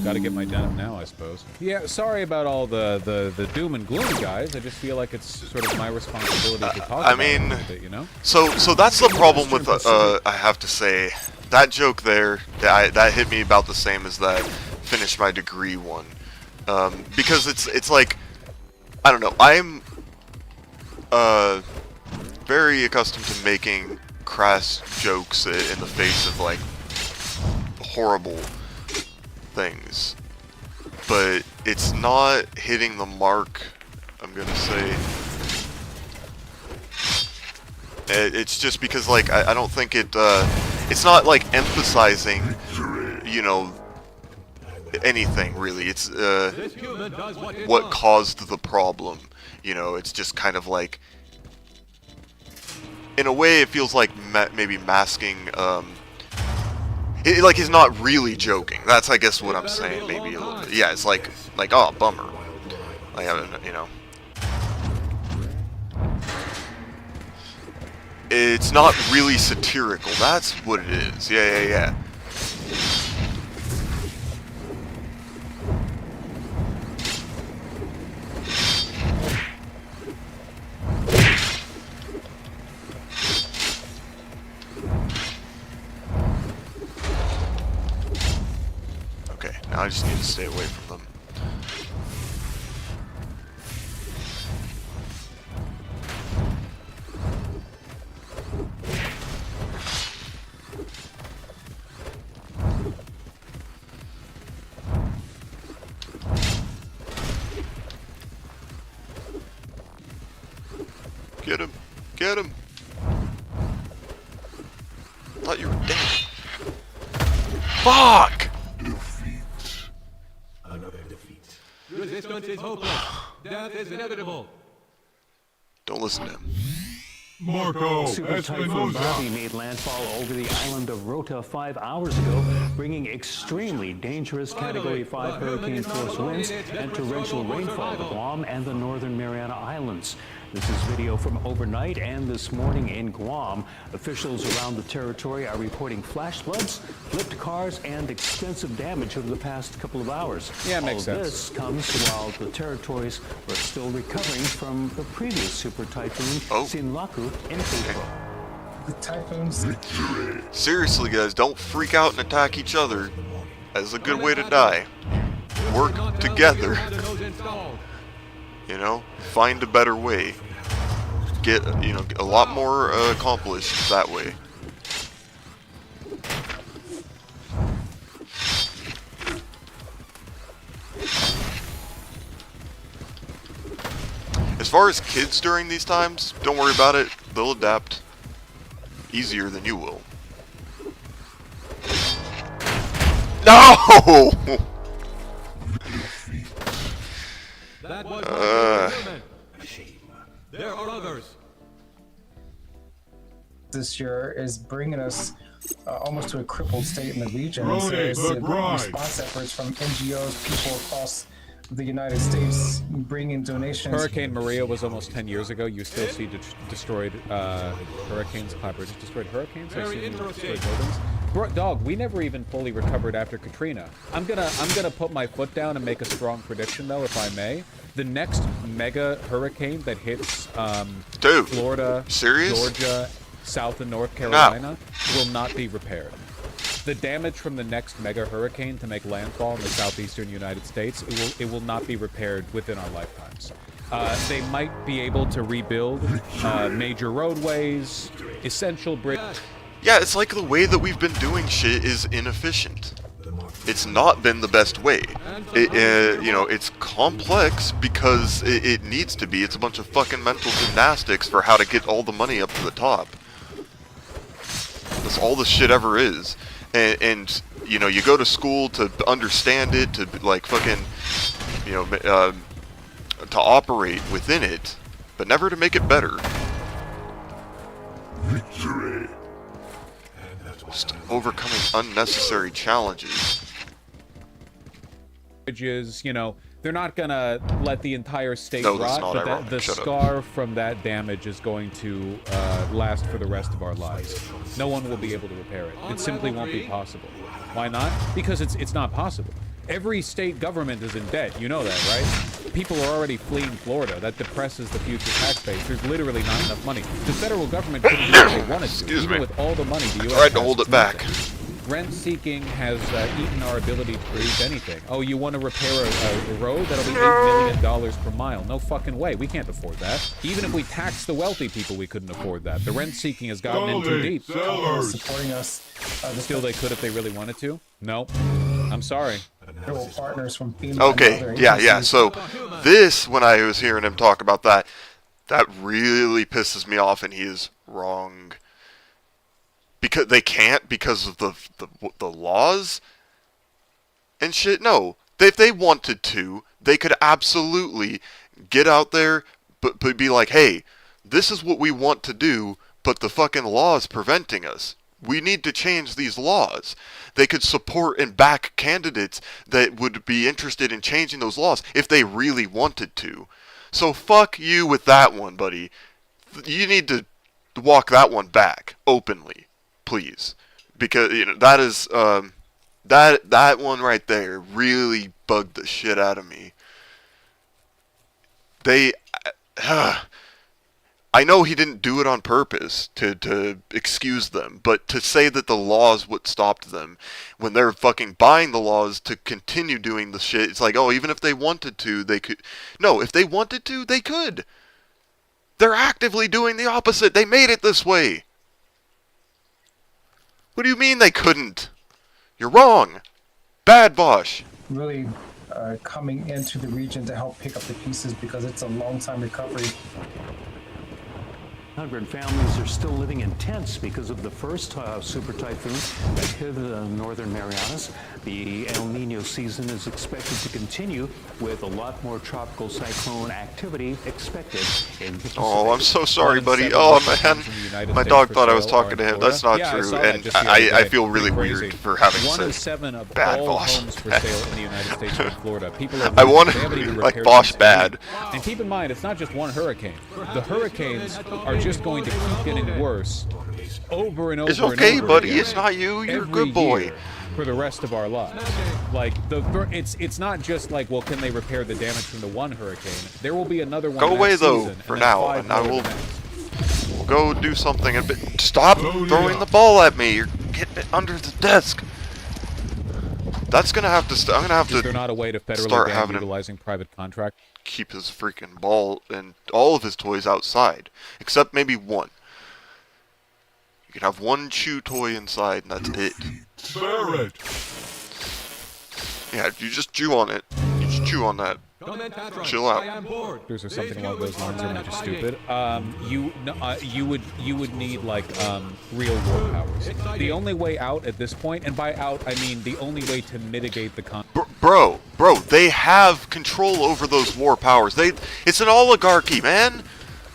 Got to get my denim now, I suppose. Yeah, sorry about all the doom and gloom, guys. I just feel like it's sort of my responsibility to talk about it a little bit, you know? So that's the problem with I have to say, that joke there, that hit me about the same as that finish my degree one, because it's like, I don't know, I'm very accustomed to making crass jokes in the face of like horrible things, but it's not hitting the mark, I'm gonna say. It's just because like I don't think it's not like emphasizing, you know, anything really. It's what caused the problem, you know. It's just kind of like, in a way, it feels like maybe masking. Like he's not really joking. That's, I guess, what I'm saying. Maybe a little bit. Yeah, it's like oh, bummer. Like, you know, it's not really satirical. That's what it is. Yeah. Now I just need to stay away from them. Get him. Thought you were dead. Fuck! Another defeat. Resistance is hopeless. Death is inevitable. Don't listen to him. Marco Super Typhoon Espinosa. Bobby made landfall over the island of Rota 5 hours ago, bringing extremely dangerous Category 5 hurricane force winds and torrential rainfall to Guam and the northern Mariana Islands. This is video from overnight and this morning in Guam. Officials around the territory are reporting flash floods, flipped cars, and extensive damage over the past couple of hours. Yeah, makes All of sense. this comes while the territories were still recovering from the previous super typhoon, Sinlaku, in April. The typhoons. Seriously, guys, don't freak out and attack each other. That's a good way to die. Work together. You know, find a better way. Get, you know, a lot more accomplished that way. As far as kids during these times, don't worry about it. They'll adapt easier than you will. No! That was a shame. There are others. This year is bringing us almost to a crippled state in the region. Brody, So there's the bride. response efforts from NGOs, people across the United States bringing donations. Hurricane Maria was almost 10 years ago. You still see destroyed hurricanes. Clapper just destroyed hurricanes. I assume destroyed buildings. Dog, we never even fully recovered after Katrina. I'm gonna put my foot down and make a strong prediction, though, if I may. The next mega hurricane that hits Dude, Florida, serious? Georgia, South and North Carolina will not be repaired. The damage from the next mega hurricane to make landfall in the southeastern United States, it will not be repaired within our lifetimes. They might be able to rebuild major roadways, essential bridges. Yeah, it's like the way that we've been doing shit is inefficient. It's not been the best way. You know, it's complex because it needs to be. It's a bunch of fucking mental gymnastics for how to get all the money up to the top. That's all this shit ever is. And you know, you go to school to understand it, to like fucking, you know, to operate within it, but never to make it better. Victory. Just overcoming unnecessary challenges. Bridges, you know, they're not gonna let the entire state No, that's rot, not but ironic. the Shut up. scar from that damage is going to last for the rest of our lives. No one will be able to repair it. It simply won't be possible. Why not? Because it's not possible. Every state government is in debt. You know that, right? People are already fleeing Florida. That depresses the future tax base. There's literally not enough money. The federal government couldn't do what they wanted to. Excuse Even me. with all the money the U.S. Tried to has, hold it's it back. nothing. Rent-seeking has eaten our ability to produce anything. Oh, you want to repair a road? That'll be $8 million per mile. No fucking way. We can't afford that. Even if we taxed the wealthy people, we couldn't afford that. The rent-seeking has gotten in too deep. Sellers. Supporting us. The Still, they could if they really wanted to. No. I'm sorry. federal partners from FEMA and Okay, other yeah. agencies. So this, when I was hearing him talk about that, that really pisses me off, and he is wrong. Because they can't because of the laws and shit. No, if they wanted to, they could absolutely get out there, but be like, hey, this is what we want to do, but the fucking law is preventing us. We need to change these laws. They could support and back candidates that would be interested in changing those laws if they really wanted to. So fuck you with that one, buddy. You need to walk that one back openly, please, because you know that is that one right there really bugged the shit out of me. I know he didn't do it on purpose to excuse them, but to say that the laws what stopped them when they're fucking buying the laws to continue doing the shit, it's like, oh, even if they wanted to, they could. No, if they wanted to, they could. They're actively doing the opposite. They made it this way. What do you mean they couldn't? You're wrong. Bad Vaush. Really coming into the region to help pick up the pieces because it's a long time recovery. 1,500 families are still living in tents because of the first super typhoon that hit the northern Marianas. The El Nino season is expected to continue with a lot more tropical cyclone activity expected in the Pacific. Oh, I'm so sorry, buddy. Oh, man. My dog thought I was talking to him. That's not true. And I feel really weird for having One in said 7 of bad all Vaush. homes for sale in the United States are in Florida. People are I want they haven't even to, like, repaired Vaush them. bad. And keep in mind, it's not just one hurricane. The hurricanes are just going to keep getting worse over and over It's okay, and over buddy. again. It's not you. You're a Every good boy. year for the rest of our lives. Like it's not just like, well, can they repair the damage from the one hurricane? There will be another one. Go away, next though, season, for and then now, 5 and I more will the next. We'll go do something a bit. Stop throwing the ball at me. You're getting it under the desk. That's gonna have to. I'm gonna have Is to there not a way to federally start ban having him utilizing private contract? keep his freaking ball and all of his toys outside, except maybe one. You can have one chew toy inside, and that's it. Barrett. Yeah, you just chew on it. You just chew on that. Chill out. Or something along those lines, or just stupid. You would need like real war powers. The only way out at this point, and by out I mean the only way to mitigate the Bro, they have control over those war powers. It's an oligarchy, man.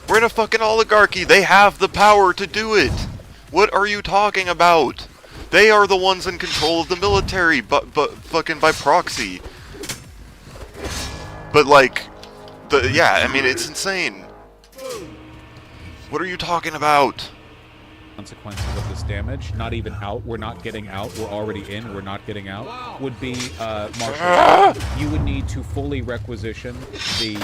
We're in a fucking oligarchy. They have the power to do it. What are you talking about? They are the ones in control of the military, but fucking by proxy. But like, I mean, it's insane. What are you talking about? consequences of this damage. Not even out. We're not getting out. We're already in. We're not getting out. Would be martial. You would need to fully requisition the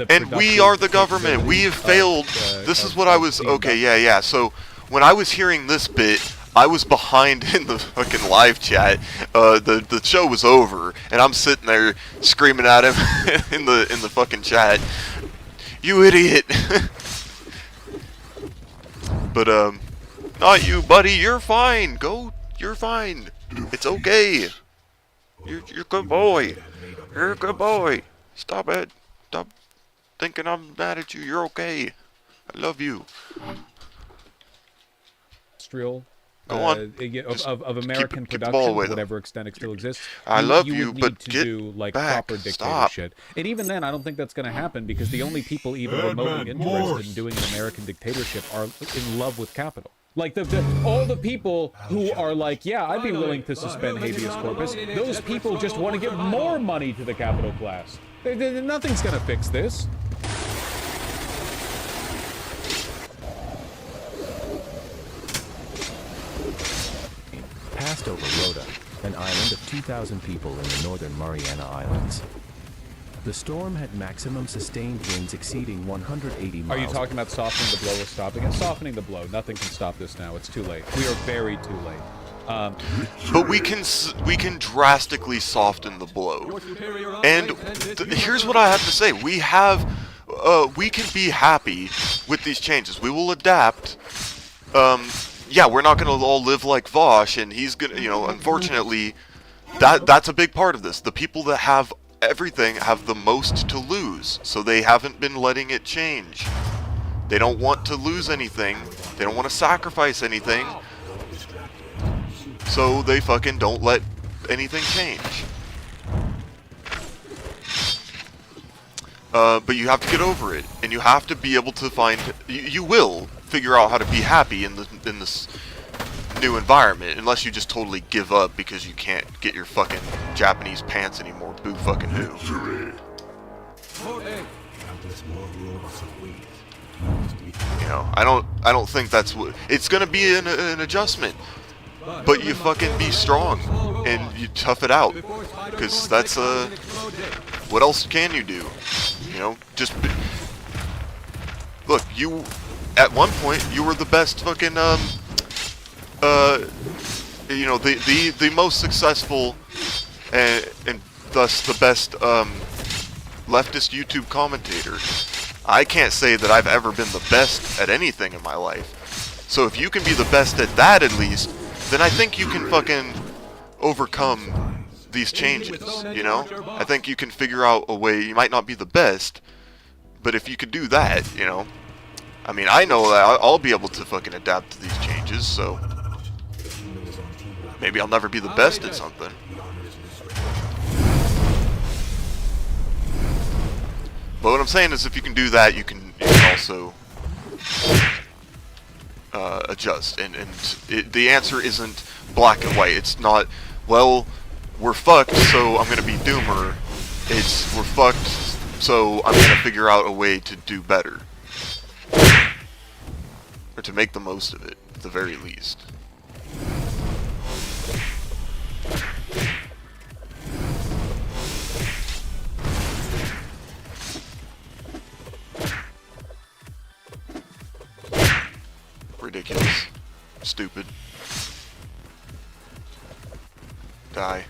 and we are the government. We have failed. This is what I was. Okay, yeah. So when I was hearing this bit, I was behind in the fucking live chat. The show was over, and I'm sitting there screaming at him in the fucking chat. You idiot! But not you, buddy. You're fine. Go. You're fine. It's okay. You're a good boy. You're a good boy. Stop it. Stop thinking I'm mad at you. You're okay. I love you. Industrial. Go on. Of American keep the production, ball away, to whatever extent it still exists. I love you you, would but need to get do like back. proper Stop. dictatorship. And even then, I don't think that's going to happen because the only people even remotely interested in doing an American dictatorship are in love with capital. Like all the people who are like, yeah, I'd be willing to suspend habeas corpus. Those people just want to give more money to the capital class. Nothing's going to fix this. Passed over Rota, an island of 2,000 people in the northern Mariana Islands. The storm had maximum sustained winds exceeding 180 miles. Are you talking about softening the blow or stopping it? Softening the blow. Nothing can stop this now. It's too late. We are very too late. But we can drastically soften the blow. And here's what I have to say: we can be happy with these changes. We will adapt. Yeah, we're not gonna all live like Vaush, and he's gonna, unfortunately, that's a big part of this. The people that have everything have the most to lose, so they haven't been letting it change. They don't want to lose anything. They don't want to sacrifice anything. So they fucking don't let anything change. But you have to get over it, and you have to be able to find. You will figure out how to be happy in this new environment, unless you just totally give up because you can't get your fucking Japanese pants anymore. Boo fucking who. I don't think that's what. It's gonna be an adjustment. But you fucking be strong, and you tough it out, because that's, what else can you do? Just, look, at one point, you were the best fucking, the most successful, and thus the best, leftist YouTube commentator. I can't say that I've ever been the best at anything in my life. So if you can be the best at that at least, then I think you can fucking overcome these changes, I think you can figure out a way. You might not be the best, but if you could do that, I mean, I know that I'll be able to fucking adapt to these changes, so maybe I'll never be the best at something. But what I'm saying is, if you can do that, you can also adjust. And the answer isn't black and white. It's not, well, we're fucked, so I'm gonna be doomer. It's, we're fucked, so I'm gonna figure out a way to do better. Or to make the most of it, at the very least. Ridiculous. Stupid. Die.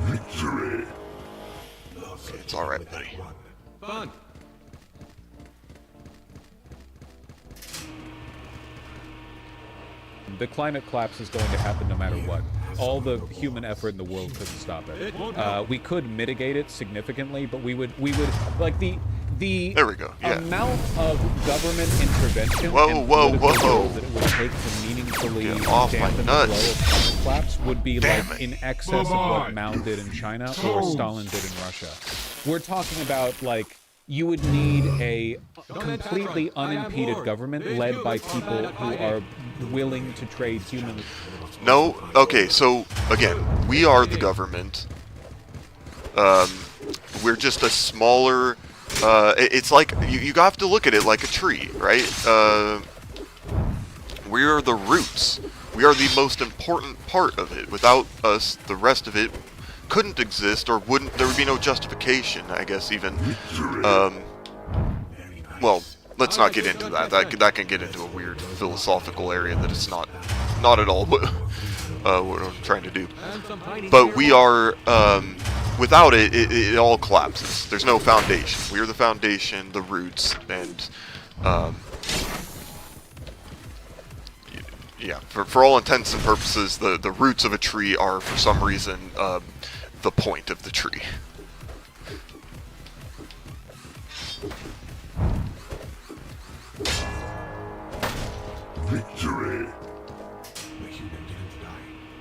Victory. Okay, it's alright, buddy. Fun. The climate collapse is going to happen no matter what. All the human effort in the world couldn't stop it. We could mitigate it significantly, but we would like the There we go, yeah. amount of government intervention Whoa, and whoa, political whoa. will that it would take to meaningfully Get off my dampen the nuts. blow of climate collapse would be Damn like it. in excess of what Mao did in China or Stalin did in Russia. We're talking about like you would need a completely unimpeded government led by people who are willing to trade human. No, okay, so, again, we are the government. We're just a smaller, it's like, you have to look at it like a tree, right? We are the roots. We are the most important part of it. Without us, the rest of it couldn't exist, or wouldn't, there would be no justification, I guess, even. Well, let's not get into that. That can get into a weird philosophical area that it's not at all what I'm trying to do. But we are, without it, it all collapses. There's no foundation. We are the foundation, the roots, and, yeah, for all intents and purposes, the roots of a tree are, for some reason, the point of the tree. Victory.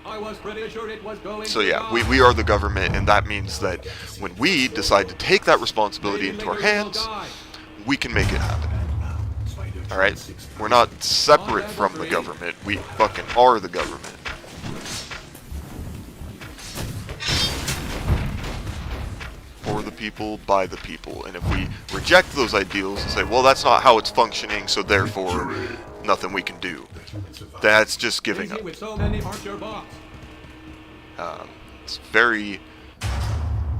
I was pretty sure it was going So to yeah, die. we are the government, and that means that when we decide to take that responsibility into our hands, we can make it happen. Alright? We're not separate from the government, we fucking are the government. For the people, by the people. And if we reject those ideals and say, well, that's not how it's functioning, so therefore, nothing we can do. That's just giving Easy up. with so many Archer bots. It's very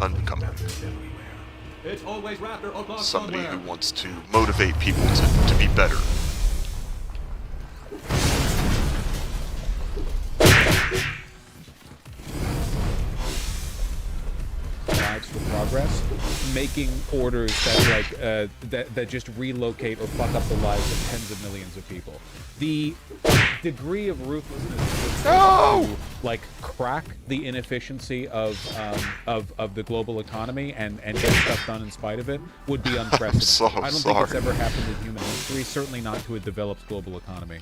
unbecoming. It's always Raptor o'clock Somebody somewhere. who wants to motivate people to be better. Lives for progress, making orders that like that just relocate or fuck up the lives of tens of millions of people. The degree of ruthlessness to like crack the inefficiency of the global economy and get stuff done in spite of it would be unprecedented. so I don't think it's ever happened in human history. Certainly not to a developed global economy.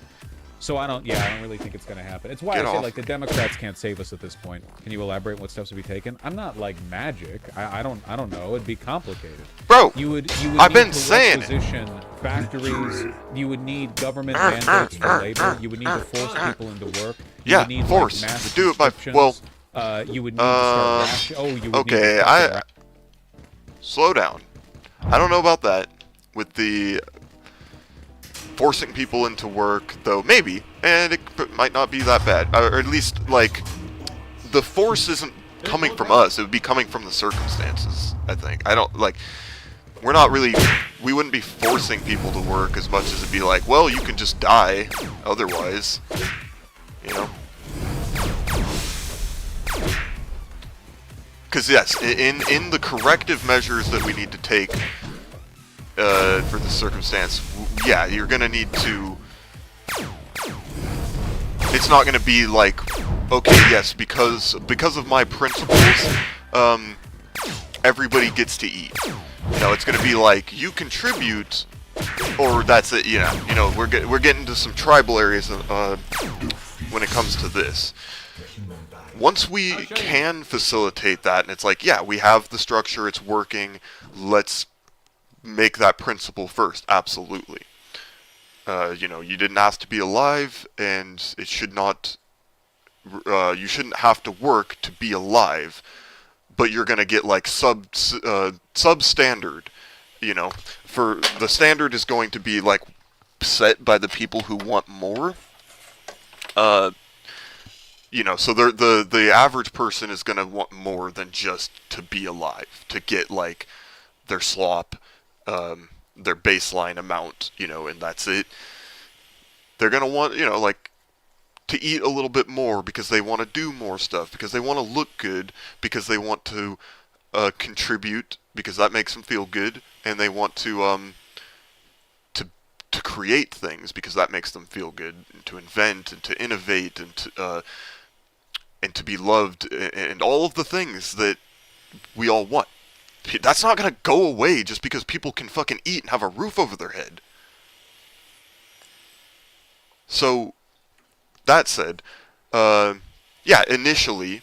So I don't really think it's going to happen. It's why Get I say off like the Democrats can't save us at this point. Can you elaborate what steps would be taken? I'm not like magic. I don't know. It'd be complicated. Bro, You would I've need been to saying it. requisition factories. You would need government mandates for labor. You would need to force people into work. You Yeah, would need, force. Like, mass Do it by- conscriptions. You would need to start you would okay, need to slow down. I don't know about that. With the forcing people into work, though, maybe, and it might not be that bad. Or at least, like, the force isn't coming from us. It would be coming from the circumstances, I think. I don't, like, we're not really, we wouldn't be forcing people to work as much as it'd be like, well, you can just die otherwise, you know? Because, yes, in the corrective measures that we need to take for the circumstance, yeah, you're going to need to... It's not going to be like okay, yes, because of my principles, everybody gets to eat. You know, it's gonna be like, you contribute, or that's it. You know, we're getting to some tribal areas when it comes to this. Once we can facilitate that, and it's like, yeah, we have the structure, it's working, let's make that principle first. Absolutely. You know, you didn't ask to be alive, and it should not, you shouldn't have to work to be alive, but you're gonna get like substandard, you know, for the standard is going to be like set by the people who want more. You know, so the average person is gonna want more than just to be alive, to get like their slop, their baseline amount, you know, and that's it. They're gonna want, you know, like, to eat a little bit more because they want to do more stuff, because they want to look good, because they want to contribute, because that makes them feel good, and they want to create things because that makes them feel good, and to invent and to innovate and to be loved, and all of the things that we all want. That's not gonna go away just because people can fucking eat and have a roof over their head. So, that said, yeah, initially,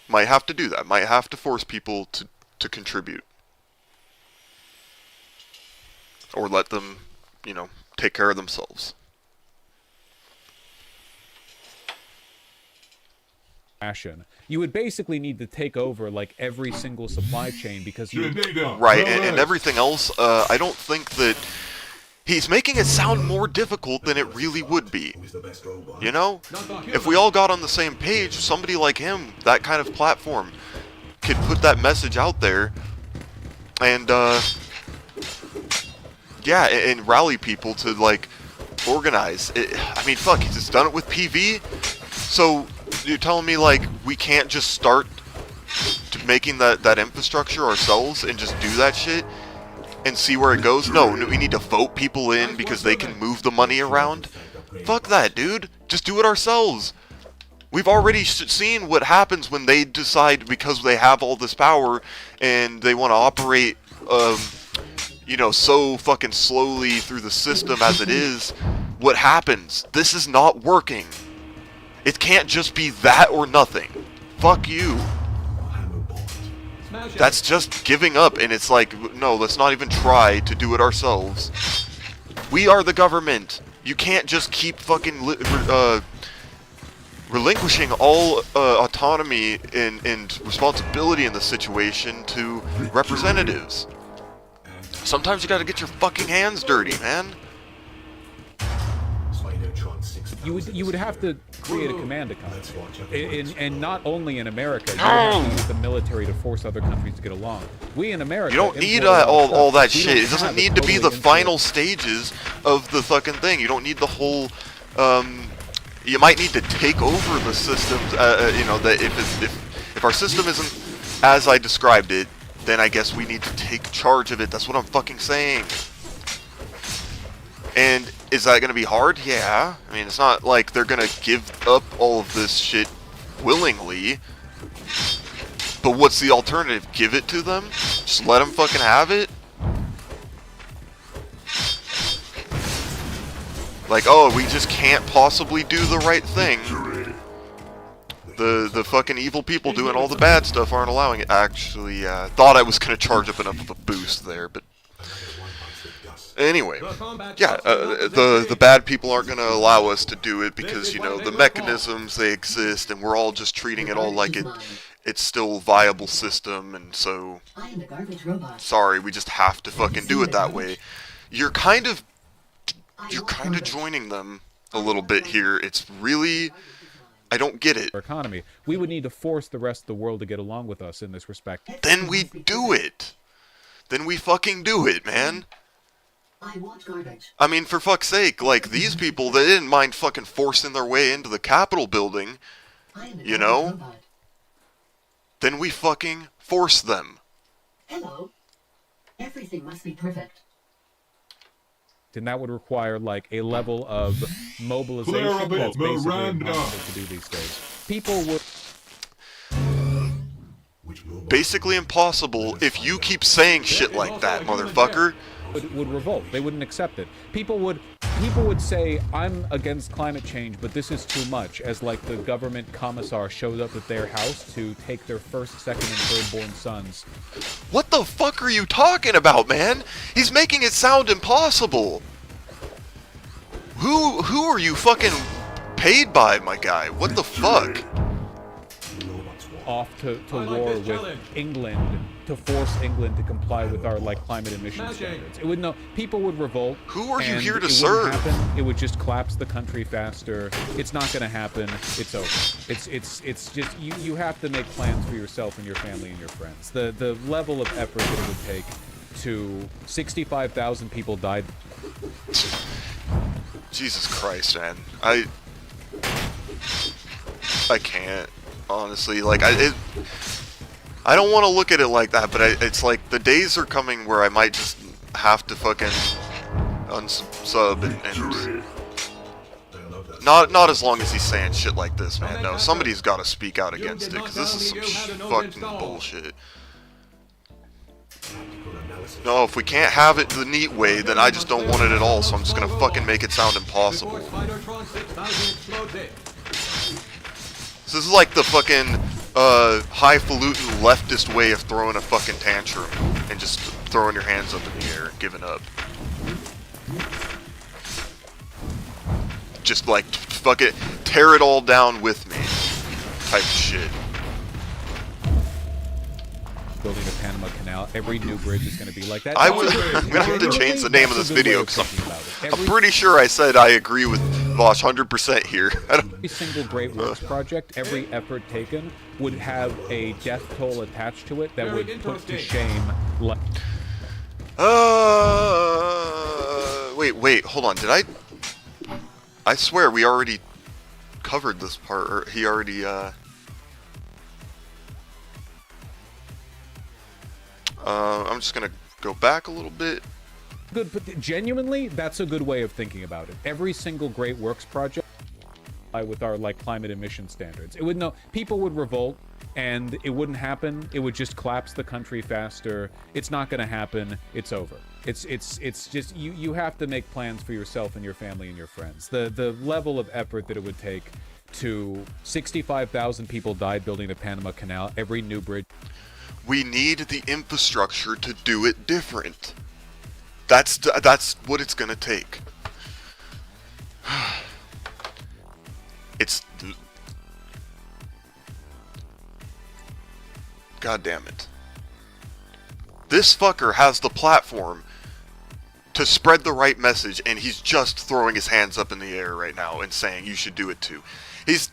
might have to do that. Might have to force people to contribute. Or let them, you know, take care of themselves. You would basically need to take over like every single supply chain because you... Right, and everything else, I don't think that... He's making it sound more difficult than it really would be. You know? If we all got on the same page, somebody like him, that kind of platform, could put that message out there and, yeah, and rally people to, like, organize. I mean, fuck, he's just done it with PV? So, you're telling me, like, we can't just start making that infrastructure ourselves and just do that shit? And see where it goes? No, we need to vote people in because they can move the money around? Fuck that, dude. Just do it ourselves. We've already seen what happens when they decide, because they have all this power and they want to operate, you know, so fucking slowly through the system as it is. What happens? This is not working. It can't just be that or nothing. Fuck you. That's just giving up, and it's like, no, let's not even try to do it ourselves. We are the government. You can't just keep fucking relinquishing all autonomy and responsibility in the situation to representatives. Sometimes you gotta get your fucking hands dirty, man. You would have to create a command economy, and not only in America. You would have to use the military to force other countries to get along. We in America, you don't need all that shit. It doesn't need to be the final stages of the fucking thing. You don't need the whole. You might need to take over the systems. You know, that if our system isn't as I described it, then I guess we need to take charge of it. That's what I'm fucking saying. And is that going to be hard? Yeah. I mean, it's not like they're going to give up all of this shit willingly. But what's the alternative? Give it to them? Just let them fucking have it? Like, oh, we just can't possibly do the right thing. The fucking evil people doing all the bad stuff aren't allowing it. Actually, thought I was going to charge up enough of a boost there, but... Anyway, yeah, the bad people aren't going to allow us to do it because, you know, the mechanisms, they exist, and we're all just treating it all like it's still a viable system, and so, sorry, we just have to fucking do it that way. You're kind of joining them a little bit here. It's really, I don't get it. Economy. We would need to force the rest of the world to get along with us in this respect. Then we do it. Then we fucking do it, man. I mean, for fuck's sake, like, these people, they didn't mind fucking forcing their way into the Capitol building, you know? Then we fucking force them. Hello. Everything must be perfect. And that would require, like, a level of mobilization that's basically impossible to do these days. people would Basically impossible if you keep saying shit like that, motherfucker. would revolt. They wouldn't accept it. People would say, I'm against climate change, but this is too much, as like the government commissar showed up at their house to take their first, second, and third-born sons. What the fuck are you talking about, man? He's making it sound impossible. Who are you fucking paid by, my guy? What the fuck? Off to war with England to force England to comply with our climate emission standards. It would people would revolt. Who are you and here to it serve? wouldn't happen. It would just collapse the country faster. It's not going to happen. It's over. It's just you have to make plans for yourself and your family and your friends. The level of effort that it would take to 65,000 people died. Jesus Christ, man. I can't. Honestly, like, I don't want to look at it like that, but it's like the days are coming where I might just have to fucking unsub and not as long as he's saying shit like this, man. No, somebody's got to speak out against it, because this is some fucking bullshit. No, if we can't have it the neat way, then I just don't want it at all, so I'm just gonna fucking make it sound impossible. This is like the fucking highfalutin leftist way of throwing a fucking tantrum and just throwing your hands up in the air and giving up. Just like fuck it, tear it all down with me type of shit. Building the Panama Canal, every new bridge is going to be like that. I'm gonna have to change the name of this video because I'm pretty sure I said I agree with Vaush 100% here. Every single Great Works project, every effort taken, would have a death toll attached to it that would put to shame. Wait, hold on. Did I swear we already covered this part, or he already, I'm just gonna go back a little bit. Good, but genuinely, that's a good way of thinking about it. Every single Great Works project with our climate emission standards. It would people would revolt, and it wouldn't happen. It would just collapse the country faster. It's not going to happen. It's over. It's just you have to make plans for yourself and your family and your friends. The level of effort that it would take to 65,000 people died building the Panama Canal. Every new bridge. We need the infrastructure to do it different. That's what it's gonna take. It's... God damn it. This fucker has the platform to spread the right message, and he's just throwing his hands up in the air right now and saying you should do it too. The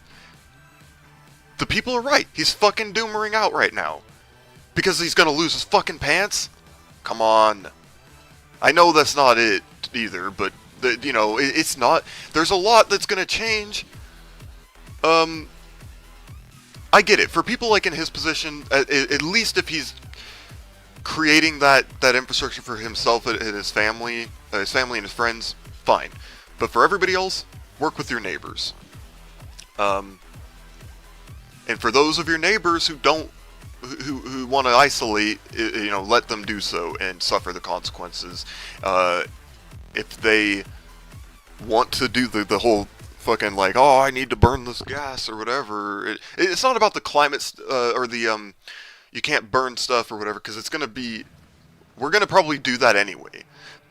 people are right. He's fucking doomering out right now. Because he's gonna lose his fucking pants? Come on. I know that's not it either, but it's not. There's a lot that's gonna change. I get it. For people like in his position, at least if he's creating that infrastructure for himself and his family and his friends, fine. But for everybody else, work with your neighbors. And for those of your neighbors who don't, who want to isolate, let them do so and suffer the consequences. If they want to do the whole fucking oh, I need to burn this gas or whatever, it's not about the climate or the you can't burn stuff or whatever, because we're gonna probably do that anyway.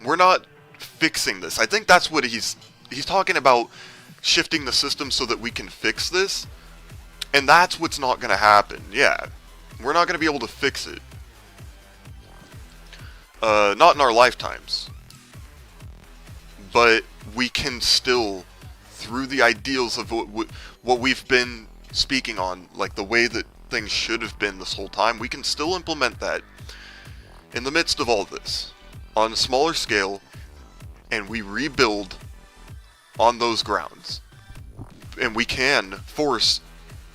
We're not fixing this. I think that's what he's talking about, shifting the system so that we can fix this, and that's what's not gonna happen. Yeah. We're not going to be able to fix it. Not in our lifetimes. But we can still, through the ideals of what we've been speaking on, like the way that things should have been this whole time, we can still implement that in the midst of all this, on a smaller scale, and we rebuild on those grounds. And we can force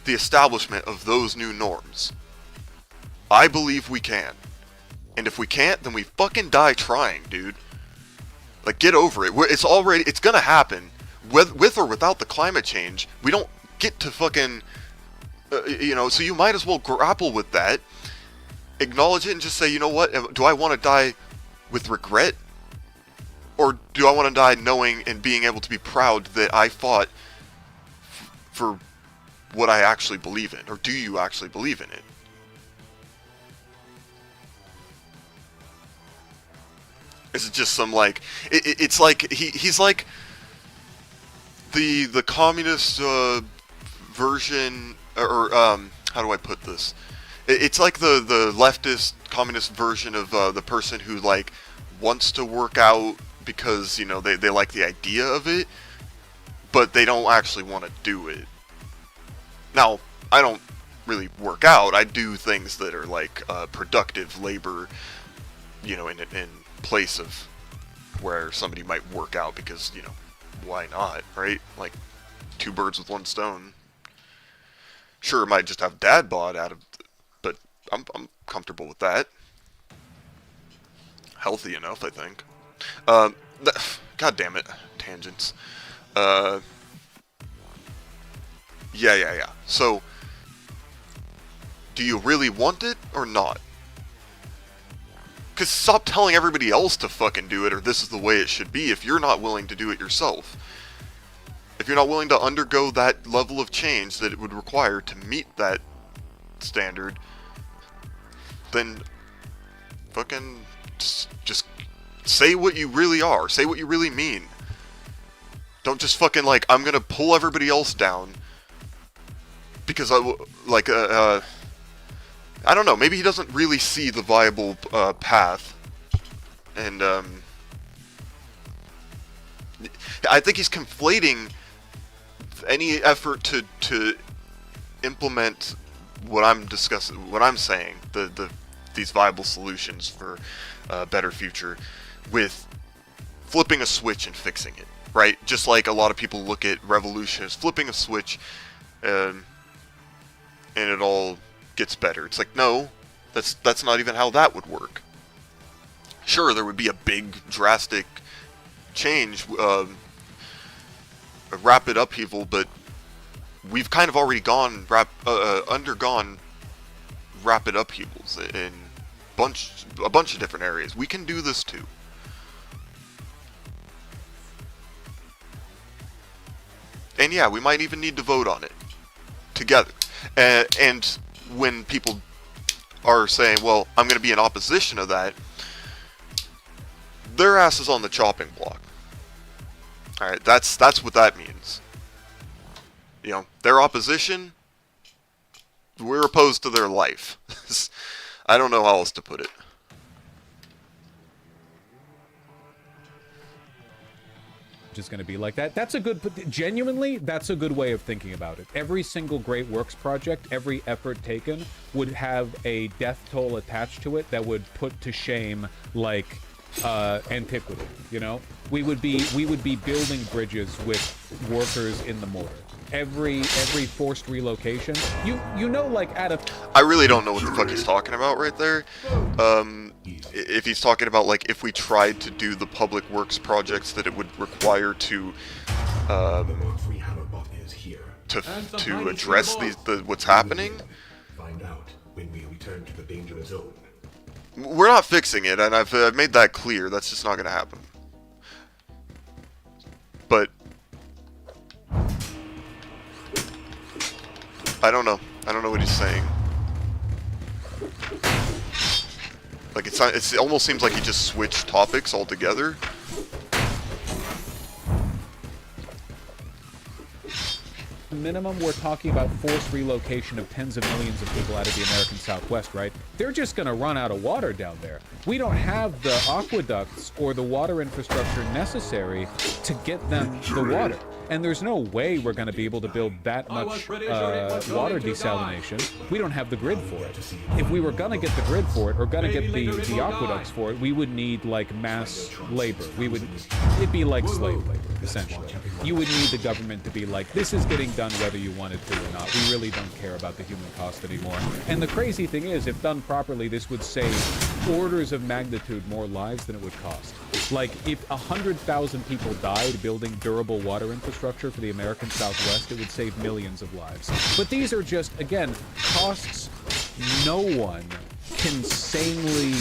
the establishment of those new norms. I believe we can. And if we can't, then we fucking die trying, dude. Get over it. It's gonna happen. With or without the climate change, we don't get to fucking You know, so you might as well grapple with that, acknowledge it, and just say, you know what, do I want to die with regret? Or do I want to die knowing and being able to be proud that I fought for what I actually believe in? Or do you actually believe in it? Is it just some, like, it's like, he's like the communist version, or how do I put this? It's like the leftist communist version of the person who, like, wants to work out because, you know, they like the idea of it, but they don't actually want to do it. Now, I don't really work out. I do things that are like productive labor, you know, in place of where somebody might work out because, you know, why not, right? Like, 2 birds with 1 stone. Sure, it might just have dad bod out of, but I'm comfortable with that. Healthy enough, I think. God damn it, tangents. Yeah. So, do you really want it or not? Because stop telling everybody else to fucking do it, or this is the way it should be, if you're not willing to do it yourself. If you're not willing to undergo that level of change that it would require to meet that standard, then fucking just say what you really are. Say what you really mean. Don't just fucking, like, I'm gonna pull everybody else down because I don't know, maybe he doesn't really see the viable path, and I think he's conflating any effort to implement what I'm discussing, what I'm saying, these viable solutions for a better future, with flipping a switch and fixing it, right? Just like a lot of people look at revolution as flipping a switch, and it all gets better. It's like, no, that's not even how that would work. Sure, there would be a big, drastic change, a rapid upheaval, but we've kind of already undergone rapid upheavals in a bunch of different areas. We can do this too. And yeah, we might even need to vote on it together. And when people are saying, well, I'm going to be in opposition to that, their ass is on the chopping block. Alright, that's what that means. You know, their opposition, we're opposed to their life. I don't know how else to put it. Just going to be like that. That's a good, genuinely, that's a good way of thinking about it. Every single Great Works project, every effort taken would have a death toll attached to it that would put to shame, like, antiquity, you know? We would be building bridges with workers in the mortar. Every forced relocation, you know, like, I really don't know what the fuck he's talking about right there. If he's talking about, like, if we tried to do the public works projects that it would require to address what's happening. Find out when we return to the danger zone. We're not fixing it, and I've made that clear. That's just not going to happen. But I don't know. I don't know what he's saying. Like, it almost seems like he just switched topics altogether. Minimum, we're talking about forced relocation of tens of millions of people out of the American Southwest, right? They're just going to run out of water down there. We don't have the aqueducts or the water infrastructure necessary to get them the water. And there's no way we're going to be able to build that much water desalination. We don't have the grid for it. If we were going to get the grid for it, or going to get the aqueducts for it, we would need, like, mass labor. It'd be like slave labor, essentially. You would need the government to be like, this is getting done whether you want it to or not. We really don't care about the human cost anymore. And the crazy thing is, if done properly, this would save orders of magnitude more lives than it would cost. Like, if 100,000 people died building durable water infrastructure, infrastructure for the American Southwest, it would save millions of lives. But these are just, again, costs no one can sanely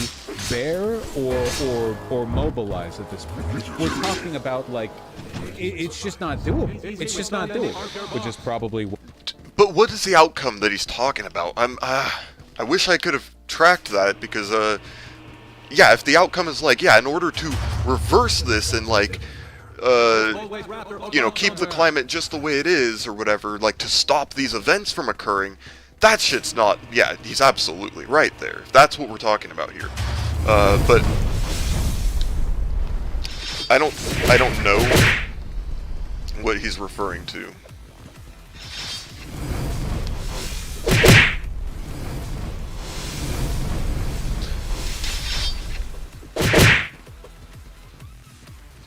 bear or mobilize at this point. We're talking about, like, it's just not doable. It's just not doable, which is probably... But what is the outcome that he's talking about? I wish I could have tracked that, because, yeah, if the outcome is like, yeah, in order to reverse this and, like, you know, keep the climate just the way it is, or whatever, like, to stop these events from occurring, that shit's not, yeah, he's absolutely right there. That's what we're talking about here. But I don't know what he's referring to.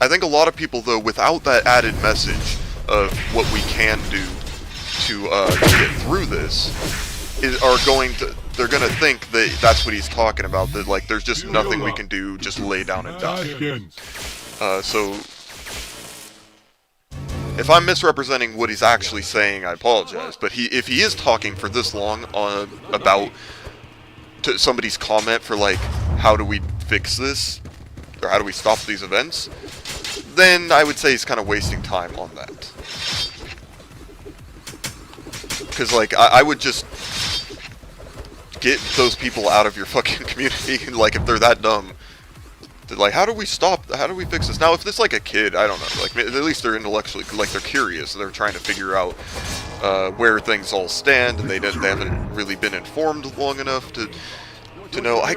I think a lot of people, though, without that added message of what we can do to get through this, are going to, they're going to think that that's what he's talking about, that, like, there's just nothing we can do, just lay down and die. So, if I'm misrepresenting what he's actually saying, I apologize, but if he is talking for this long about somebody's comment for, like, how do we fix this, or how do we stop these events, then I would say he's kind of wasting time on that. Because, like, I would just get those people out of your fucking community, like, if they're that dumb. They're like, how do we fix this? Now, if it's like a kid, I don't know, like, at least they're intellectually, like, they're curious, they're trying to figure out where things all stand, and they haven't really been informed long enough to know. I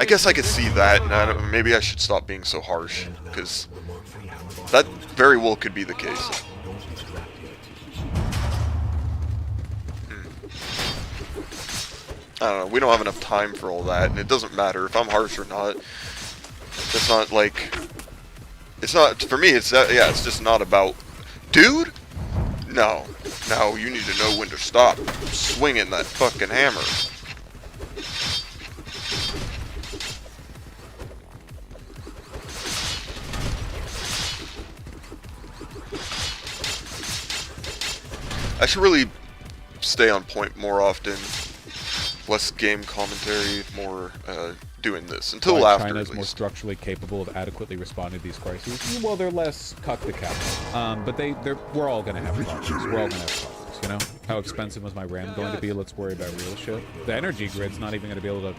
guess I could see that, and maybe I should stop being so harsh, because that very well could be the case. I don't know, we don't have enough time for all that, and it doesn't matter if I'm harsh or not. It's not like, it's not, for me, it's, yeah, it's just not about, dude? No, you need to know when to stop swinging that fucking hammer. I should really stay on point more often. Less game commentary, more doing this. Until after, China's more structurally capable of adequately responding to these crises. Well, they're less cuck the capital. But we're all going to have problems. We're all going to have problems, you know? How expensive was my RAM going to be? Let's worry about real shit. The energy grid's not even going to be able to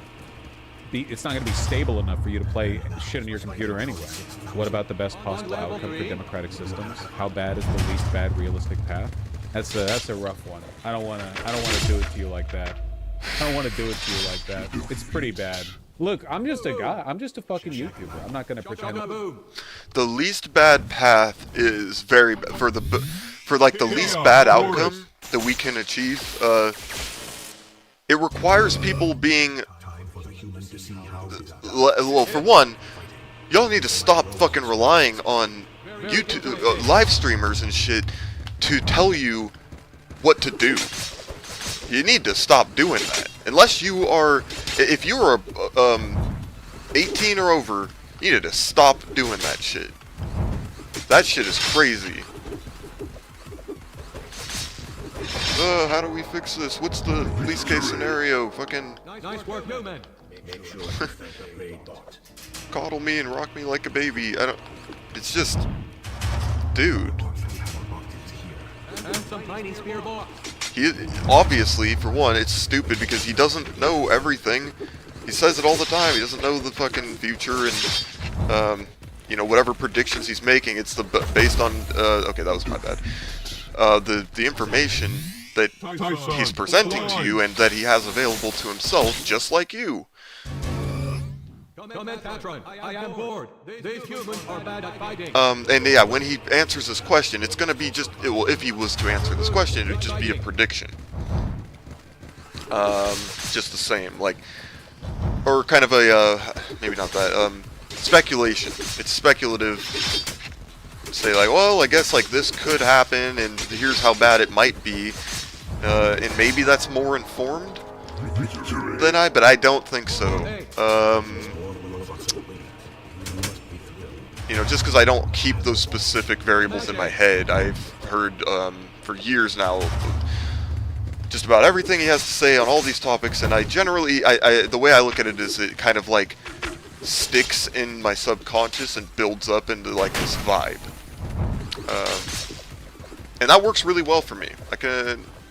it's not going to be stable enough for you to play shit on your computer anyway. What about the best possible outcome for democratic systems? How bad is the least bad realistic path? That's a rough one. I don't want to do it to you like that. I don't want to do it to you like that. It's pretty bad. Look, I'm just a guy. I'm just a fucking YouTuber. I'm not going to pretend. The least bad path is very for like the least bad outcome that we can achieve. It requires people being. Well, for one, y'all need to stop fucking relying on YouTube live streamers and shit to tell you what to do. You need to stop doing that. Unless you are, if you are 18 or over, you need to stop doing that shit. That shit is crazy. How do we fix this? What's the least case scenario? Fucking Nice work, Newman. coddle me and rock me like a baby. It's just, dude. And some tiny spear box. He obviously, for one, it's stupid because he doesn't know everything. He says it all the time. He doesn't know the fucking future, and you know, whatever predictions he's making, it's based on. Okay, that was my bad. The information that he's presenting to you and that he has available to himself, just like you. Comment, Patron. I am bored. These humans are bad at fighting. And yeah, when he answers this question, it's gonna be just, well, if he was to answer this question, it would just be a prediction. Just the same, like, or kind of a, maybe not that, speculation. It's speculative. Say like, well, I guess like this could happen, and here's how bad it might be, and maybe that's more informed than but I don't think so. You know, just because I don't keep those specific variables in my head, I've heard for years now just about everything he has to say on all these topics, and I generally, the way I look at it is it kind of like sticks in my subconscious and builds up into like this vibe. And that works really well for me.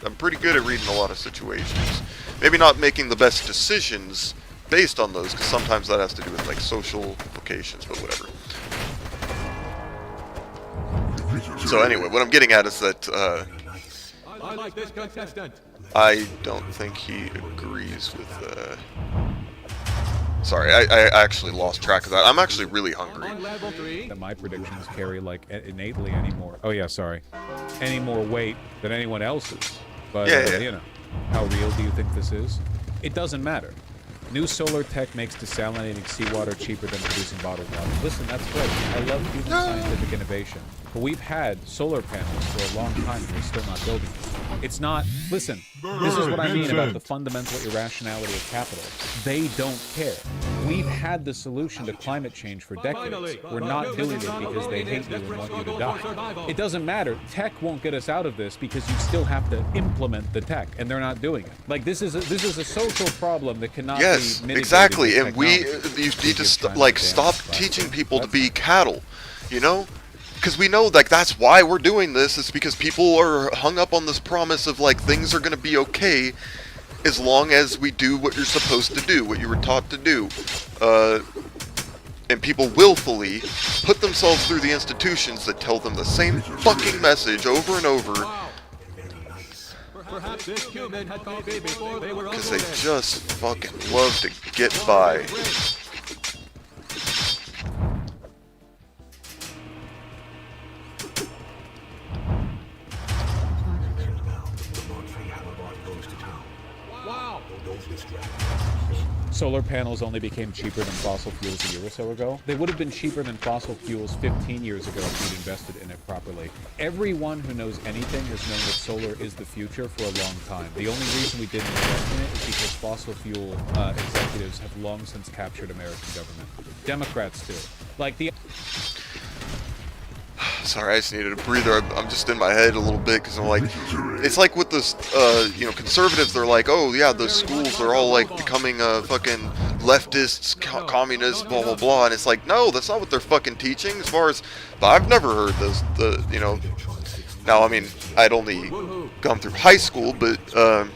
I'm pretty good at reading a lot of situations. Maybe not making the best decisions based on those, because sometimes that has to do with like social implications, but whatever. So anyway, what I'm getting at is that I like this contestant. I don't think he agrees with sorry, I actually lost track of that. I'm actually really hungry. On level 3. That my predictions carry like innately any more. Oh yeah, sorry, any more weight than anyone else's. But Yeah. you know, how real do you think this is? It doesn't matter. New solar tech makes desalinating seawater cheaper than producing bottled water. Listen, that's great. I love human scientific innovation. But we've had solar panels for a long time and we're still not building them. It's not... Listen, this is what I mean about the fundamental irrationality of capital. They don't care. We've had the solution to climate change for decades. We're not doing it because they hate you and want you to die. It doesn't matter. Tech won't get us out of this because you still have to implement the tech, and they're not doing it. Like, this is a social problem that cannot be mitigated. Exactly, with and you need to stop teaching people to be cattle, you know? Because we know, like, that's why we're doing this. It's because people are hung up on this promise of, like, things are going to be okay as long as we do what you're supposed to do, what you were taught to do. And people willfully put themselves through the institutions that tell them the same fucking message over and over. Perhaps this human had coffee before they were Because they just fucking love to get by. Wow. Solar panels only became cheaper than fossil fuels a year or so ago. They would have been cheaper than fossil fuels 15 years ago if we'd invested in it properly. Everyone who knows anything has known that solar is the future for a long time. The only reason we didn't invest in it is because fossil fuel executives have long since captured American government. Democrats do. Like the... Sorry, I just needed a breather. I'm just in my head a little bit because I'm like, it's like with this, you know, conservatives. They're like, oh yeah, those schools are all like becoming fucking leftists, communists, blah blah blah. And it's like, no, that's not what they're fucking teaching. As far as I've never heard those, you know. Now, I mean, I'd only gone through high school, but I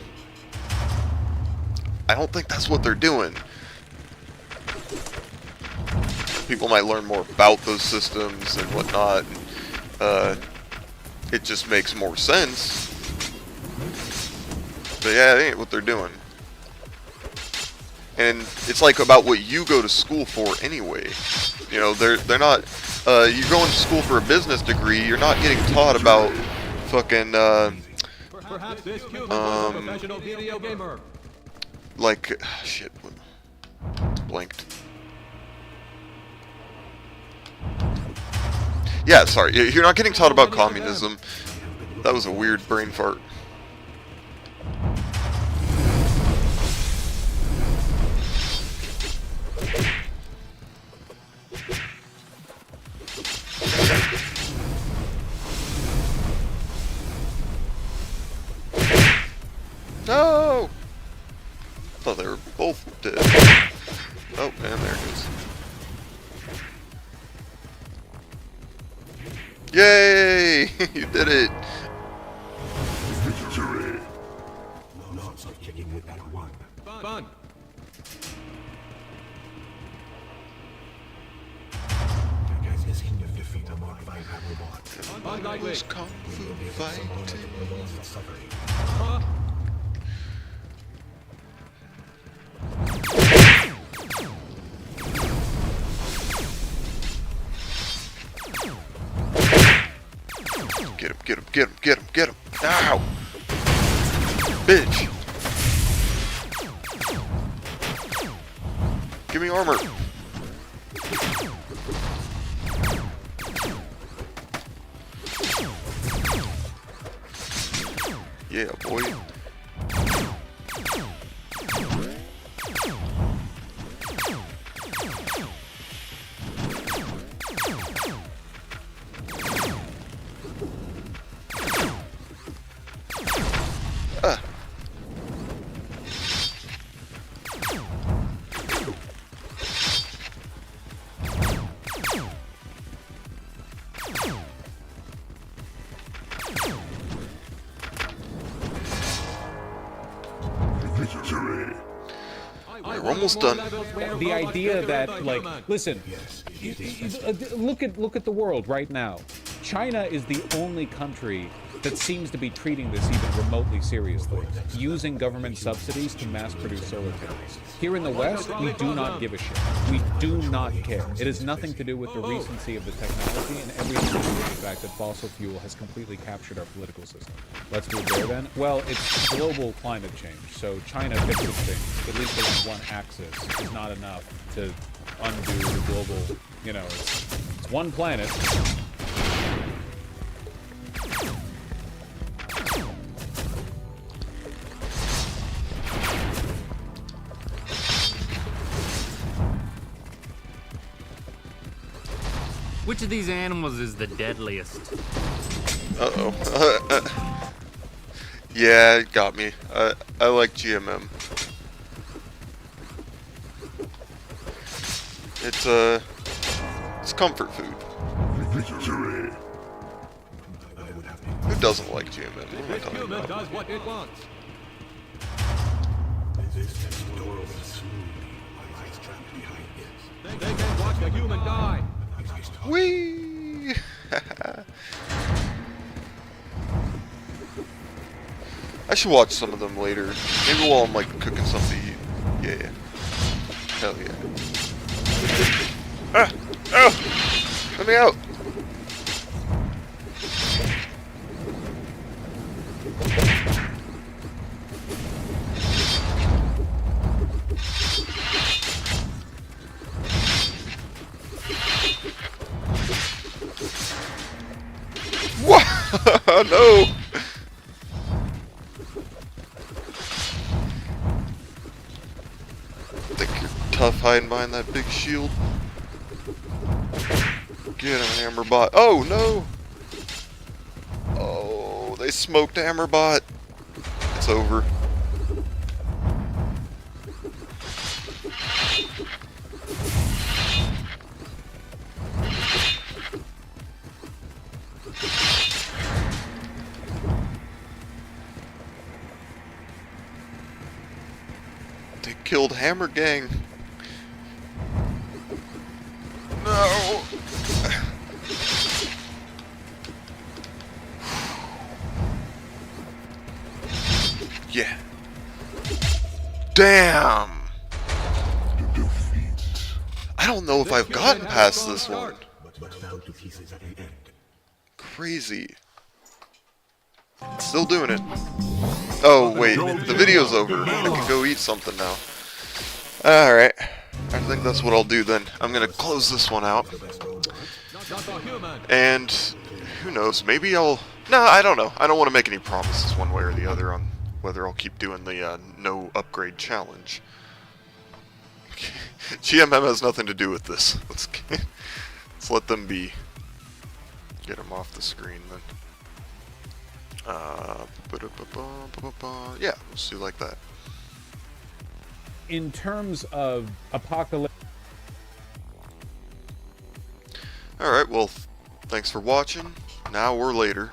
don't think that's what they're doing. People might learn more about those systems and whatnot. It just makes more sense. But yeah, it ain't what they're doing. And it's like about what you go to school for anyway. You know, they're not. You're going to school for a business degree. You're not getting taught about fucking. Perhaps this human was a professional video gamer. Like shit. Blanked. Yeah, sorry. You're not getting taught about communism. That was a weird brain fart. No! I thought they were both dead. Oh, man, there it is. Yay! You did it! Victory! Lots of kicking with that one. Fun. Guys, this can defeat a Mark 5 robot. Unlikely. Kung Fu fighting. Get him, get him, get him, get him, get him. Ow! Bitch! Give me armor. Yeah, boy. We're almost done. The idea that, like, listen, look at the world right now. China is the only country that seems to be treating this even remotely seriously, using government subsidies to mass produce solar panels. Here in the West, we do not give a shit. We do not care. It has nothing to do with the recency of the technology and everything to do with the fact that fossil fuel has completely captured our political system. Let's move there then. Well, it's global climate change, so China fixes things, at least along one axis, is not enough to undo the global, you know, it's one planet. Which of these animals is the deadliest? Uh-oh. Yeah, it got me. I like GMM. It's comfort food. Victory. Who doesn't like GMM? What am I This talking human about? does what it wants. They can watch the human die. Whee! I should watch some of them later. Maybe while I'm like cooking something to eat. Yeah. Hell yeah. Ah! Oh! Let me out! What? No! Think you're tough hiding behind that big shield? Get him, Hammerbot. Oh, no! Oh, they smoked Hammerbot. It's over. They killed Hammer Gang. No! Yeah. Damn! I don't know if I've gotten past this one. Crazy. Still doing it. Oh, wait. The video's over. I can go eat something now. Alright. I think that's what I'll do then. I'm gonna close this one out. And who knows, maybe I'll... No, I don't know. I don't want to make any promises one way or the other on whether I'll keep doing the no upgrade challenge. GMM has nothing to do with this. Let's let them be. Get them off the screen then. Yeah, let's do like that. In terms of apocalypse. Alright, well, thanks for watching. Now or later.